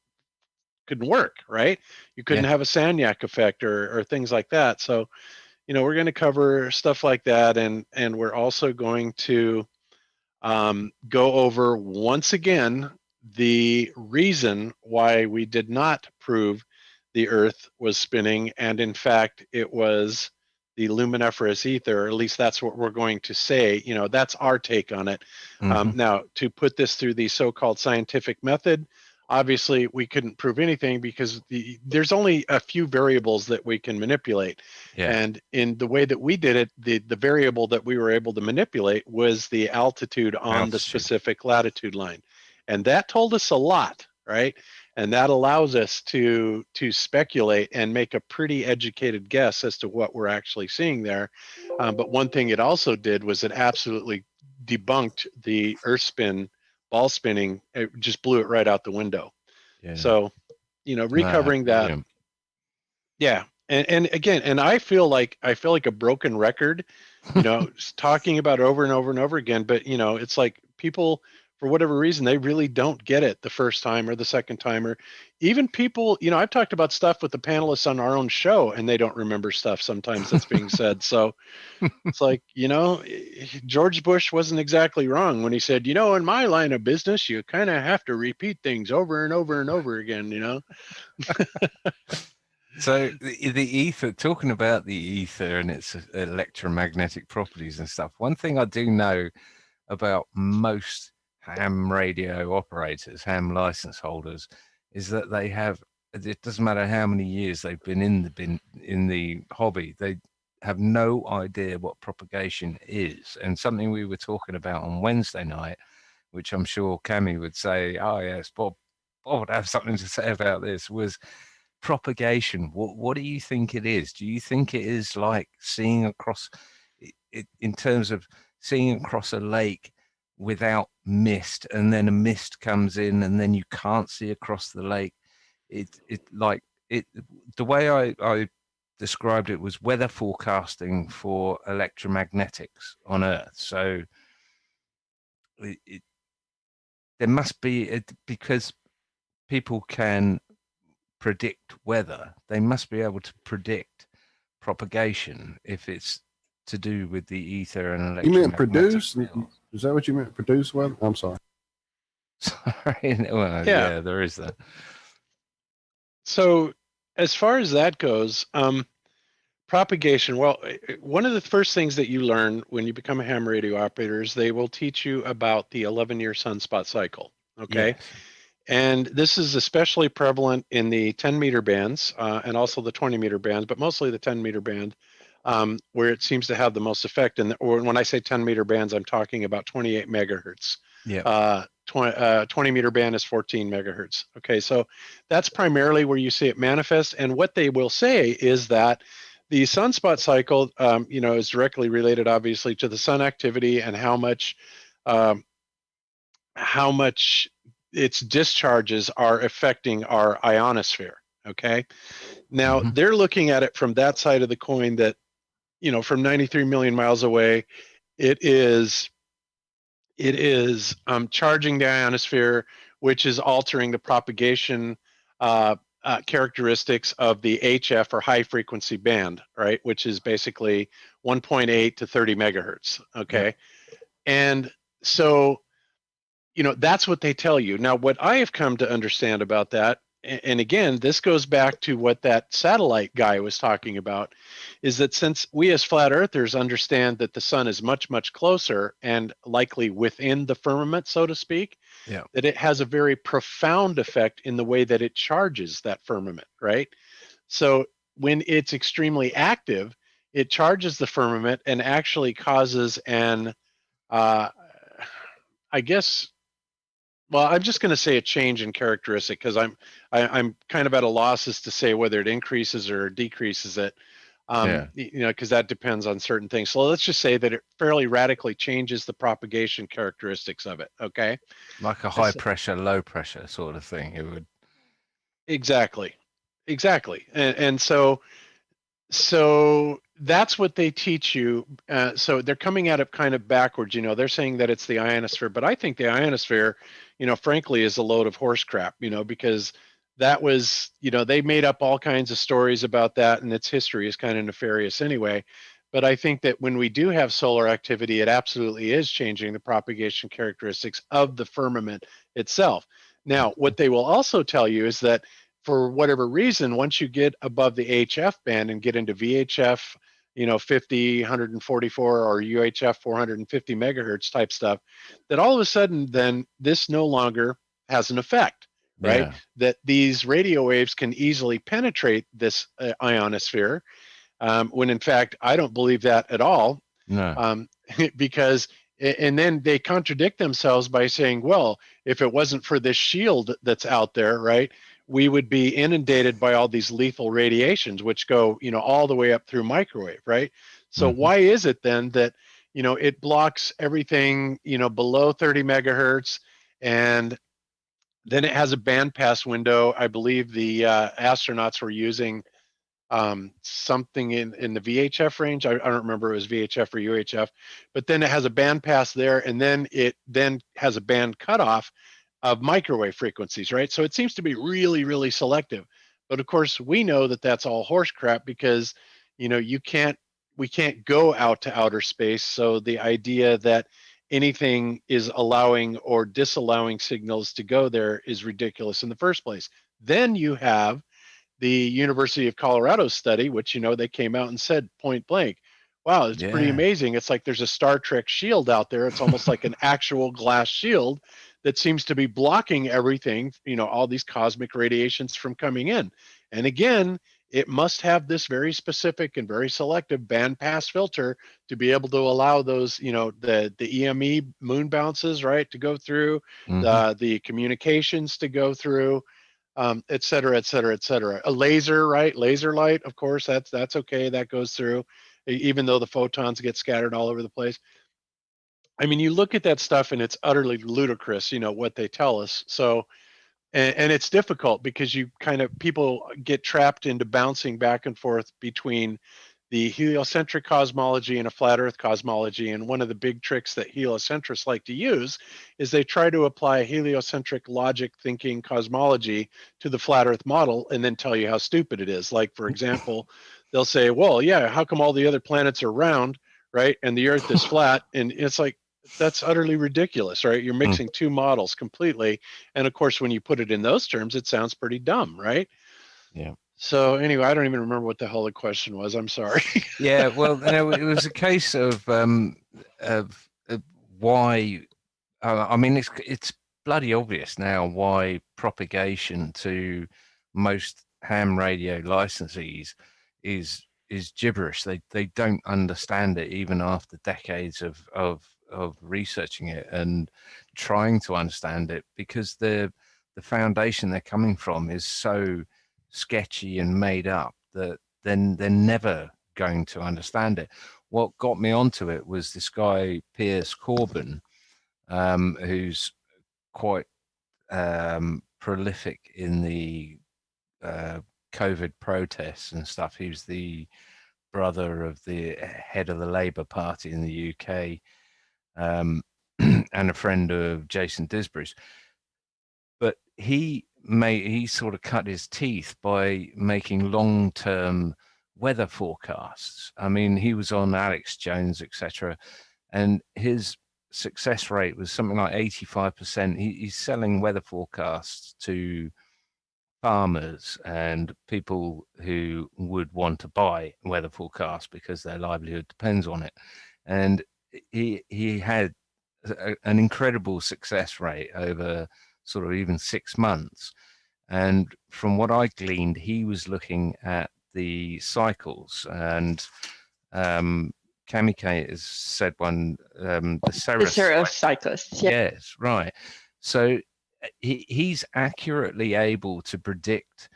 S10: work, right? You couldn't
S2: Yeah.
S10: have a Sagnac effect or things like that. So, you know, we're going to cover stuff like that, and we're also going to go over once again the reason why we did not prove the Earth was spinning, and in fact, it was the luminiferous ether. Or at least that's what we're going to say. You know, that's our take on it.
S2: Mhm.
S10: Now, to put this through the so-called scientific method, obviously we couldn't prove anything because there's only a few variables that we can manipulate.
S2: Yeah.
S10: And in the way that we did it, the variable that we were able to manipulate was the altitude on the
S2: Altitude.
S10: specific latitude line. And that told us a lot, right? And that allows us to speculate and make a pretty educated guess as to what we're actually seeing there. But one thing it also did was it absolutely debunked the Earth spin, ball spinning. It just blew it right out the window.
S2: Yeah.
S10: So, you know,
S2: No,
S10: recovering that,
S2: brilliant.
S10: yeah. And again, and I feel like a broken record, you know, talking about it over and over and over again. But you know, it's like people, for whatever reason, they really don't get it the first time or the second time, or even people. You know, I've talked about stuff with the panelists on our own show, and they don't remember stuff sometimes that's being said. So it's like, you know, George Bush wasn't exactly wrong when he said, you know, in my line of business, you kind of have to repeat things over and over and over again. You know.
S2: So the ether, talking about the ether and its electromagnetic properties and stuff, one thing I do know about most ham radio operators, ham license holders, is that they have, it doesn't matter how many years they've been in the hobby, they have no idea what propagation is. And something we were talking about on Wednesday night, which I'm sure Cami would say, oh yes, Bob would have something to say about this, was propagation. What do you think it is? Do you think it is like seeing across it in terms of seeing across a lake without mist, and then a mist comes in and then you can't see across the lake? It like it the way I described it was weather forecasting for electromagnetics on Earth. So there must be because people can predict weather, they must be able to predict propagation if it's to do with the ether and
S7: You meant
S2: electromagnetic
S7: produce?
S2: fields.
S7: Is that what you meant? Produce weather? I'm sorry.
S2: Sorry, well,
S10: Yeah.
S2: yeah, there is that.
S10: So as far as that goes, propagation, well, one of the first things that you learn when you become a ham radio operator is they will teach you about the 11-year sunspot cycle. Okay.
S2: Yes.
S10: And this is especially prevalent in the 10-meter bands and also the 20-meter bands, but mostly the 10-meter band, where it seems to have the most effect. Or when I say 10-meter bands, I'm talking about 28 megahertz.
S2: Yeah.
S10: 20-meter band is 14 megahertz. Okay, so that's primarily where you see it manifest. And what they will say is that the sunspot cycle, you know, is directly related, obviously, to the sun activity and um, how much its discharges are affecting our ionosphere. Okay, now
S2: Hmm.
S10: they're looking at it from that side of the coin that, you know, from 93 million miles away, it is charging the ionosphere, which is altering the propagation characteristics of the HF or high frequency band, right? Which is basically 1.8 to 30 megahertz.
S2: Yeah.
S10: Okay. And so, you know, that's what they tell you. Now, what I have come to understand about that, and again, this goes back to what that satellite guy was talking about, is that since we as flat earthers understand that the sun is much, much closer and likely within the firmament, so to speak,
S2: Yeah.
S10: that it has a very profound effect in the way that it charges that firmament, right? So when it's extremely active, it charges the firmament and actually causes an, I guess, Well, I'm just going to say a change in characteristic because I'm kind of at a loss as to say whether it increases or decreases it.
S2: Yeah.
S10: You know, because that depends on certain things. So let's just say that it fairly radically changes the propagation characteristics of it. Okay.
S2: Like a
S10: I
S2: high
S10: s-
S2: pressure, low pressure sort of thing. It would.
S10: Exactly. Exactly. And so that's what they teach you. So they're coming at it kind of backwards. You know, they're saying that it's the ionosphere, but I think the ionosphere, you know, frankly, is a load of horse crap. You know, because that was, you know, they made up all kinds of stories about that, and its history is kind of nefarious anyway. But I think that when we do have solar activity, it absolutely is changing the propagation characteristics of the firmament itself. Now, what they will also tell you is that for whatever reason, once you get above the HF band and get into VHF, you know, 50, 144 or UHF 450 megahertz type stuff, that all of a sudden then this no longer has an effect, right?
S2: Yeah.
S10: That these radio waves can easily penetrate this ionosphere, when in fact, I don't believe that at all,
S2: No.
S10: because and then they contradict themselves by saying, well, if it wasn't for this shield that's out there, right, we would be inundated by all these lethal radiations, which go, you know, all the way up through microwave, right? So
S2: Mhm.
S10: why is it then that, you know, it blocks everything, you know, below 30 megahertz, and then it has a bandpass window? I believe the astronauts were using something in the VHF range. I don't remember if it was VHF or UHF, but then it has a band pass there, and then it then has a band cutoff of microwave frequencies, right? So it seems to be really, really selective. But of course, we know that that's all horse crap because, you know, we can't go out to outer space. So the idea that anything is allowing or disallowing signals to go there is ridiculous in the first place. Then you have the University of Colorado study, which, you know, they came out and said point blank, wow, it's pretty
S2: Yeah.
S10: amazing. It's like there's a Star Trek shield out there. It's almost like an actual glass shield that seems to be blocking everything, you know, all these cosmic radiations from coming in. And again, it must have this very specific and very selective band pass filter to be able to allow those, you know, the EME moon bounces, right, to go through,
S2: Hmm.
S10: the communications to go through, et cetera, et cetera, et cetera. A laser, right? Laser light, of course, that's okay. That goes through, even though the photons get scattered all over the place. I mean, you look at that stuff and it's utterly ludicrous, you know, what they tell us. So, and it's difficult because you kind of, people get trapped into bouncing back and forth between the heliocentric cosmology and a flat earth cosmology. And one of the big tricks that heliocentrists like to use is they try to apply heliocentric logic thinking cosmology to the flat earth model and then tell you how stupid it is. Like, for example, they'll say, well, yeah, how come all the other planets are round, right, and the earth is flat? And it's like, that's utterly ridiculous, right? You're mixing two models completely. And of course, when you put it in those terms, it sounds pretty dumb, right?
S2: Yeah.
S10: So anyway, I don't even remember what the hell the question was. I'm sorry.
S2: Yeah. Well, no, it was a case of why. I mean, it's bloody obvious now why propagation to most ham radio licensees is gibberish. They don't understand it even after decades of researching it and trying to understand it, because the foundation they're coming from is so sketchy and made up that then they're never going to understand it. What got me onto it was this guy Piers Corbyn, who's quite prolific in the COVID protests and stuff. He was the brother of the head of the Labour Party in the UK, and a friend of Jason Disbury's. But he sort of cut his teeth by making long-term weather forecasts. I mean, he was on Alex Jones, etc., and his success rate was something like 85%. He's selling weather forecasts to farmers and people who would want to buy weather forecasts because their livelihood depends on it. And he had an incredible success rate over sort of even 6 months. And from what I gleaned, he was looking at the cycles, and Cami has said one, the
S9: The
S2: Ceres.
S9: Ceros cyclists. Yep.
S2: Yes, right. So he's accurately able to predict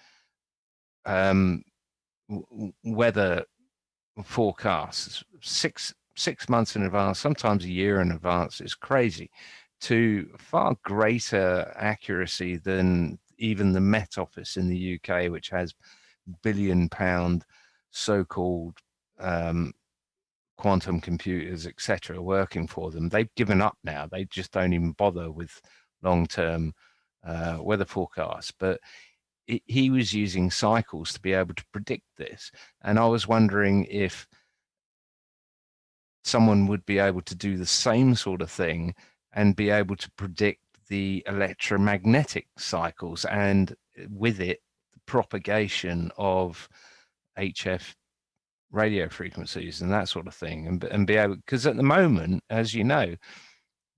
S2: weather forecasts 6 months in advance, sometimes a year in advance. It's crazy, to far greater accuracy than even the Met Office in the UK, which has £1 billion so-called quantum computers, etc., working for them. They've given up now. They just don't even bother with long-term weather forecasts. But he was using cycles to be able to predict this. And I was wondering if someone would be able to do the same sort of thing and be able to predict the electromagnetic cycles, and with it, the propagation of HF radio frequencies and that sort of thing, and be able, because at the moment, as you know,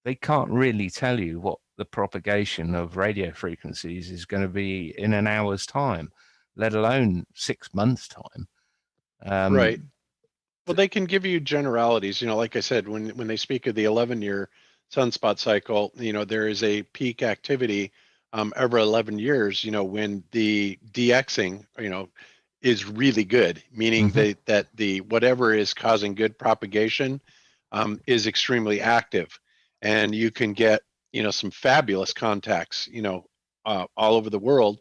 S2: they can't really tell you what the propagation of radio frequencies is going to be in an hour's time, let alone 6 months' time.
S10: Right. Well, they can give you generalities. Like I said, when they speak of the 11-year sunspot cycle, there is a peak activity every 11 years, when the DXing, is really good, meaning that the whatever is causing good propagation is extremely active. And you can get, some fabulous contacts, all over the world,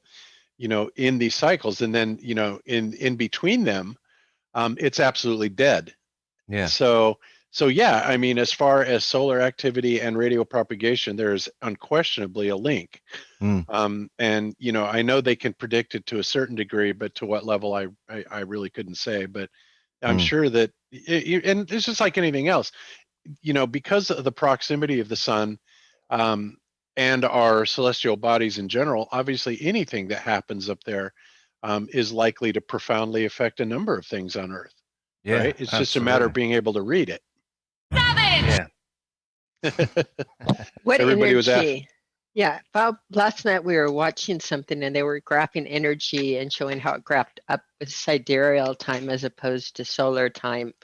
S10: in these cycles. And then, in between them, it's absolutely dead.
S2: Yeah.
S10: So yeah, I mean, as far as solar activity and radio propagation, there is unquestionably a link. And I know they can predict it to a certain degree, but to what level, I really couldn't say. But I'm sure that, and it's just like anything else, because of the proximity of the sun, and our celestial bodies in general, obviously anything that happens up there is likely to profoundly affect a number of things on Earth.
S2: Yeah,
S10: right? It's just a matter of being able to read it.
S2: Yeah.
S9: What
S10: Everybody was
S9: energy? Yeah, Bob, last night we were watching something and they were graphing energy and showing how it graphed up with sidereal time as opposed to solar time.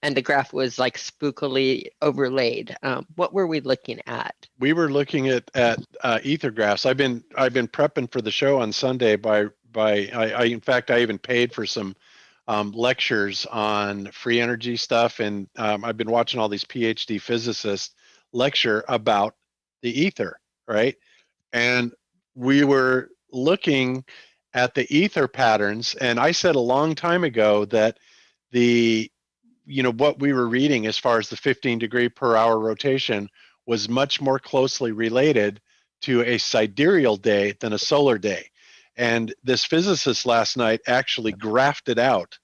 S9: And the graph was like spookily overlaid. What were we looking at?
S10: We were looking at ether graphs. I've been prepping for the show on Sunday by in fact, I even paid for some lectures on free energy stuff. And I've been watching all these PhD physicists lecture about the ether. Right. And we were looking at the ether patterns. And I said a long time ago that what we were reading as far as the 15 degree per hour rotation was much more closely related to a sidereal day than a solar day. And this physicist last night actually graphed it out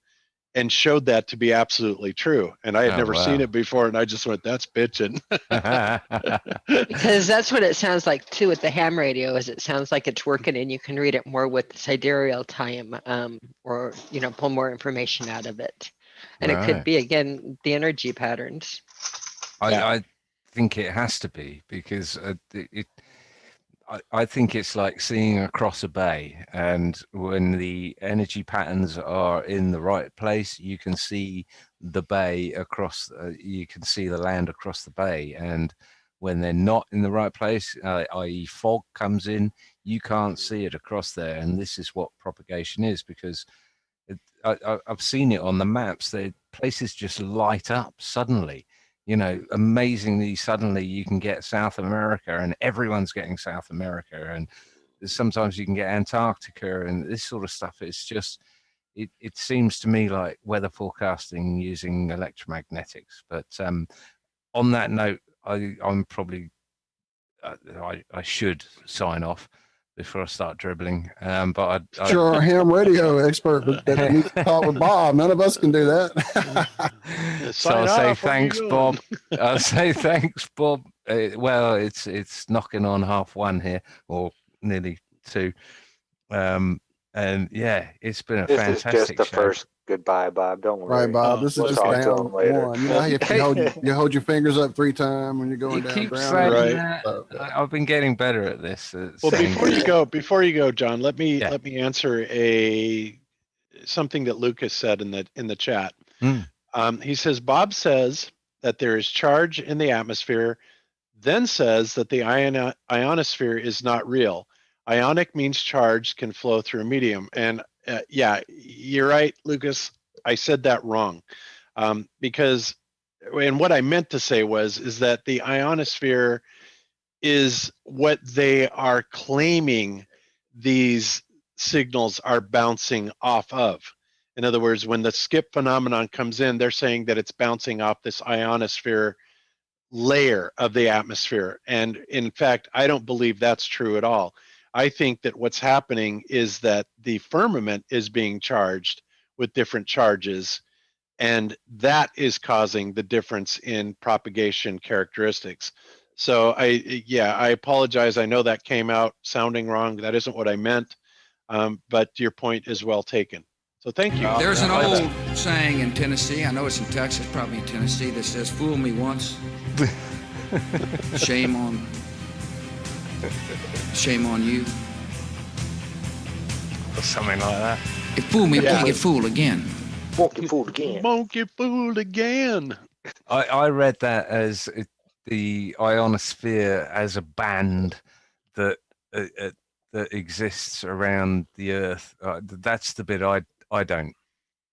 S10: and showed that to be absolutely true. And I had never seen it before, and I just went, that's bitching.
S9: Because that's what it sounds like too with the ham radio, is it sounds like it's working and you can read it more with sidereal time, or pull more information out of it. And it could be, again, the energy patterns.
S2: I think it has to be, because I think it's like seeing across a bay, and when the energy patterns are in the right place, you can see the bay across, you can see the land across the bay. And when they're not in the right place, i.e. fog comes in, you can't see it across there. And this is what propagation is, because I've seen it on the maps. The places just light up suddenly. Amazingly, suddenly you can get South America, and everyone's getting South America, and sometimes you can get Antarctica and this sort of stuff. It's just, it seems to me like weather forecasting using electromagnetics. But on that note, I'm probably, I should sign off before I start dribbling. But
S7: Sure, ham radio expert that needs to talk with Bob. None of us can do that.
S2: So I'll say thanks, Bob. I'll say thanks, Bob. Well, it's knocking on 1:30 here, or nearly 2. And yeah, it's been a fantastic
S8: This is just the
S2: show.
S8: first goodbye, Bob. Don't worry.
S7: Right, Bob. This is
S8: We'll
S7: just
S8: talk to
S7: down
S8: him later.
S7: one. You know how you hold your fingers up 3 times when you're going
S2: You
S7: down
S2: keep
S7: ground.
S2: saying that. I've been getting better at this.
S10: Well, before you go, John, let me answer something that Lucas said in the chat. He says, Bob says that there is charge in the atmosphere then says that the ionosphere is not real. Ionic means charged, can flow through a medium. And yeah, you're right, Lucas. I said that wrong. Because, and what I meant to say is that the ionosphere is what they are claiming these signals are bouncing off of. In other words, when the skip phenomenon comes in, they're saying that it's bouncing off this ionosphere layer of the atmosphere. And in fact, I don't believe that's true at all. I think that what's happening is that the firmament is being charged with different charges, and that is causing the difference in propagation characteristics. So I apologize. I know that came out sounding wrong. That isn't what I meant, but your point is well taken. So thank you.
S11: There's an old saying in Tennessee, I know it's in Texas, probably in Tennessee, that says, "Fool me once, shame on you."
S2: Or something like that.
S11: If fool me, can't get fooled again.
S8: Won't get fooled again.
S10: Won't get fooled again.
S2: I read that as the ionosphere as a band that that exists around the Earth. That's the bit I don't.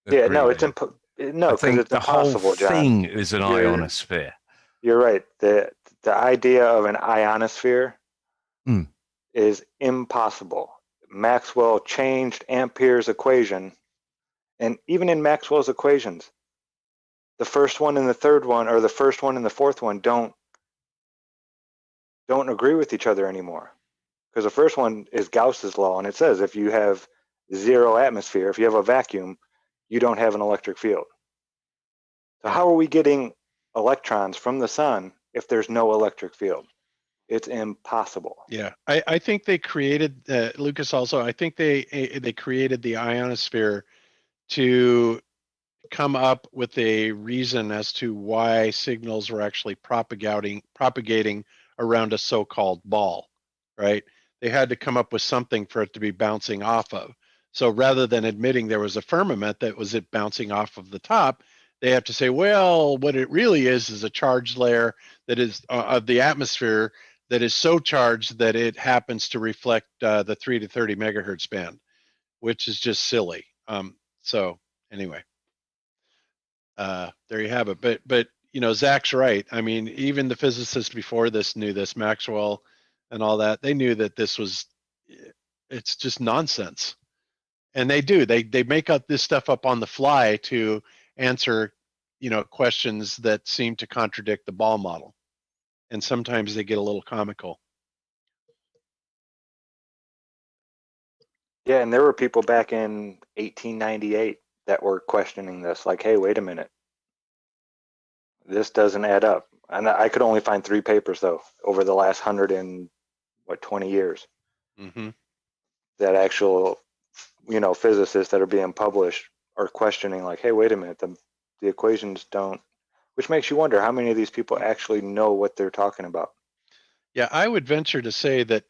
S8: Yeah, no,
S2: agree
S8: it's
S2: with.
S8: no,
S2: I
S8: because
S2: think
S8: it's
S2: the whole
S8: impossible, John.
S2: thing is an ionosphere.
S8: You're right. The idea of an ionosphere
S2: Hmm.
S8: is impossible. Maxwell changed Ampere's equation, and even in Maxwell's equations, the first one and the third one, or the first one and the fourth one, don't agree with each other anymore. Because the first one is Gauss's law, and it says if you have zero atmosphere, if you have a vacuum, you don't have an electric field. So how are we getting electrons from the sun if there's no electric field? It's impossible.
S10: Yeah, I think they created Lucas. Also, I think they created the ionosphere to come up with a reason as to why signals were actually propagating around a so-called ball, right? They had to come up with something for it to be bouncing off of. So rather than admitting there was a firmament that was it bouncing off of the top, they have to say, well, what it really is a charged layer that is of the atmosphere that is so charged that it happens to reflect the 3 to 30 megahertz band, which is just silly. So anyway, there you have it. But you know, Zach's right. I mean, even the physicists before this knew this, Maxwell and all that. They knew that this was, it's just nonsense. And they do. They make up this stuff up on the fly to answer, you know, questions that seem to contradict the ball model. And sometimes they get a little comical.
S8: Yeah, and there were people back in 1898 that were questioning this, like, hey, wait a minute. This doesn't add up. And I could only find 3 papers, though, over the last 20 years.
S10: Mm-hmm.
S8: That actual, you know, physicists that are being published are questioning, like, hey, wait a minute, the equations don't, which makes you wonder how many of these people actually know what they're talking about.
S10: Yeah, I would venture to say that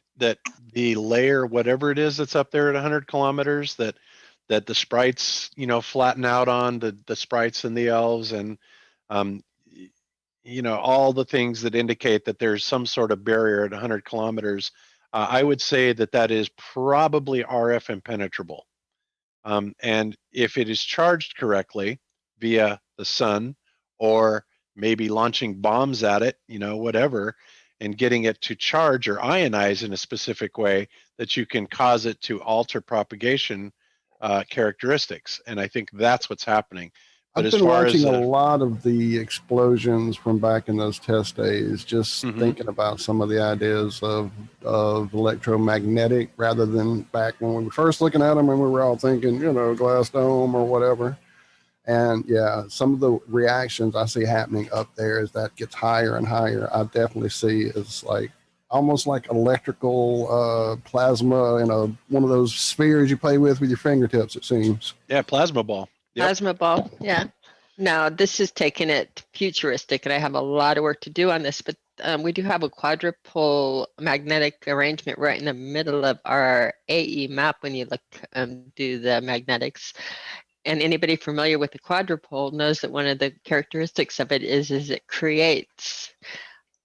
S10: the layer, whatever it is that's up there at 100 kilometers, that the sprites, you know, flatten out on the sprites and the elves, and you know, all the things that indicate that there's some sort of barrier at 100 kilometers. I would say that is probably RF impenetrable. And if it is charged correctly via the sun, or maybe launching bombs at it, you know, whatever, and getting it to charge or ionize in a specific way, that you can cause it to alter propagation characteristics. And I think that's what's happening. But
S7: I've been watching a lot of the explosions from back in those test days, just thinking about some of the ideas of electromagnetic, rather than back when we were first looking at them and we were all thinking, you know, glass dome or whatever. And yeah, some of the reactions I see happening up there as that gets higher and higher, I definitely see is like almost like electrical plasma in one of those spheres you play with your fingertips, it seems.
S10: Yeah, plasma ball. Yep.
S9: Plasma ball, yeah. Now, this is taking it futuristic, and I have a lot of work to do on this, but we do have a quadrupole magnetic arrangement right in the middle of our AE map when you look do the magnetics. And anybody familiar with the quadrupole knows that one of the characteristics of it is it creates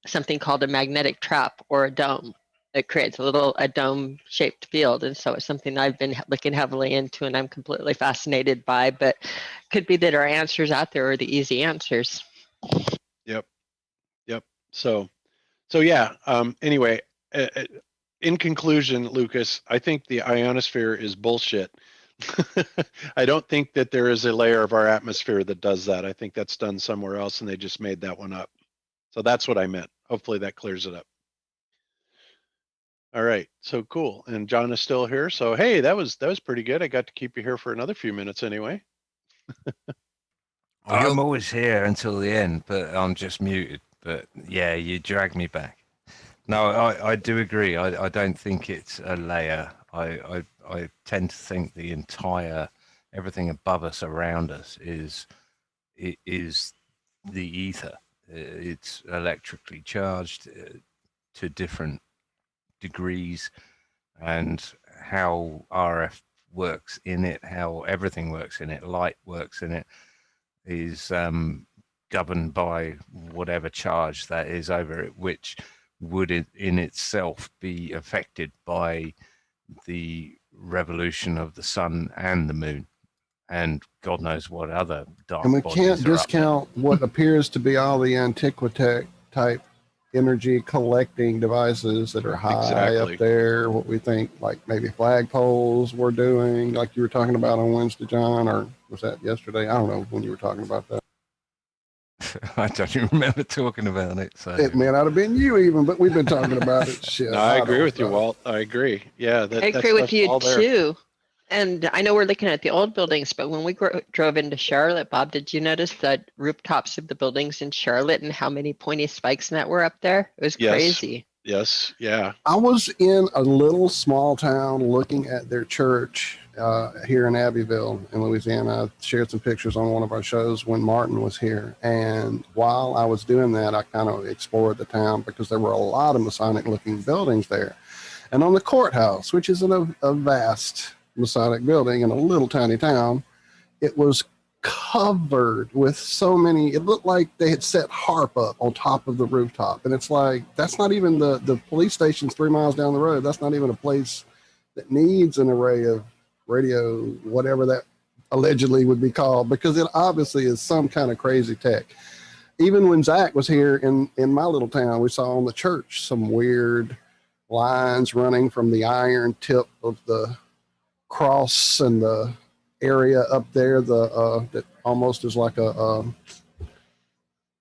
S9: something called a magnetic trap or a dome. It creates a dome-shaped field, and so it's something I've been looking heavily into, and I'm completely fascinated by. But could be that our answers out there are the easy answers.
S10: Yep. So yeah. Anyway, in conclusion, Lucas, I think the ionosphere is bullshit. I don't think that there is a layer of our atmosphere that does that. I think that's done somewhere else, and they just made that one up. So that's what I meant. Hopefully that clears it up. All right, so cool. And John is still here. So hey, that was pretty good. I got to keep you here for another few minutes anyway.
S2: I'm always here until the end, but I'm just muted. But yeah, you drag me back. No, I do agree. I don't think it's a layer. I tend to think the entire everything above us, around us, is the ether. It's electrically charged to different degrees, and how RF works in it, how everything works in it, light works in it, is governed by whatever charge that is over it, which would in itself be affected by the revolution of the sun and the moon, and God knows what other dark
S7: And we
S2: bodies
S7: can't
S2: are up there.
S7: discount what appears to be all the antiquitech type energy collecting devices that are high
S10: Exactly.
S7: up there. What we think, like maybe flagpoles we're doing, like you were talking about on Wednesday, John, or was that yesterday? I don't know when you were talking about that.
S2: I don't even remember talking about it. So
S7: It may not have been you even, but we've been talking about it. Shit,
S10: No, I agree
S7: don't
S10: with you,
S7: know.
S10: Walt. I agree. Yeah, that,
S9: I
S10: that
S9: agree with
S10: stuff's
S9: you
S10: all there.
S9: too. And I know we're looking at the old buildings, but when we drove into Charlotte, Bob, did you notice the rooftops of the buildings in Charlotte and how many pointy spikes that were up there? It was
S10: Yes.
S9: crazy.
S10: Yes. Yeah.
S7: I was in a little small town looking at their church here in Abbeville in Louisiana. I shared some pictures on one of our shows when Martin was here. And while I was doing that, I kind of explored the town because there were a lot of Masonic looking buildings there. And on the courthouse, which is in a vast Masonic building in a little tiny town, it was covered with so many. It looked like they had set HARP up on top of the rooftop. And it's like, that's not even the police station's 3 miles down the road. That's not even a place that needs an array of radio, whatever that allegedly would be called, because it obviously is some kind of crazy tech. Even when Zach was here in my little town, we saw on the church some weird lines running from the iron tip of the cross and the area up there, that almost is like a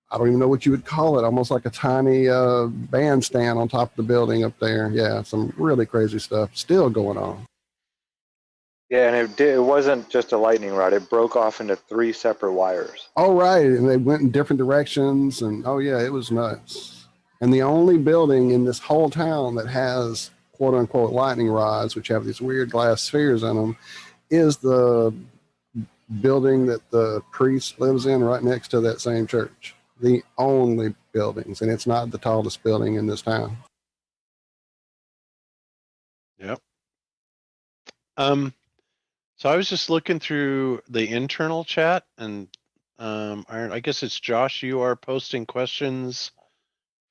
S7: I don't even know what you would call it, almost like a tiny bandstand on top of the building up there. Yeah, some really crazy stuff still going on.
S8: Yeah, and it wasn't just a lightning rod. It broke off into 3 separate wires.
S7: Oh, right. And they went in different directions. And oh, yeah, it was nuts. And the only building in this whole town that has quote unquote lightning rods, which have these weird glass spheres in them, is the building that the priest lives in right next to that same church. The only buildings. And it's not the tallest building in this town.
S10: Yep. So I was just looking through the internal chat, and I guess it's Josh. You are posting questions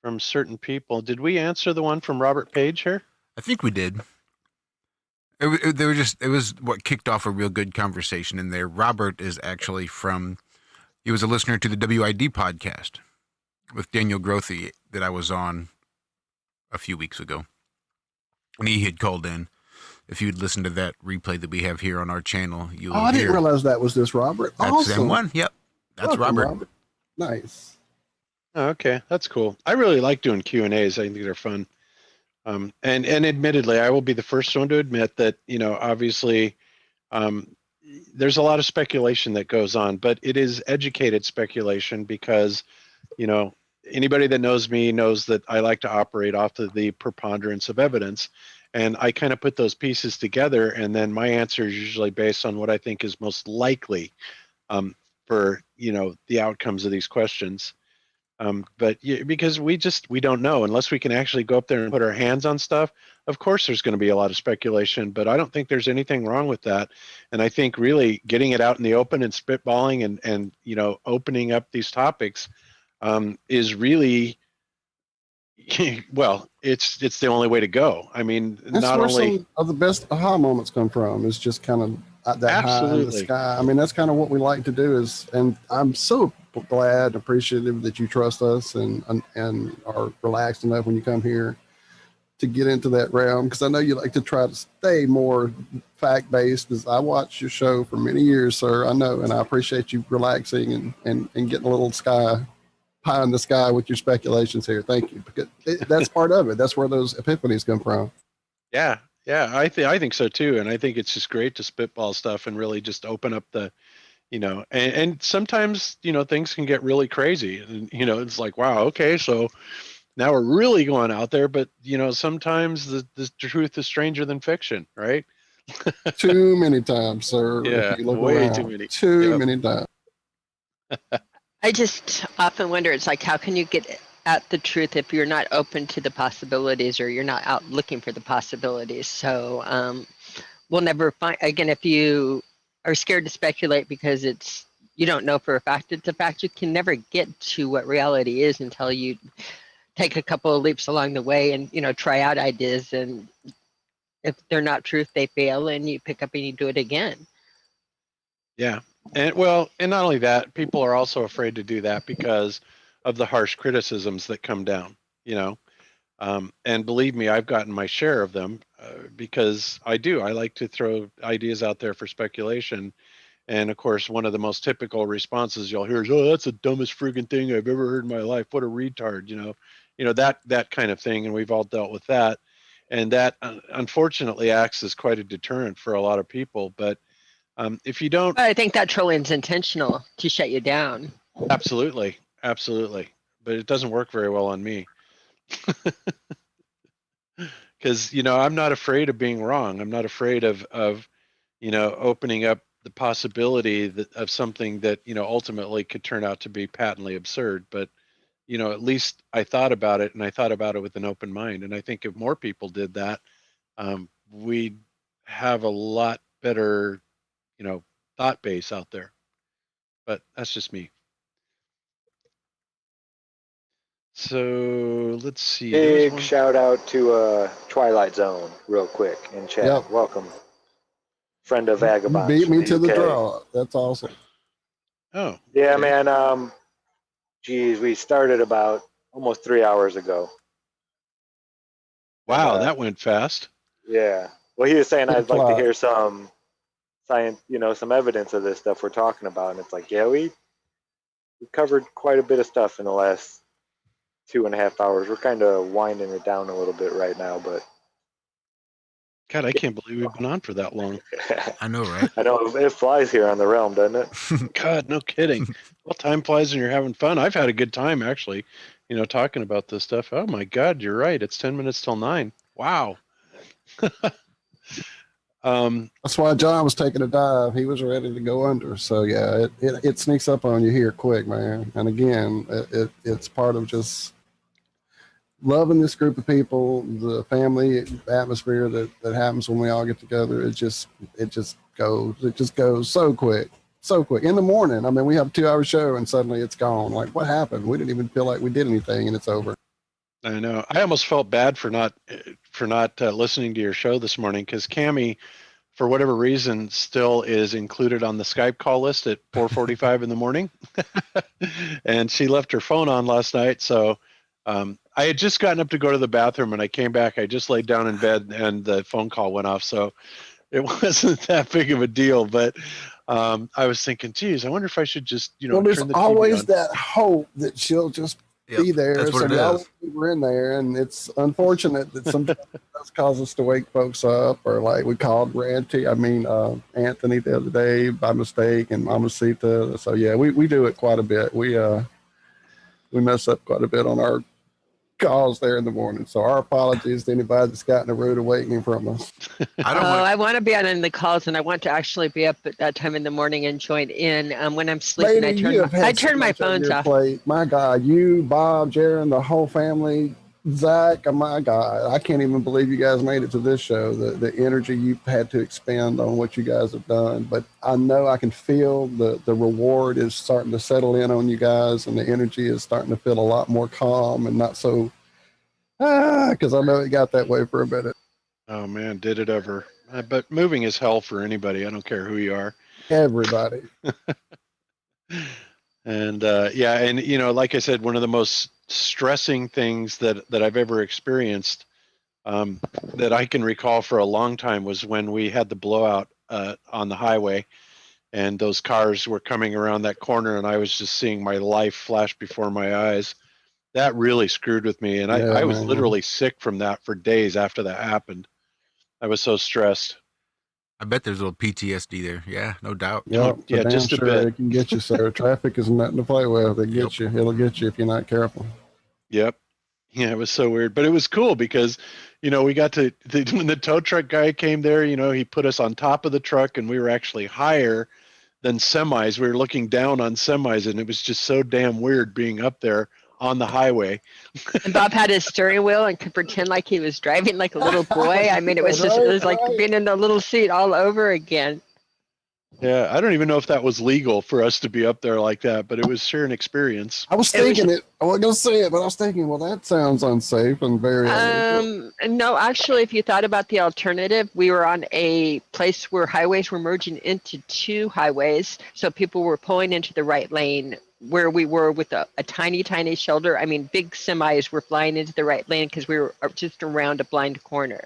S10: from certain people. Did we answer the one from Robert Page here?
S5: I think we did. It was what kicked off a real good conversation in there. Robert is actually he was a listener to the WID podcast with Daniel Grothy that I was on a few weeks ago. And he had called in. If you'd listen to that replay that we have here on our channel, you'll hear.
S7: I didn't realize that was this Robert.
S5: That's
S7: Awesome.
S5: M1. Yep. That's
S7: Welcome,
S5: Robert.
S7: Nice.
S10: Oh, okay, that's cool. I really like doing Q&As. I think they're fun. And admittedly, I will be the first one to admit that, obviously, there's a lot of speculation that goes on, but it is educated speculation because, anybody that knows me knows that I like to operate off of the preponderance of evidence. And I kind of put those pieces together, and then my answer is usually based on what I think is most likely for, the outcomes of these questions. But because we don't know unless we can actually go up there and put our hands on stuff. Of course, there's going to be a lot of speculation, but I don't think there's anything wrong with that. And I think really getting it out in the open and spitballing and opening up these topics is really well, it's the only way to go. I mean,
S7: That's
S10: not
S7: where
S10: only
S7: some of the best aha moments come from. Is just kind of that high in the
S10: absolutely,
S7: sky. I mean, that's kind of what we like to do. And I'm so glad and appreciative that you trust us and are relaxed enough when you come here to get into that realm, because I know you like to try to stay more fact based. As I watched your show for many years, sir, I know, and I appreciate you relaxing and getting a little pie in the sky with your speculations here. Thank you, because that's part of it. That's where those epiphanies come from.
S10: yeah, yeah. I think so too, and I think it's just great to spitball stuff and really just open up the, and sometimes things can get really crazy, and it's like, wow, okay, so now we're really going out there, but sometimes the truth is stranger than fiction, right?
S7: Too many times, sir. If
S10: Yeah,
S7: you look
S10: way
S7: around,
S10: too many.
S7: too
S10: Yep.
S7: many times.
S9: I just often wonder, it's like, how can you get at the truth if you're not open to the possibilities, or you're not out looking for the possibilities? So we'll never find, again, if you are scared to speculate because you don't know for a fact it's a fact, you can never get to what reality is until you take a couple of leaps along the way and try out ideas, and if they're not truth, they fail, and you pick up and you do it again.
S10: Yeah. And not only that, people are also afraid to do that because of the harsh criticisms that come down, and believe me, I've gotten my share of them because I like to throw ideas out there for speculation. And of course, one of the most typical responses you'll hear is, "Oh, that's the dumbest friggin' thing I've ever heard in my life. What a retard," that kind of thing. And we've all dealt with that. And that unfortunately acts as quite a deterrent for a lot of people. But if you don't,
S9: But I think that trolling's intentional to shut you down.
S10: absolutely, absolutely, but it doesn't work very well on me because I'm not afraid of being wrong. I'm not afraid of opening up the possibility of something that ultimately could turn out to be patently absurd. But at least I thought about it, and I thought about it with an open mind. And I think if more people did that, we'd have a lot better thought base out there. But that's just me. So let's see.
S8: Big shout out to Twilight Zone, real quick, in chat.
S7: Yep.
S8: Welcome, friend of
S7: You
S8: Vagabonds.
S7: beat me
S8: from
S7: to the
S8: UK.
S7: draw. That's awesome.
S10: Oh,
S8: Yeah,
S10: okay.
S8: man. Geez, we started about almost 3 hours ago.
S10: Wow,
S8: And,
S10: that went fast.
S8: Yeah. Well, he was saying
S7: Good
S8: I'd like to
S7: plot.
S8: hear some science, some evidence of this stuff we're talking about, and it's like, yeah, we covered quite a bit of stuff in the last 2.5 hours. We're kind of winding it down a little bit right now, but
S10: God, I can't believe we've been on for that long.
S5: I know, right?
S8: I know it flies here on the realm, doesn't it?
S10: God, no kidding. Well, time flies when you're having fun. I've had a good time actually, talking about this stuff. Oh my God, you're right. It's 10 minutes till 9. Wow.
S7: That's why John was taking a dive. He was ready to go under. So yeah, it sneaks up on you here quick, man. And again, it's part of just loving this group of people, the family atmosphere that happens when we all get together. It just goes so quick. So quick. In the morning, I mean, we have a 2-hour show and suddenly it's gone. Like, what happened? We didn't even feel like we did anything, and it's over.
S10: I know. I almost felt bad for not listening to your show this morning because Cami, for whatever reason, still is included on the Skype call list at 4:45 in the morning, and she left her phone on last night. So I had just gotten up to go to the bathroom, and I came back. I just laid down in bed, and the phone call went off. So it wasn't that big of a deal, but I was thinking, geez, I wonder if I should just
S7: Well, there's
S10: turn the TV
S7: always
S10: on.
S7: that hope that she'll just be there.
S5: That's what
S7: So
S5: it
S7: we
S5: is.
S7: always we're in there, and it's unfortunate that sometimes it does cause us to wake folks up, or like we called Anthony the other day by mistake, and Mama Sita. So yeah, we do it quite a bit. We mess up quite a bit on our calls there in the morning. So our apologies to anybody that's gotten a rude awakening from us.
S9: I want to be on the calls, and I want to actually be up at that time in the morning and join in. When I'm sleeping,
S7: Lady, you have had
S9: I
S7: so
S9: turn my
S7: much on
S9: phones
S7: your
S9: off.
S7: plate. My God, you, Bob, Jaron, the whole family, Zach, my God, I can't even believe you guys made it to this show. The energy you've had to expend on what you guys have done. But I know I can feel the reward is starting to settle in on you guys, and the energy is starting to feel a lot more calm and not so Because I know it got that way for a minute.
S10: Oh man, did it ever? But moving is hell for anybody. I don't care who you are.
S7: Everybody.
S10: And yeah, and like I said, one of the most stressing things that I've ever experienced, that I can recall for a long time, was when we had the blowout on the highway, and those cars were coming around that corner, and I was just seeing my life flash before my eyes. That really screwed with me, and
S7: Yeah,
S10: I was
S7: man.
S10: literally sick from that for days after that happened. I was so stressed.
S5: I bet there's a little PTSD there. Yeah, no doubt.
S7: Yep.
S10: yeah,
S7: Damn
S10: just a
S7: sure
S10: bit.
S7: it can get you, sir. Traffic is nothing to play with. It gets you. It'll get you if you're not careful.
S10: Yep. Yeah, it was so weird, but it was cool because, we got to when the tow truck guy came there, he put us on top of the truck, and we were actually higher than semis. We were looking down on semis, and it was just so damn weird being up there on the highway.
S9: And Bob had his steering wheel and could pretend like he was driving like a little boy. I mean, it was just, it was like being in the little seat all over again.
S10: Yeah, I don't even know if that was legal for us to be up there like that, but it was sure an experience.
S7: I was thinking it. I wasn't gonna say it, but I was thinking, well, that sounds unsafe and very illegal.
S9: No, actually, if you thought about the alternative, we were on a place where highways were merging into two highways. So people were pulling into the right lane where we were with a tiny, tiny shoulder. I mean, big semis were flying into the right lane because we were just around a blind corner.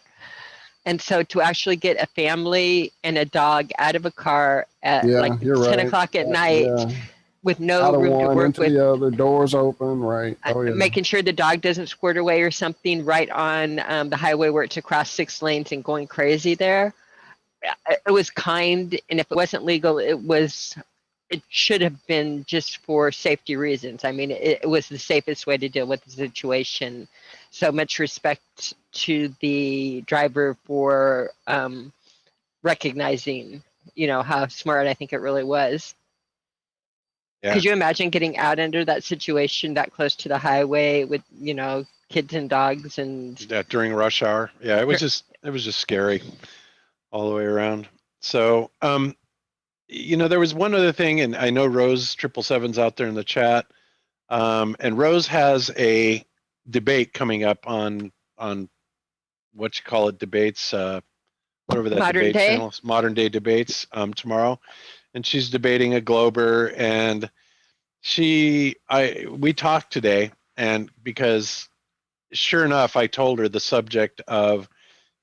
S9: And so to actually get a family and a dog out of a car at like 10 o'clock at night with no room to work with.
S7: The other, doors open, right. Oh, yeah.
S9: Making sure the dog doesn't squirt away or something right on the highway where it's across 6 lanes and going crazy there. It was kind, and if it wasn't legal, it should have been just for safety reasons. I mean, it was the safest way to deal with the situation. So much respect to the driver for recognizing, how smart I think it really was. Yeah. Could you imagine getting out under that situation that close to the highway with, kids and dogs and
S10: during rush hour? Yeah, it was just scary all the way around. So, there was one other thing, and I know Rose 777's out there in the chat, and Rose has a debate coming up on what you call it, debates, whatever that debate channel is, modern day debates, tomorrow, and she's debating a Glober, and we talked today, and because sure enough, I told her the subject of,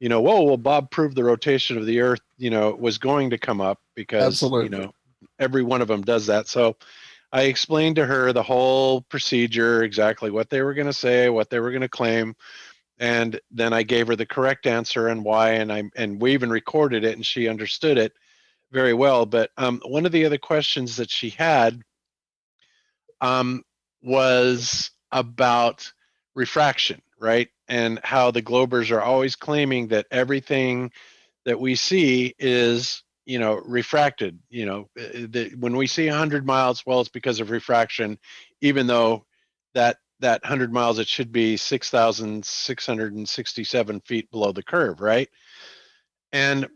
S10: well, Bob proved the rotation of the Earth, was going to come up because,
S7: absolutely,
S10: every one of them does that. So I explained to her the whole procedure, exactly what they were going to say, what they were going to claim. And then I gave her the correct answer and why, and we even recorded it, and she understood it very well. But one of the other questions that she had was about refraction, right? And how the Globers are always claiming that everything that we see is, refracted. When we see 100 miles, well, it's because of refraction, even though that 100 miles, it should be 6,667 feet below the curve, right? And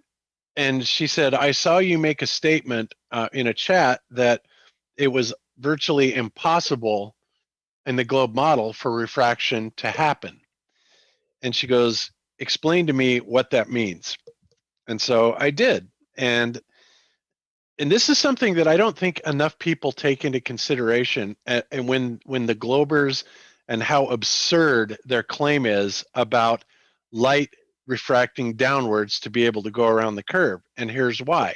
S10: she said, I saw you make a statement in a chat that it was virtually impossible in the globe model for refraction to happen. And she goes, explain to me what that means. And so I did. And this is something that I don't think enough people take into consideration. And when the Globers and how absurd their claim is about light refracting downwards to be able to go around the curve. And here's why.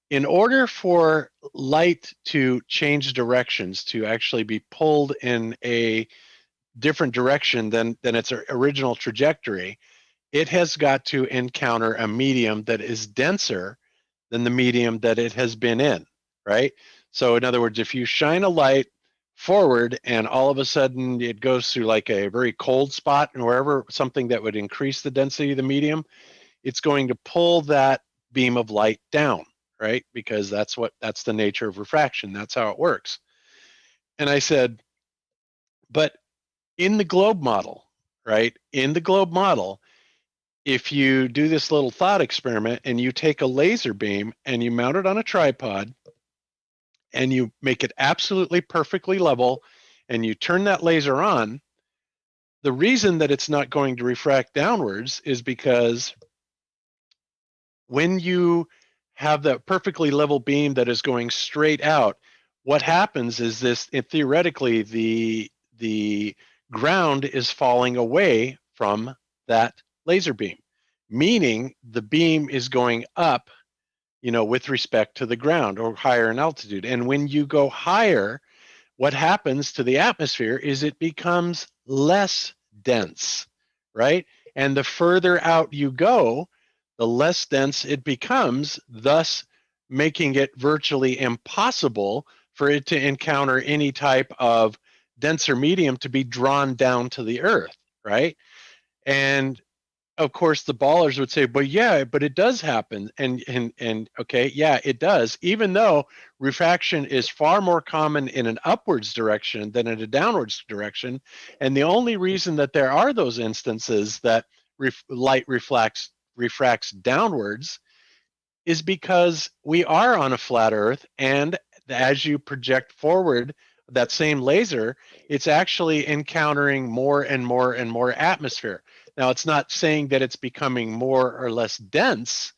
S10: In order for light to change directions, to actually be pulled in a different direction than its original trajectory, it has got to encounter a medium that is denser than the medium that it has been in, right? So in other words, if you shine a light forward and all of a sudden it goes through like a very cold spot and wherever, something that would increase the density of the medium, it's going to pull that beam of light down, right? Because that's the nature of refraction. That's how it works. And I said, but in the globe model, right? In the globe model, if you do this little thought experiment and you take a laser beam and you mount it on a tripod and you make it absolutely perfectly level and you turn that laser on, The reason that it's not going to refract downwards is because when you have that perfectly level beam that is going straight out, what happens is theoretically the ground is falling away from that laser beam, meaning the beam is going up, with respect to the ground or higher in altitude. And when you go higher, what happens to the atmosphere is it becomes less dense, right? And the further out you go, the less dense it becomes, thus making it virtually impossible for it to encounter any type of denser medium to be drawn down to the earth, right? And of course the ballers would say, but yeah, but it does happen. And okay, yeah, it does, even though refraction is far more common in an upwards direction than in a downwards direction. And the only reason that there are those instances that light refracts downwards is because we are on a flat earth, and as you project forward that same laser, it's actually encountering more and more and more atmosphere. Now, it's not saying that it's becoming more or less dense,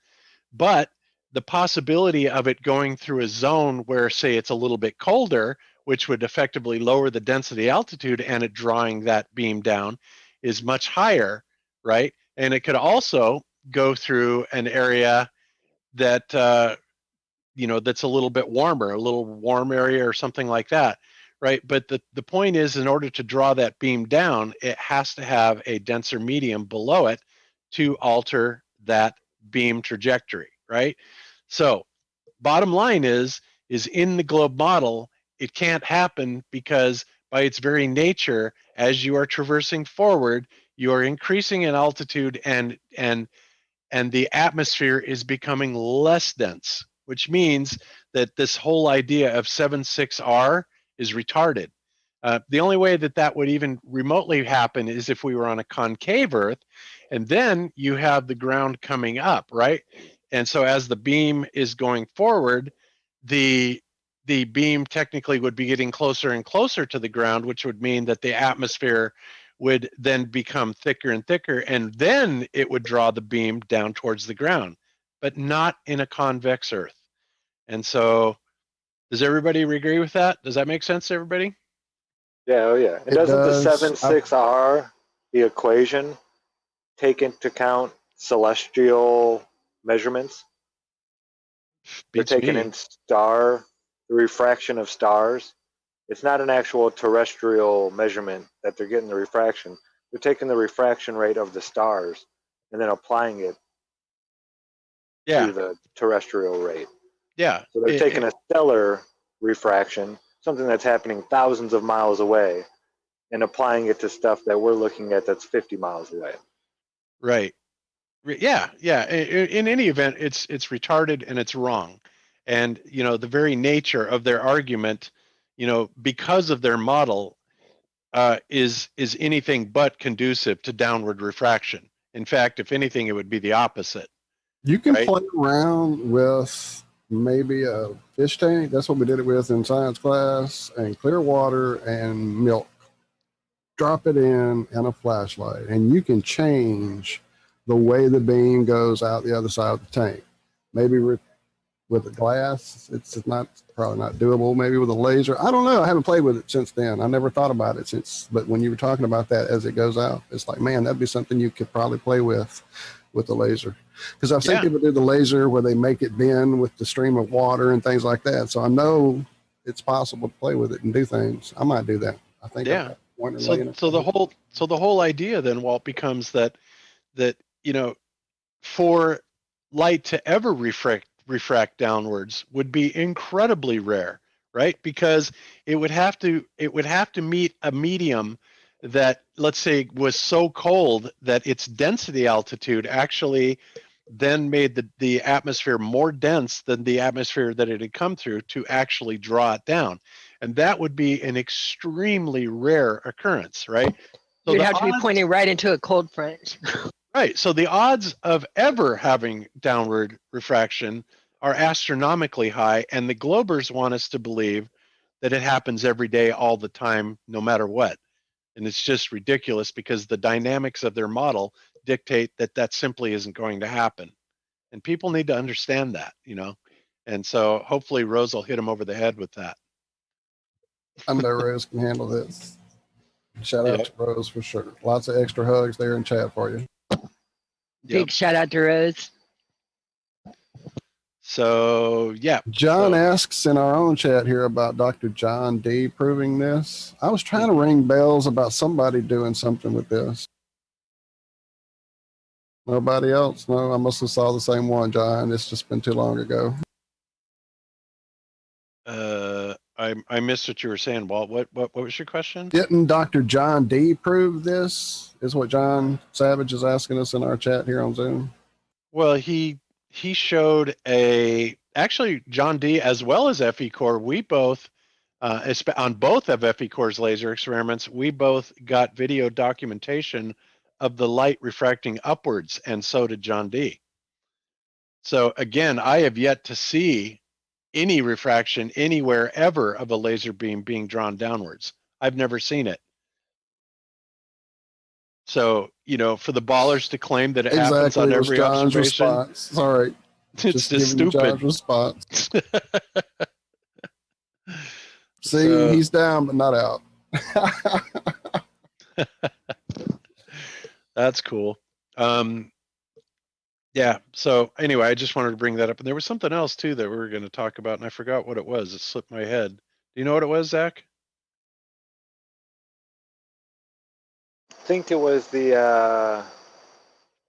S10: but the possibility of it going through a zone where, say, it's a little bit colder, which would effectively lower the density altitude and it drawing that beam down, is much higher, right? And it could also go through an area that that's a little bit warmer, a little warm area or something like that, right? But the point is, in order to draw that beam down, it has to have a denser medium below it to alter that beam trajectory, right? So bottom line is in the globe model, it can't happen because by its very nature, as you are traversing forward, you are increasing in altitude and the atmosphere is becoming less dense, which means that this whole idea of 7.6R is retarded. The only way that would even remotely happen is if we were on a concave Earth, and then you have the ground coming up, right? And so as the beam is going forward, the beam technically would be getting closer and closer to the ground, which would mean that the atmosphere would then become thicker and thicker, and then it would draw the beam down towards the ground, but not in a convex Earth. And so, does everybody agree with that? Does that make sense to everybody?
S8: Yeah, oh yeah. And
S7: It
S8: doesn't the
S7: does.
S8: 7.6R, the equation, take into account celestial measurements? They're
S10: Beats
S8: taking
S10: me.
S8: in the refraction of stars. It's not an actual terrestrial measurement that they're getting the refraction. They're taking the refraction rate of the stars and then applying it
S10: Yeah,
S8: to the terrestrial rate.
S10: yeah.
S8: So they're taking a stellar refraction, something that's happening thousands of miles away, and applying it to stuff that we're looking at that's 50 miles away.
S10: Right. Yeah, yeah. In any event, it's retarded and it's wrong. And the very nature of their argument, because of their model, is anything but conducive to downward refraction. In fact, if anything, it would be the opposite.
S7: You can
S10: Right.
S7: play around with maybe a fish tank. That's what we did it with in science class, and clear water and milk. Drop it in and a flashlight, and you can change the way the beam goes out the other side of the tank. Maybe with a glass, it's probably not doable. Maybe with a laser. I don't know. I haven't played with it since then. I never thought about it since. But when you were talking about that as it goes out, it's like, man, that'd be something you could probably play with the laser. Because I've seen people do the laser where they make it bend with the stream of water and things like that. So I know it's possible to play with it and do things. I might do that. I think.
S10: Yeah. So the whole idea then, Walt, becomes that for light to ever refract downwards would be incredibly rare, right? Because it would have to meet a medium that, let's say, was so cold that its density altitude actually then made the atmosphere more dense than the atmosphere that it had come through to actually draw it down. And that would be an extremely rare occurrence, right? So
S9: You'd have to be pointing right into a cold front.
S10: Right. So the odds of ever having downward refraction are astronomically high, and the Globers want us to believe that it happens every day, all the time, no matter what. And it's just ridiculous because the dynamics of their model dictate that that simply isn't going to happen. And people need to understand that, And so hopefully Rose will hit him over the head with that.
S7: I know Rose can handle this. Shout out
S10: Yeah.
S7: to Rose for sure. Lots of extra hugs there in chat for you.
S9: Big shout out to Rose.
S10: So, yeah.
S7: John
S10: So,
S7: asks in our own chat here about Dr. John D proving this. I was trying to ring bells about somebody doing something with this. Nobody else? No, I must have saw the same one, John. It's just been too long ago.
S10: I missed what you were saying, Walt. What was your question?
S7: Didn't Dr. John D prove this? Is what John Savage is asking us in our chat here on Zoom.
S10: Well, he showed actually John D as well as FE Core. We both on both of FE Core's laser experiments, we both got video documentation of the light refracting upwards, and so did John D. So again, I have yet to see any refraction anywhere ever of a laser beam being drawn downwards. I've never seen it. So, for the ballers to claim that it happens on every
S7: John's
S10: observation,
S7: response. Sorry.
S10: it's just stupid.
S7: John's response. See, he's down, but not out.
S10: That's cool. Yeah. So anyway, I just wanted to bring that up. And there was something else too that we were going to talk about, and I forgot what it was. It slipped my head. Do you know what it was, Zach?
S8: I think it was the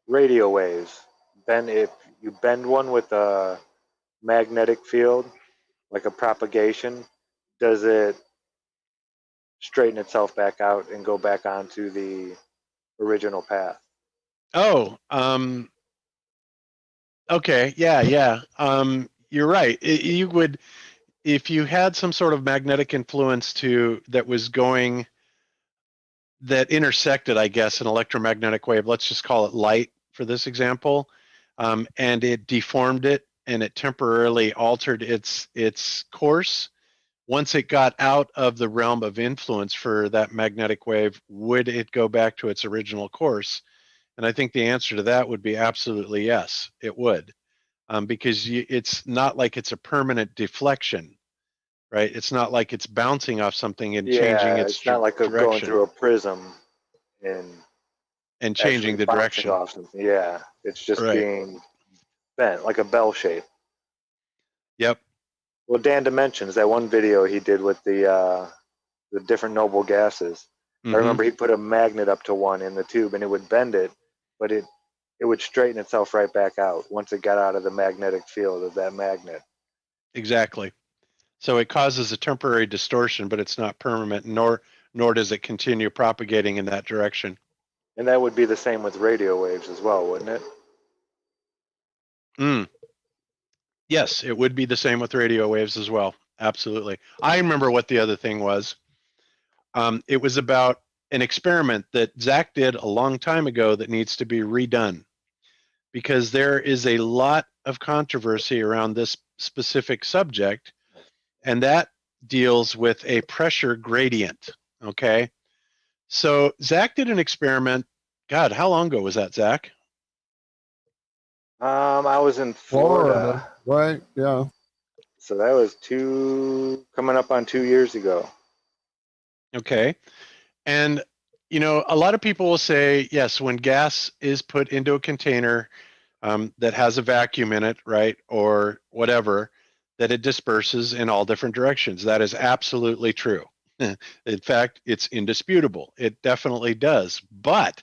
S8: radio waves. Then if you bend one with a magnetic field, like a propagation, does it straighten itself back out and go back onto the original path?
S10: Oh, okay. Yeah. You're right. You would, if you had some sort of magnetic influence that was going, that intersected, I guess, an electromagnetic wave, let's just call it light for this example, and it deformed it and it temporarily altered its course. Once it got out of the realm of influence for that magnetic wave, would it go back to its original course? And I think the answer to that would be absolutely yes, it would, because it's not like it's a permanent deflection, right? It's not like it's bouncing off something and changing its
S8: it's not like
S10: direction.
S8: Going through a prism
S10: and changing the direction.
S8: Off something. Yeah, it's just being bent like a bell shape.
S10: Yep.
S8: Well, Dan Dimensions, that one video he did with the different noble gases. I remember he put a magnet up to one in the tube and it would bend it, but it would straighten itself right back out once it got out of the magnetic field of that magnet.
S10: Exactly. So it causes a temporary distortion, but it's not permanent, nor does it continue propagating in that direction.
S8: And that would be the same with radio waves as well, wouldn't it?
S10: Yes, it would be the same with radio waves as well. Absolutely. I remember what the other thing was. It was about an experiment that Zach did a long time ago that needs to be redone, because there is a lot of controversy around this specific subject, and that deals with a pressure gradient. Okay. So Zach did an experiment. God, how long ago was that, Zach?
S8: I was in Florida.
S7: Right, yeah.
S8: So that was coming up on 2 years ago.
S10: Okay. And, a lot of people will say, yes, when gas is put into a container that has a vacuum in it, right, or whatever, that it disperses in all different directions. That is absolutely true. In fact, it's indisputable. It definitely does. But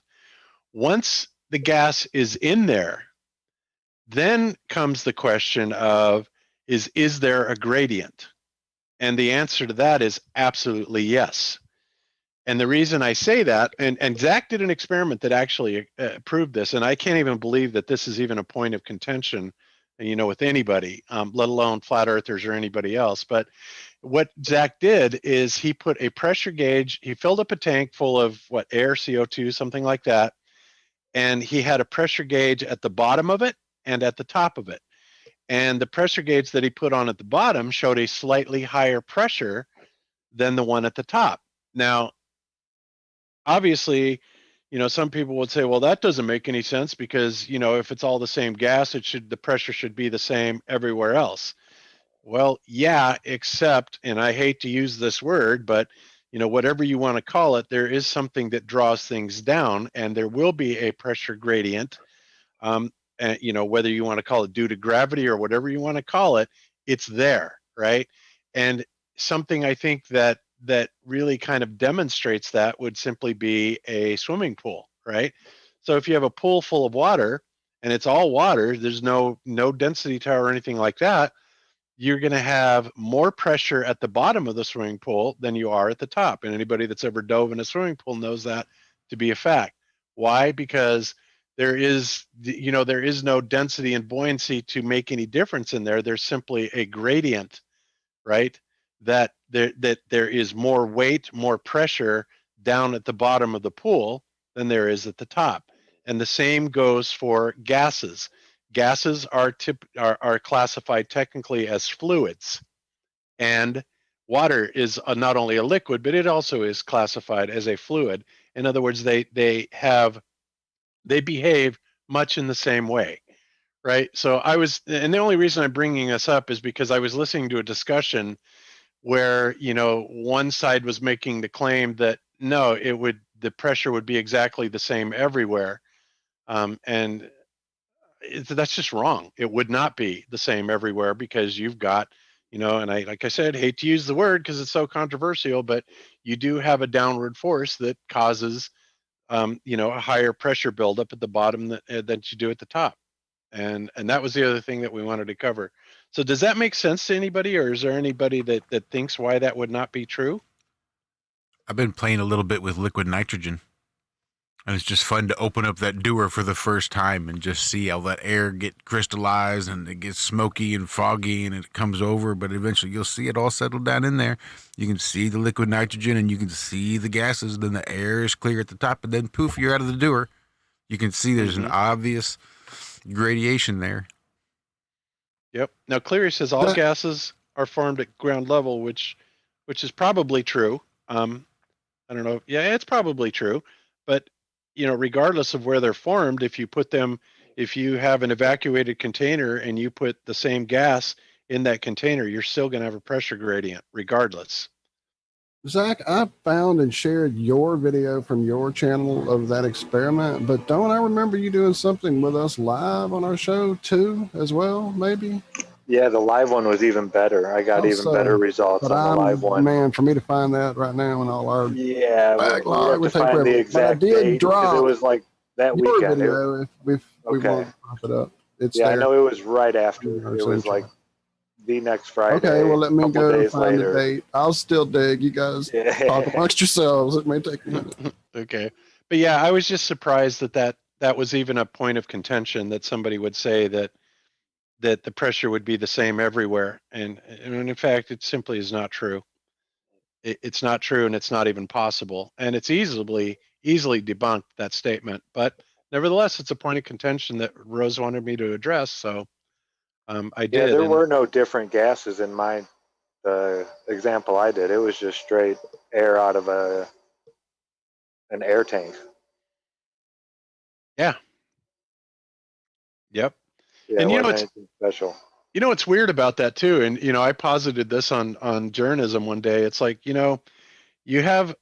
S10: once the gas is in there, then comes the question of, is there a gradient? And the answer to that is absolutely yes. And the reason I say that, and Zach did an experiment that actually proved this, and I can't even believe that this is even a point of contention, with anybody, let alone flat earthers or anybody else. But what Zach did is he put a pressure gauge, he filled up a tank full of air, CO2, something like that. And he had a pressure gauge at the bottom of it and at the top of it. And the pressure gauge that he put on at the bottom showed a slightly higher pressure than the one at the top. Now, obviously, some people would say, well, that doesn't make any sense because, if it's all the same gas, the pressure should be the same everywhere else. Well, yeah, except, and I hate to use this word, but whatever you want to call it, there is something that draws things down, and there will be a pressure gradient. And, whether you want to call it due to gravity or whatever you want to call it, it's there, right? And something I think that really kind of demonstrates that would simply be a swimming pool, right? So if you have a pool full of water and it's all water, there's no density tower or anything like that, you're going to have more pressure at the bottom of the swimming pool than you are at the top. And anybody that's ever dove in a swimming pool knows that to be a fact. Why? Because there is no density and buoyancy to make any difference in there. There's simply a gradient, right? That there is more weight, more pressure down at the bottom of the pool than there is at the top. And the same goes for gases. Gases are classified technically as fluids, and water is not only a liquid, but it also is classified as a fluid. In other words, they behave much in the same way, right? So and the only reason I'm bringing this up is because I was listening to a discussion where one side was making the claim that no, the pressure would be exactly the same everywhere, and that's just wrong. It would not be the same everywhere because you've got, and I, like I said, hate to use the word because it's so controversial, but you do have a downward force that causes, a higher pressure buildup at the bottom than you do at the top. And that was the other thing that we wanted to cover. So does that make sense to anybody, or is there anybody that thinks why that would not be true?
S5: I've been playing a little bit with liquid nitrogen. And it's just fun to open up that dewar for the first time and just see how that air get crystallized and it gets smoky and foggy and it comes over. But eventually you'll see it all settle down in there. You can see the liquid nitrogen and you can see the gases. Then the air is clear at the top, and then poof, you're out of the dewar. You can see there's an obvious gradation there.
S10: Yep. Now Cleary says all gases are formed at ground level, which is probably true. I don't know. Yeah, it's probably true. But regardless of where they're formed, if you have an evacuated container and you put the same gas in that container, you're still going to have a pressure gradient regardless.
S7: Zach, I found and shared your video from your channel of that experiment, but don't I remember you doing something with us live on our show too, as well, maybe?
S8: Yeah, the live one was even better. I got even better results on the live one.
S7: Man, for me to find that right now in all our
S8: backlog, we have to find the exact date because it was like that
S7: your
S8: weekend.
S7: Video, if we want to pop it up. It's
S8: I
S7: there.
S8: know it was right after. It was like the next Friday.
S7: Okay, well, let me go find
S8: later.
S7: the date. I'll still dig. You guys talk amongst yourselves. It may take a minute.
S10: Okay. But yeah, I was just surprised that was even a point of contention, that somebody would say that the pressure would be the same everywhere. And in fact, it simply is not true. It's not true, and it's not even possible. And it's easily debunked, that statement. But nevertheless, it's a point of contention that Rose wanted me to address. So I did.
S8: Yeah, there were no different gases in my example I did. It was just straight air out of an air tank.
S10: Yeah. Yep.
S8: Yeah,
S10: and
S8: anything special.
S10: What's weird about that too, and I posited this on journalism one day. It's like, you have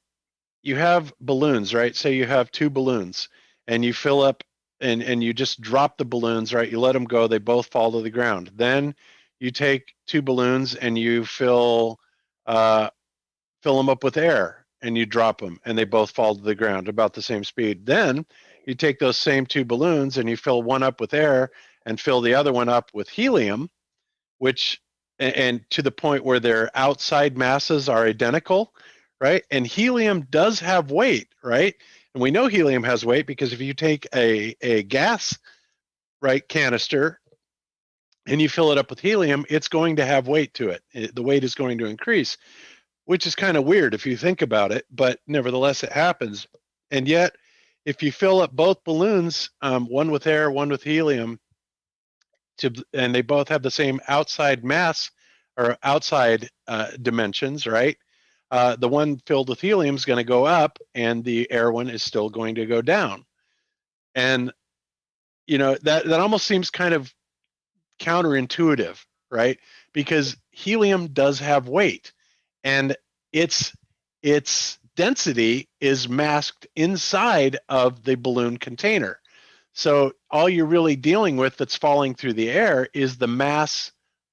S10: balloons, right? Say you have two balloons and you fill up and you just drop the balloons, right? You let them go, they both fall to the ground. Then you take two balloons and you fill them up with air and you drop them and they both fall to the ground about the same speed. Then you take those same two balloons and you fill one up with air and fill the other one up with helium, and to the point where their outside masses are identical, right? And helium does have weight, right? And we know helium has weight because if you take a gas, right, canister and you fill it up with helium, it's going to have weight to it. The weight is going to increase, which is kind of weird if you think about it, but nevertheless, it happens. And yet, if you fill up both balloons, one with air, one with helium, and they both have the same outside mass or outside dimensions, right? the one filled with helium is going to go up, and the air one is still going to go down. And that almost seems kind of counterintuitive, right? Because helium does have weight, and its density is masked inside of the balloon container. So all you're really dealing with that's falling through the air is the mass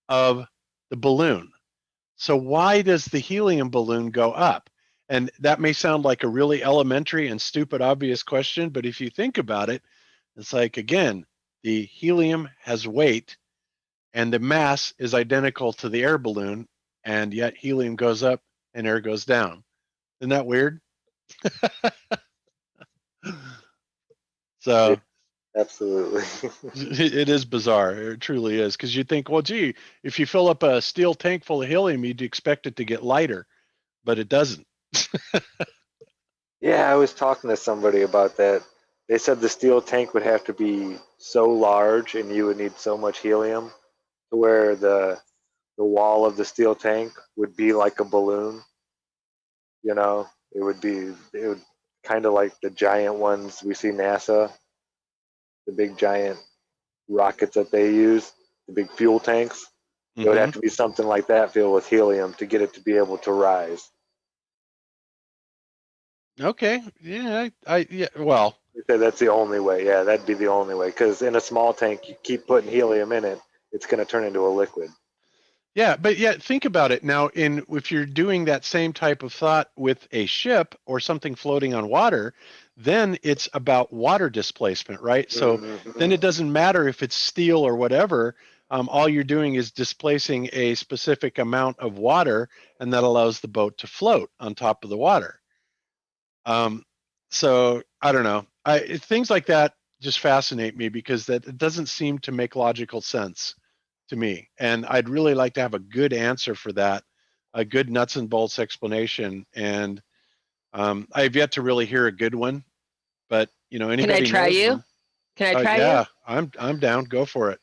S10: of the balloon. So why does the helium balloon go up? And that may sound like a really elementary and stupid obvious question, but if you think about it, it's like, again, the helium has weight and the mass is identical to the air balloon, and yet helium goes up and air goes down. Isn't that weird? So
S8: Absolutely.
S10: it is bizarre. It truly is. Because you think, well, gee, if you fill up a steel tank full of helium, you'd expect it to get lighter, but it doesn't.
S8: Yeah, I was talking to somebody about that. They said the steel tank would have to be so large and you would need so much helium to where the wall of the steel tank would be like a balloon. It would kind of like the giant ones we see NASA, the big giant rockets that they use, the big fuel tanks. It would have to be something like that filled with helium to get it to be able to rise.
S10: Okay. Yeah. Well.
S8: They said that's the only way. Yeah, that'd be the only way. Because in a small tank, you keep putting helium in it, it's going to turn into a liquid.
S10: Yeah, but think about it now. If you're doing that same type of thought with a ship or something floating on water, then it's about water displacement, right? So then it doesn't matter if it's steel or whatever. All you're doing is displacing a specific amount of water, and that allows the boat to float on top of the water. So I don't know. Things like that just fascinate me because that it doesn't seem to make logical sense to me. And I'd really like to have a good answer for that, a good nuts and bolts explanation. And I've yet to really hear a good one, but anybody
S9: Can I try
S10: knows
S9: you?
S10: one.
S9: Can I try
S10: Yeah,
S9: you?
S10: I'm down. Go for it.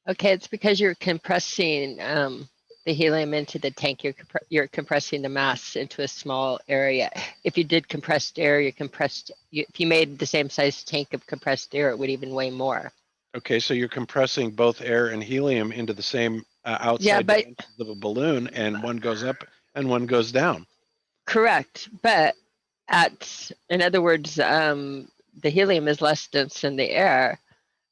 S9: Okay, it's because you're compressing the helium into the tank. You're compressing the mass into a small area. If you did compressed air, if you made the same size tank of compressed air, it would even weigh more.
S10: Okay, so you're compressing both air and helium into the same outside dimensions of a balloon, and one goes up and one goes down.
S9: Correct, but in other words, the helium is less dense than the air,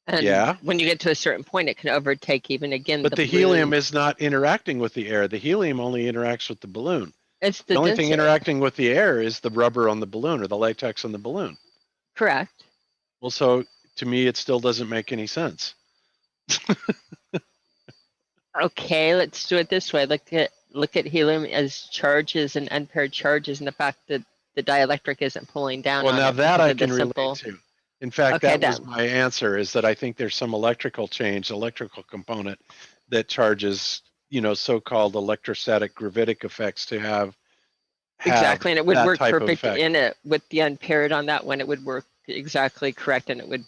S9: and when you get to a certain point, it can overtake even again.
S10: But the helium is not interacting with the air. The helium only interacts with the balloon.
S9: It's
S10: the only thing interacting with the air is the rubber on the balloon or the latex on the balloon.
S9: Correct.
S10: Well, so to me, it still doesn't make any sense.
S9: Okay, let's do it this way. Look at helium as charges and unpaired charges, and the fact that the dielectric isn't pulling down.
S10: Well,
S9: on
S10: now
S9: it
S10: that I
S9: because
S10: can
S9: of the
S10: relate to. In fact,
S9: Okay,
S10: that was my answer, is that I think there's some electrical component that charges, so-called electrostatic gravitic effects to have
S9: exactly, and it would
S10: that
S9: work
S10: type of
S9: perfect
S10: effect.
S9: in it with the unpaired on that one. It would work exactly correct, and it would.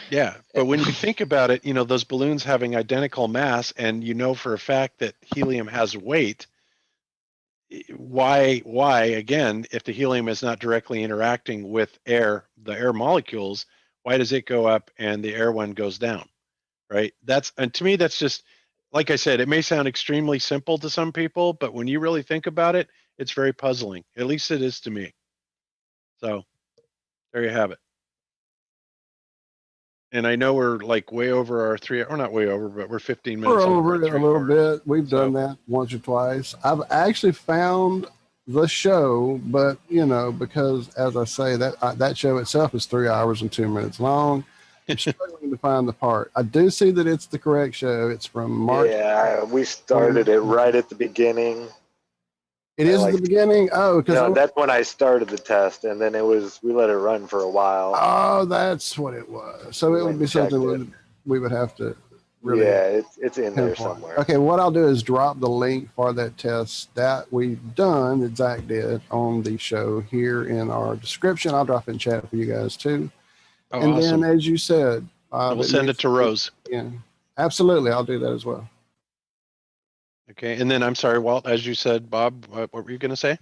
S10: Yeah, but when you think about it, those balloons having identical mass, and for a fact that helium has weight. Why again, if the helium is not directly interacting with the air molecules, why does it go up and the air one goes down, right? And to me, that's just, like I said, it may sound extremely simple to some people, but when you really think about it, it's very puzzling. At least it is to me. So there you have it. And I know we're like way over our or not way over, but we're 15 minutes.
S7: We're over it a little bit. We've done that once or twice. I've actually found the show, but because as I say, that show itself is 3 hours and 2 minutes long. I'm struggling to find the part. I do see that it's the correct show. It's from March.
S8: Yeah, we started it right at the beginning.
S7: It is at the beginning? Oh, because
S8: that's when I started the test, and then we let it run for a while.
S7: Oh, that's what it was. So it would be something we would have to really.
S8: Yeah, it's in there somewhere.
S7: Okay, what I'll do is drop the link for that test that we've done, that Zach did on the show here in our description. I'll drop it in chat for you guys too.
S10: Oh,
S7: and
S10: awesome.
S7: then, as you said,
S10: we'll send it to Rose.
S7: Yeah, absolutely. I'll do that as well.
S10: Okay, and then I'm sorry, Walt, as you said, Bob, what were you going to say?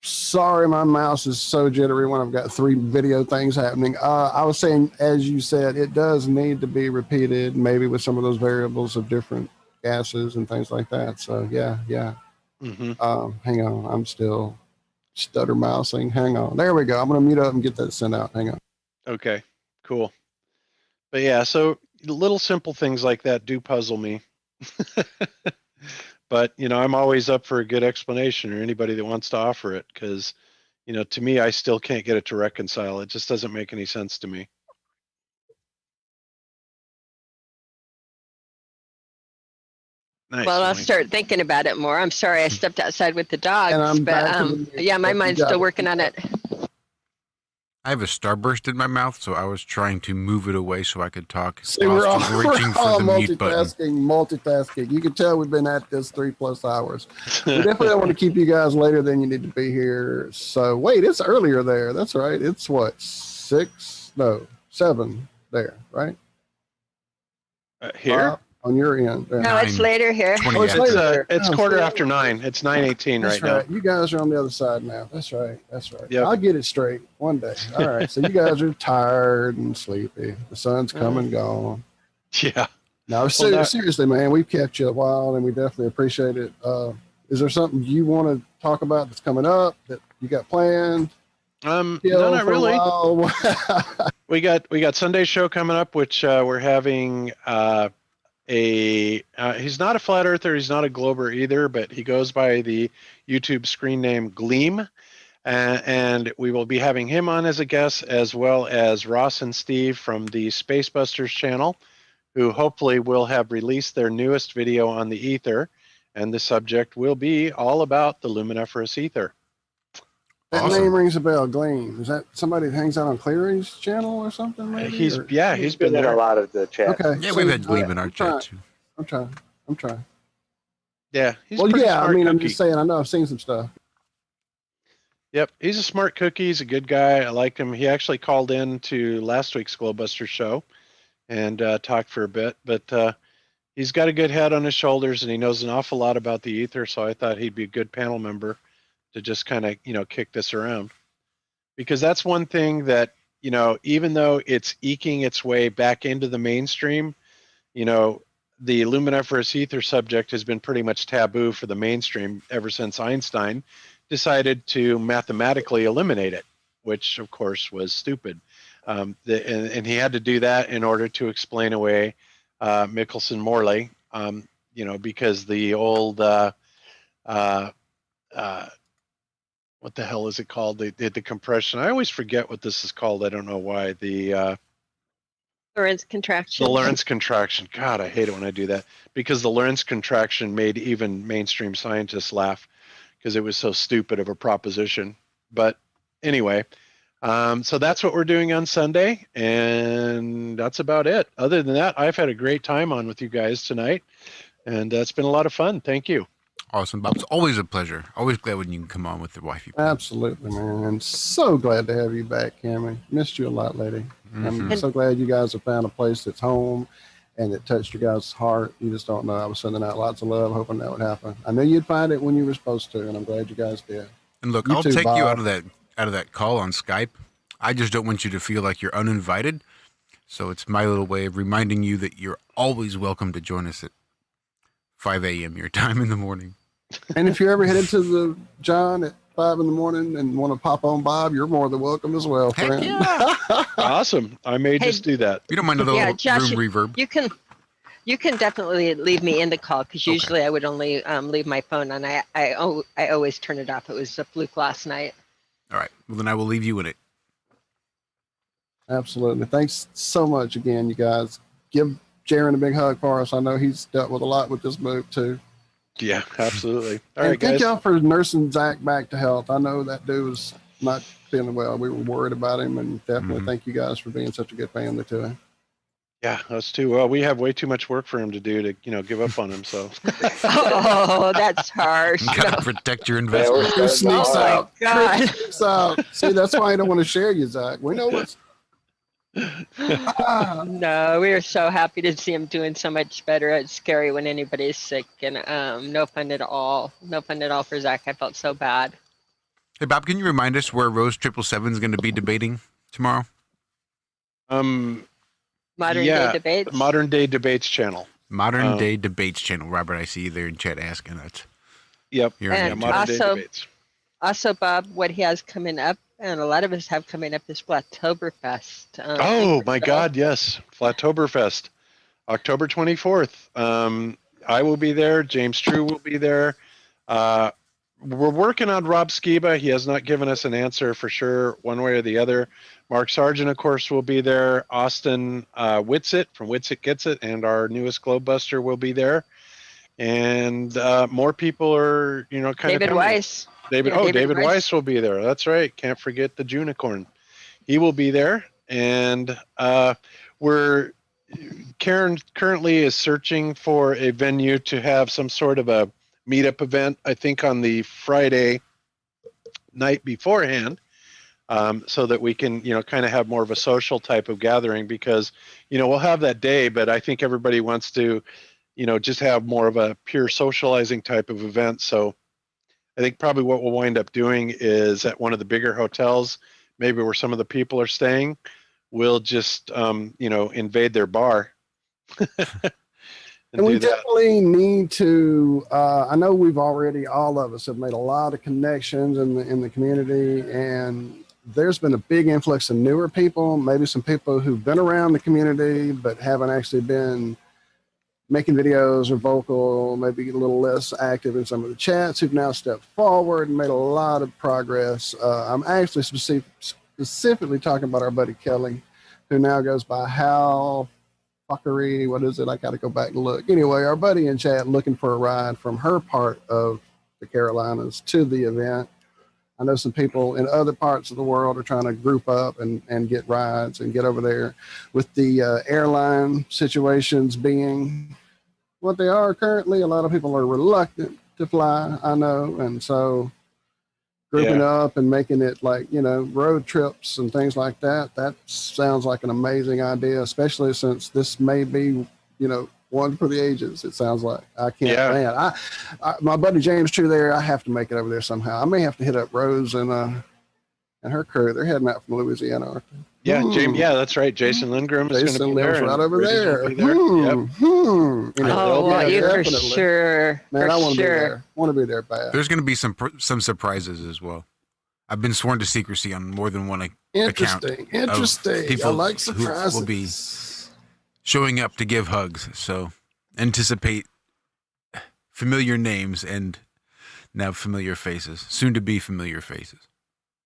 S7: Sorry, my mouse is so jittery when I've got 3 video things happening. I was saying, as you said, it does need to be repeated, maybe with some of those variables of different gases and things like that. So yeah.
S10: Mm-hmm.
S7: Hang on, I'm still stutter mousing. Hang on. There we go. I'm going to mute up and get that sent out. Hang on.
S10: Okay, cool. But yeah, so little simple things like that do puzzle me. But, I'm always up for a good explanation or anybody that wants to offer it because, to me, I still can't get it to reconcile. It just doesn't make any sense to me. Nice.
S9: Well, I'll
S10: Mike.
S9: start thinking about it more. I'm sorry I stepped outside with the dogs,
S7: And I'm back
S9: but
S7: to the-
S9: yeah, my
S7: you
S9: mind's
S7: got
S9: still
S7: it.
S9: working on it.
S5: I have a starburst in my mouth, so I was trying to move it away so I could talk.
S7: See,
S5: while
S7: we're all,
S5: still reaching
S7: we're
S5: for
S7: all
S5: the mute button.
S7: multitasking. You can tell we've been at this 3+ hours. We definitely don't want to keep you guys later than you need to be here. So wait, it's earlier there. That's right. It's what, 6? No, 7 there, right?
S10: Here?
S7: On your end. There.
S9: No, it's
S5: 9,
S9: later here.
S5: 20
S7: Oh, it's
S5: after.
S7: later.
S10: It's
S7: Oh,
S10: quarter
S7: see,
S10: after 9. It's 9:18
S7: That's
S10: right
S7: right.
S10: now.
S7: You guys are on the other side now. That's right.
S10: Yep.
S7: I'll get it straight one day. All right. So you guys are tired and sleepy. The sun's come and gone.
S10: Yeah.
S7: No, seriously, man, we've kept you a while and we definitely appreciate it. Is there something you want to talk about that's coming up that you got planned?
S10: No, not really. We got Sunday's show coming up, which we're having he's not a flat earther, he's not a glober either, but he goes by the YouTube screen name Gleam. And we will be having him on as a guest, as well as Ross and Steve from the Spacebusters channel, who hopefully will have released their newest video on the ether. And the subject will be all about the luminiferous ether.
S7: That
S5: Awesome.
S7: name rings a bell. Gleam. Is that somebody that hangs out on Cleary's channel or something? Maybe?
S10: He's
S7: Or-
S10: been
S8: in
S10: there.
S8: a lot of the chat.
S7: Okay.
S5: Yeah,
S7: so
S5: we've had Gleam in our
S7: I'm
S5: chat
S7: trying.
S5: too.
S7: I'm trying.
S10: Yeah, he's
S7: Well,
S10: pretty
S7: yeah. I
S10: smart
S7: mean, I'm
S10: cookie.
S7: just saying. I know I've seen some stuff.
S10: Yep, he's a smart cookie. He's a good guy. I like him. He actually called in to last week's Glowbuster show and talked for a bit, but he's got a good head on his shoulders and he knows an awful lot about the ether. So I thought he'd be a good panel member to just kind of, kick this around. Because that's one thing that, even though it's eking its way back into the mainstream, the luminiferous ether subject has been pretty much taboo for the mainstream ever since Einstein decided to mathematically eliminate it, which of course was stupid. And he had to do that in order to explain away Michelson-Morley, because the old, what the hell is it called? The compression. I always forget what this is called. I don't know why. The
S9: Lorentz contraction.
S10: Lorentz contraction. God, I hate it when I do that because the Lorentz contraction made even mainstream scientists laugh because it was so stupid of a proposition. But anyway, so that's what we're doing on Sunday, and that's about it. Other than that, I've had a great time on with you guys tonight, and it's been a lot of fun. Thank you.
S5: Awesome, Bob. It's always a pleasure. Always glad when you can come on with the wifey.
S7: Absolutely, man. And so glad to have you back, Cami. Missed you a lot, lady. I'm so glad you guys have found a place that's home and that touched your guys' heart. You just don't know. I was sending out lots of love, hoping that would happen. I knew you'd find it when you were supposed to, and I'm glad you guys did.
S5: And look,
S7: You
S5: I'll
S7: too,
S5: take you
S7: Bob.
S5: out of that call on Skype. I just don't want you to feel like you're uninvited. So it's my little way of reminding you that you're always welcome to join us at 5 a.m. your time in the morning.
S7: And if you're ever headed to the John at 5 in the morning and want to pop on Bob, you're more than welcome as well,
S5: Heck
S7: friend.
S5: yeah.
S10: Awesome. I may
S9: Hey,
S10: just do that.
S5: You don't mind a little
S9: Yeah, Josh,
S5: room reverb?
S9: You can definitely leave me in the call because usually I would only leave my phone on. I always turn it off. It was a fluke last night.
S5: All right. Well, then I will leave you in it.
S7: Absolutely. Thanks so much again, you guys. Give Jaron a big hug for us. I know he's dealt with a lot with this move, too.
S10: Yeah, absolutely. All
S7: And
S10: right,
S7: thank
S10: guys.
S7: y'all for nursing Zach back to health. I know that dude was not feeling well. We were worried about him, and definitely thank you guys for being such a good family to him.
S10: Yeah, us too. Well, we have way too much work for him to do to, give up on him. So
S9: Oh, that's harsh.
S5: You gotta protect your
S8: Yeah,
S5: investment.
S7: Who sneaks
S9: Oh, my
S7: out?
S9: God.
S7: Who sneaks out? See, that's why I don't want to share you, Zach. We know what's.
S9: No, we are so happy to see him doing so much better. It's scary when anybody's sick, and no fun at all. No fun at all for Zach. I felt so bad.
S5: Hey, Bob, can you remind us where Rose 777 is going to be debating tomorrow?
S9: Modern day
S10: Yeah,
S9: debates.
S10: Modern Day Debates channel.
S5: Modern Day Debates channel. Robert, I see you there in chat asking that.
S10: Yep.
S5: You're
S9: And
S10: Yeah,
S5: in
S10: Modern Day
S9: also-
S10: Debates.
S9: Also, Bob, what he has coming up, and a lot of us have coming up, is Flattoberfest.
S10: Oh my God, yes, Flattoberfest, October 24th. I will be there. James True will be there. We're working on Rob Skiba. He has not given us an answer for sure, one way or the other. Mark Sargent, of course, will be there. Austin Whitsitt from Whitsitt Gets It, and our newest Globebuster will be there. And more people are, kind of
S9: David
S10: coming.
S9: Weiss.
S10: David,
S9: Yeah,
S10: David Weiss will be there. That's right. Can't forget the Junicorn. He will be there. And Karen currently is searching for a venue to have some sort of a meetup event, I think on the Friday night beforehand, so that we can, kind of have more of a social type of gathering, because, we'll have that day, but I think everybody wants to, just have more of a pure socializing type of event. So I think probably what we'll wind up doing is at one of the bigger hotels, maybe where some of the people are staying, we'll just, invade their bar.
S7: And we
S10: do that.
S7: definitely need to. I know we've already, all of us have made a lot of connections in the community, and there's been a big influx of newer people, maybe some people who've been around the community but haven't actually been making videos or vocal, maybe a little less active in some of the chats, who've now stepped forward and made a lot of progress. I'm actually specifically talking about our buddy Kelly, who now goes by Hal Fuckery. What is it? I got to go back and look. Anyway, our buddy in chat looking for a ride from her part of the Carolinas to the event. I know some people in other parts of the world are trying to group up and get rides and get over there. With the airline situations being what they are currently, a lot of people are reluctant to fly, I know. And so grouping up and making it like, road trips and things like that, that sounds like an amazing idea, especially since this may be, one for the ages. It sounds like. I can't, man. I my buddy James True there, I have to make it over there somehow. I may have to hit up Rose and her crew. They're heading out from Louisiana, aren't they?
S10: Yeah, James. Yeah, that's right. Jason Lindgren is going to be there.
S7: Right over
S10: Bridges
S7: there.
S10: will be there. Yep.
S9: Well, you for sure.
S7: Man, I want to
S9: sure.
S7: be there. Want to be there bad.
S5: There's going to be some surprises as well. I've been sworn to secrecy on more than one account.
S7: Interesting. I like surprises.
S5: Who will be showing up to give hugs. So anticipate familiar names and now familiar faces, soon to be familiar faces.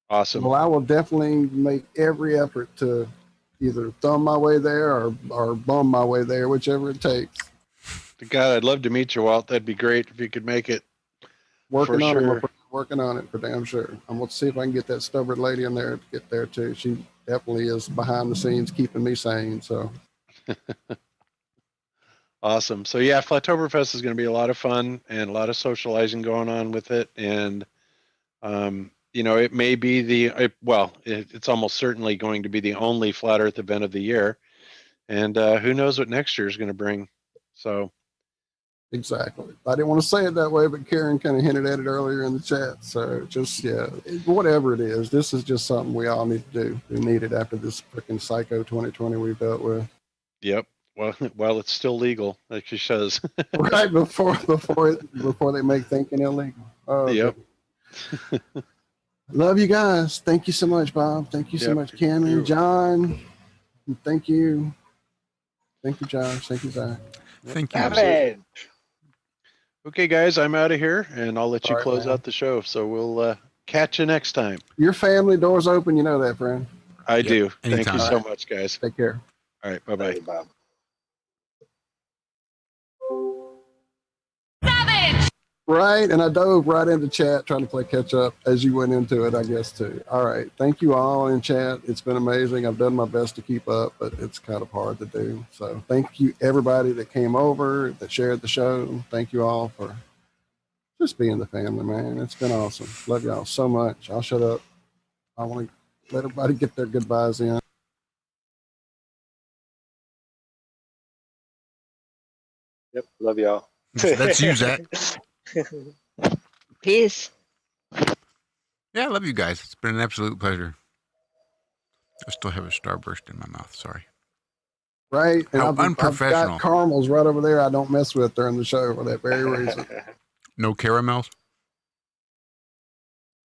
S10: Awesome.
S7: Well, I will definitely make every effort to either thumb my way there or bum my way there, whichever it takes.
S10: God, I'd love to meet you, Walt. That'd be great if you could make it.
S7: Working on it for damn sure. I'm going to see if I can get that stubborn lady in there to get there too. She definitely is behind the scenes keeping me sane. So
S10: awesome. So yeah, Flattoberfest is going to be a lot of fun and a lot of socializing going on with it. And, it may be it's almost certainly going to be the only Flat Earth event of the year. And who knows what next year is going to bring. So.
S7: Exactly. I didn't want to say it that way, but Karen kind of hinted at it earlier in the chat. So just, whatever it is, this is just something we all need to do. We need it after this freaking psycho 2020 we've dealt with.
S10: Yep. Well, it's still legal, like she says.
S7: Right before they make thinking illegal. Oh,
S10: yep.
S7: Love you guys. Thank you so much, Bob. Thank you so much, Cami, John. Thank you. Thank you, Josh. Thank you, Zach.
S5: Thank you.
S10: Okay, guys, I'm out of here, and I'll let you
S7: All right,
S10: close
S7: man.
S10: out the show. So we'll catch you next time.
S7: Your family door's open. You know that, friend.
S10: I do.
S5: Anytime.
S10: Thank you so much, guys.
S7: Take care.
S10: All right. Bye-bye.
S8: Bob.
S7: Right, and I dove right into chat trying to play catch up as you went into it, I guess, too. All right, thank you all in chat. It's been amazing. I've done my best to keep up, but it's kind of hard to do. So thank you, everybody that came over, that shared the show. Thank you all for just being the family, man. It's been awesome. Love y'all so much. I'll shut up. I want to let everybody get their goodbyes in.
S8: Yep. Love y'all.
S5: That's you, Zach.
S9: Peace.
S5: Yeah, I love you guys. It's been an absolute pleasure. I still have a starburst in my mouth. Sorry.
S7: Right? And
S5: How
S7: I've
S5: unprofessional.
S7: got caramels right over there I don't mess with during the show for that very reason.
S5: No caramels?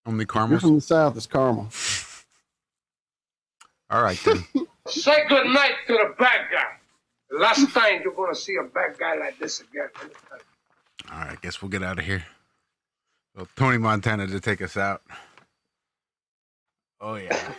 S5: Only
S7: You're
S5: caramels?
S7: from the South, it's caramel.
S5: All right, then.
S3: Say good night to the bad guy. The last time you're going to see a bad guy like this again.
S5: All right, I guess we'll get out of here. Well, Tony Montana to take us out. Oh, yeah.